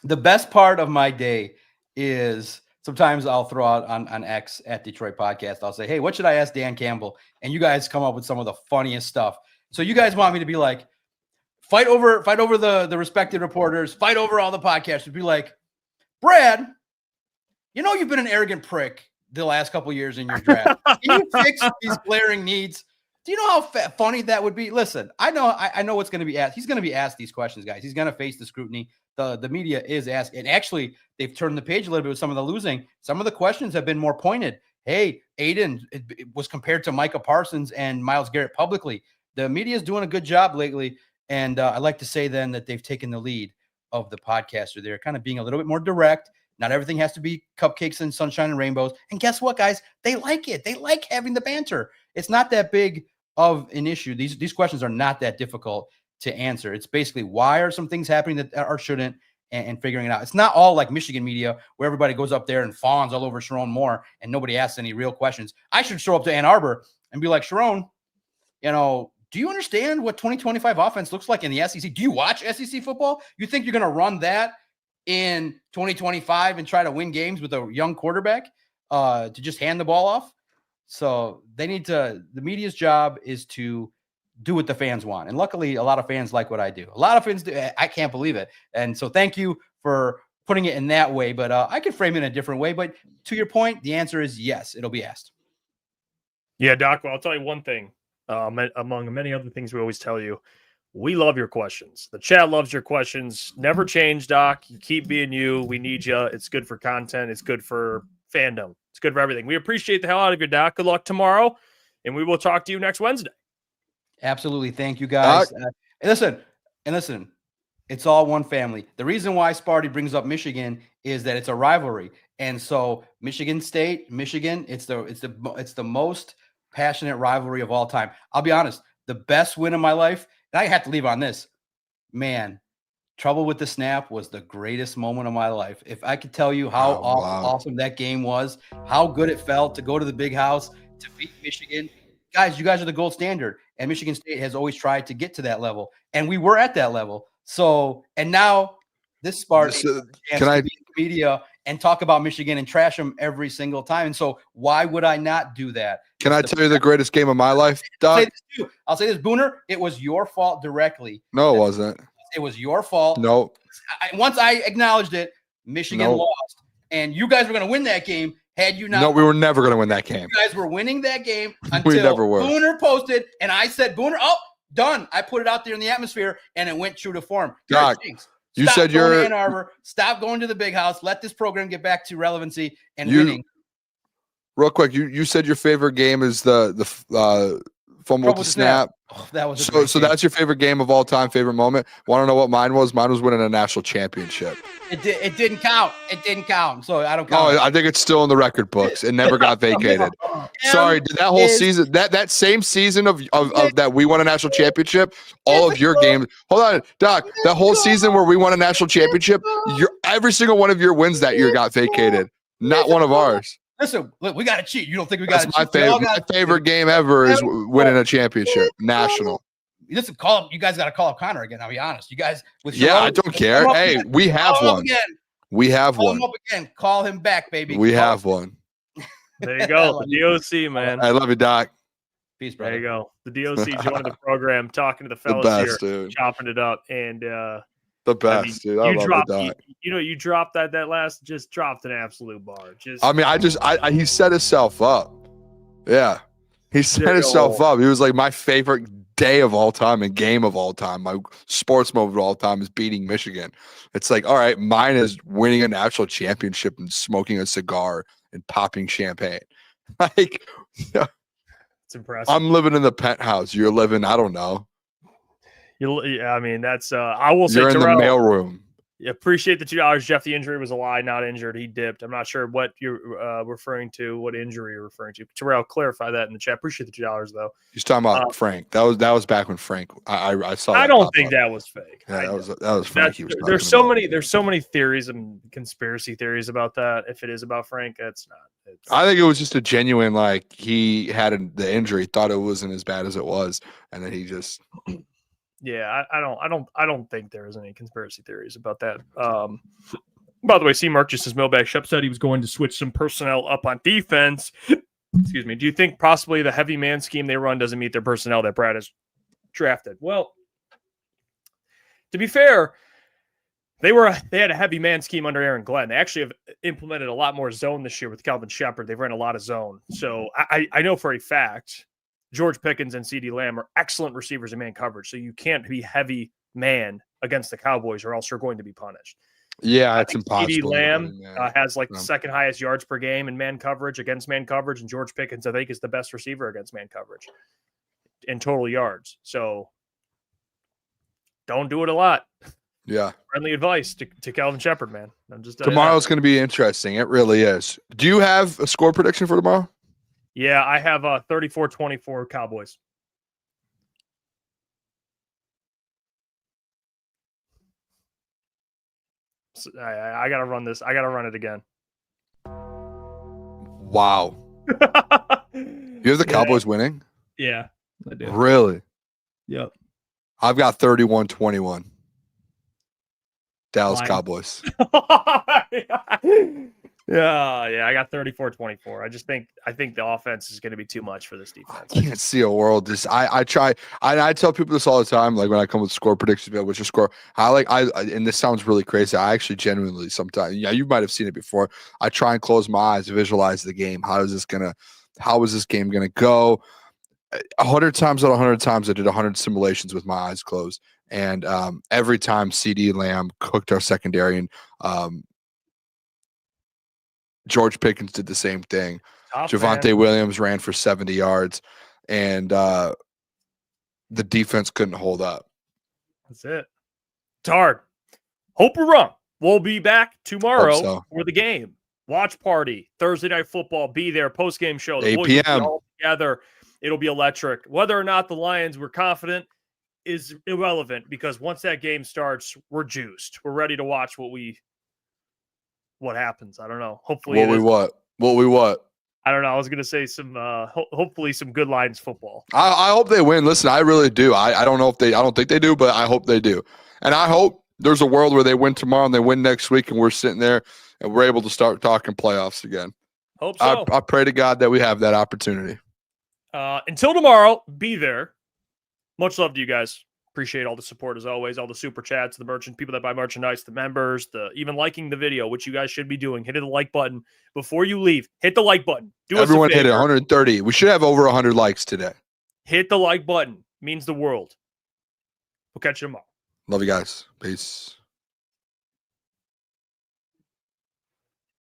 The best part of my day is sometimes I'll throw out on X at Detroit Podcast. I'll say, hey, what should I ask Dan Campbell? And you guys come up with some of the funniest stuff. So you guys want me to be like, fight over the respected reporters, fight over all the podcasters. Be like, Brad, you've been an arrogant prick the last couple of years in your draft. Can you fix these glaring needs? Do you know how funny that would be? Listen, I know what's going to be asked. He's going to be asked these questions, guys. He's going to face the scrutiny. The media is asked, and actually they've turned the page a little bit with some of the losing. Some of the questions have been more pointed. Hey, Aiden it was compared to Micah Parsons and Myles Garrett publicly. The media is doing a good job lately, and I like to say then that they've taken the lead of the podcaster. They're kind of being a little bit more direct. Not everything has to be cupcakes and sunshine and rainbows. And guess what, guys? They like it. They like having the banter. It's not that big of an issue. These questions are not that difficult to answer. It's basically why are some things happening that are shouldn't, and figuring it out. It's not all like Michigan media where everybody goes up there and fawns all over Sharon Moore and nobody asks any real questions. I should show up to Ann Arbor and be like, Sharon, do you understand what 2025 offense looks like in the SEC? Do you watch SEC football? You think you're going to run that in 2025 and try to win games with a young quarterback? to just hand the ball off. So they need to. The media's job is to do what the fans want, and luckily, a lot of fans like what I do. A lot of fans do. I can't believe it, and so thank you for putting it in that way. But I could frame it in a different way. But to your point, the answer is yes. It'll be asked. Yeah, Doc. Well, I'll tell you one thing. Among many other things we always tell you, we love your questions. The chat loves your questions. Never change, Doc. You keep being you. We need you. It's good for content. It's good for fandom. It's good for everything. We appreciate the hell out of you, Doc. Good luck tomorrow, and we will talk to you next Wednesday. Absolutely. Thank you, guys. And listen, it's all one family. The reason why Sparty brings up Michigan is that it's a rivalry. And so Michigan State, Michigan, it's the most passionate rivalry of all time. I'll be honest, the best win of my life, and I have to leave on this, man, trouble with the snap was the greatest moment of my life. If I could tell you how awesome that game was, how good it felt to go to the big house, to beat Michigan. Guys, you guys are the gold standard. And Michigan State has always tried to get to that level. And we were at that level. So, and now this Sparty can I be in the media and talk about Michigan and trash them every single time. And so why would I not do that? Can I tell you the greatest game of my life, Doc? I'll say this, Booner, it was your fault directly. No, it wasn't. It was your fault. No. Once I acknowledged it, Michigan lost. And you guys were going to win that game had you not. No, we were never going to win that game. You guys were winning that game until Booner posted, and I said, Booner, done. I put it out there in the atmosphere, and it went true to form. Doc, you said you're in Ann Arbor. Stop going to the big house. Let this program get back to relevancy and winning. Real quick, you said your favorite game is the fumble with the snap. Oh, that was so that's your favorite game of all time, favorite moment. Want to know what mine was? Mine was winning a national championship. It didn't count. It didn't count. So I don't count. No, I think it's still in the record books. It never got vacated. Sorry, that whole season, that same season of that we won a national championship, all of your games. Hold on, Doc. That whole season where we won a national championship, every single one of your wins that year got vacated. Not one of ours. Listen, look, we got to cheat. You don't think we got to cheat? My favorite game ever is winning a championship, national. Listen, you guys got to call up Connor again. I'll be honest. You guys, I don't care. Hey, we have one. We have one. Call him up again. Call him back, baby. We have one. There you go. The DOC, man. I love you, Doc. Peace, brother. There you go. The DOC joining the program, talking to the fellas here, chopping it up, and the best, dude. I love the Doc. You dropped that last, just dropped an absolute bar. He set himself up. Yeah. He set himself up. He was like, my favorite day of all time and game of all time, my sports moment of all time is beating Michigan. It's like, all right, mine is winning a national championship and smoking a cigar and popping champagne. Like, it's impressive. I'm living in the penthouse. You're living, I don't know. I mean, that's I will say you're in Terrell, the mailroom. Appreciate the $2. Jeff, the injury was a lie, not injured. He dipped. I'm not sure what you're referring to, what injury you're referring to. Terrell, clarify that in the chat. Appreciate the $2 though. He's talking about Frank. That was back when Frank. I saw. I don't think that was fake. Yeah, that was Frank. There's so many theories and conspiracy theories about that. If it is about Frank, that's not. I think it was just a genuine, like, he had the injury, thought it wasn't as bad as it was, and then he just. Yeah, I don't think there is any conspiracy theories about that. By the way, C. Mark just says Mailbag Shep said he was going to switch some personnel up on defense. Excuse me. Do you think possibly the heavy man scheme they run doesn't meet their personnel that Brad has drafted? Well, to be fair, they had a heavy man scheme under Aaron Glenn. They actually have implemented a lot more zone this year with Calvin Shepard. They've run a lot of zone. So I know for a fact George Pickens and CeeDee Lamb are excellent receivers in man coverage. So you can't be heavy man against the Cowboys or else you're going to be punished. Yeah, it's impossible. CeeDee Lamb has the second highest yards per game in man coverage against man coverage. And George Pickens, I think, is the best receiver against man coverage in total yards. So don't do it a lot. Yeah. Friendly advice to Calvin Shepard, man. Tomorrow's going to be interesting. It really is. Do you have a score prediction for tomorrow? Yeah, I have 34-24 Cowboys. So I got to run this. I got to run it again. Wow. You have the Cowboys winning? Yeah, I do. Really? Yep. I've got 31-21. Dallas Cowboys. Yeah, I got 34-24. I think the offense is going to be too much for this defense. I can't see a world. I try. I tell people this all the time. Like when I come with score predictions, what's your score? And this sounds really crazy. I actually genuinely sometimes, you might have seen it before. I try and close my eyes, visualize the game. How is this game gonna go? 100 times out of 100 times, I did 100 simulations with my eyes closed, and every time CD Lamb cooked our secondary, and George Pickens did the same thing. Javonte Williams ran for 70 yards, and the defense couldn't hold up. That's it. It's hard. Hope we're wrong. We'll be back tomorrow for the game. Watch party, Thursday Night Football. Be there. Post-game show. The 8 boys will be p.m. all together. It'll be electric. Whether or not the Lions were confident is irrelevant, because once that game starts, we're juiced. We're ready to watch what happens. I don't know. Hopefully, What? I don't know. I was gonna say some. Hopefully, some good Lions football. I hope they win. Listen, I really do. I don't know if they. I don't think they do, but I hope they do. And I hope there's a world where they win tomorrow and they win next week, and we're sitting there and we're able to start talking playoffs again. Hope so. I pray to God that we have that opportunity. Until tomorrow, be there. Much love to you guys. Appreciate all the support as always, all the super chats, the merchant people that buy merchandise, the members, even liking the video, which you guys should be doing. Hit the like button before you leave. Hit the like button. Everyone hit it. 130. We should have over 100 likes today. Hit the like button. Means the world. We'll catch you tomorrow. Love you guys. Peace.